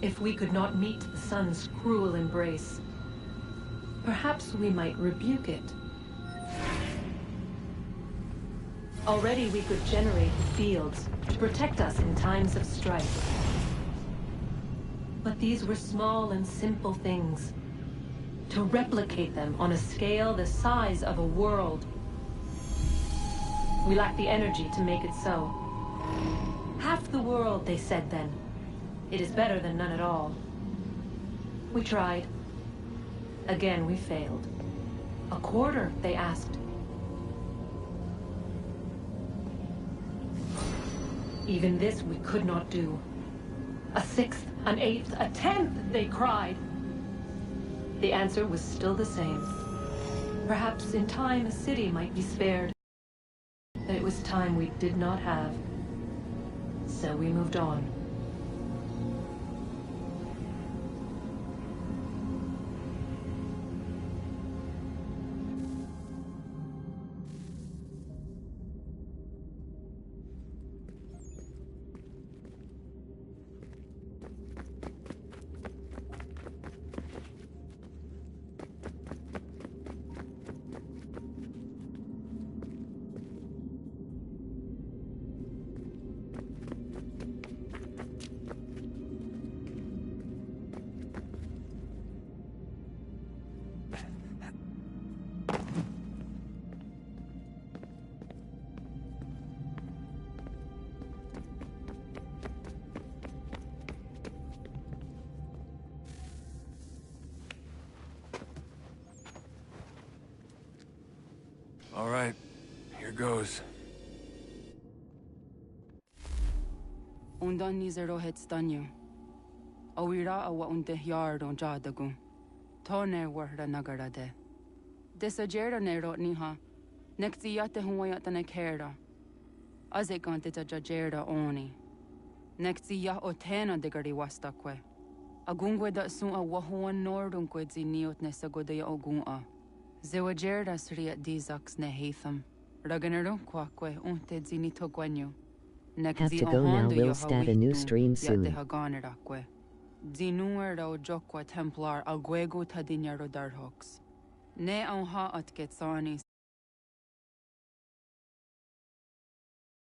If we could not meet the sun's cruel embrace, perhaps we might rebuke it. Already we could generate the fields to protect us in times of strife. But these were small and simple things. To replicate them on a scale the size of a world, we lack the energy to make it so. Half the world, they said then. It is better than none at all. We tried. Again, we failed. A quarter, they asked. Even this we could not do. A 1/6, an 1/8, a 1/10, they cried. The answer was still the same. Perhaps in time a city might be spared. But it was time we did not have. So we moved on. All right, here goes. Undan nizero het stanyu. Awira awa unte yard on jadagu. Toner warda nagarade. Desajera nero niha. Nekti yate huwayata nekera. Azekante jajera oni. Nekti ya otena degari wastakwe. Agungwe da sun a wahuan nordunque ziniot nesagodea ogun. Zewajerda sriat dizax ne hatham. Raganero quaque unte zinito guenyo. Have to go now, we'll start a new stream soon. Zinuero jokwa templar alguego tadinyaro darhox. Ne on ha at getsani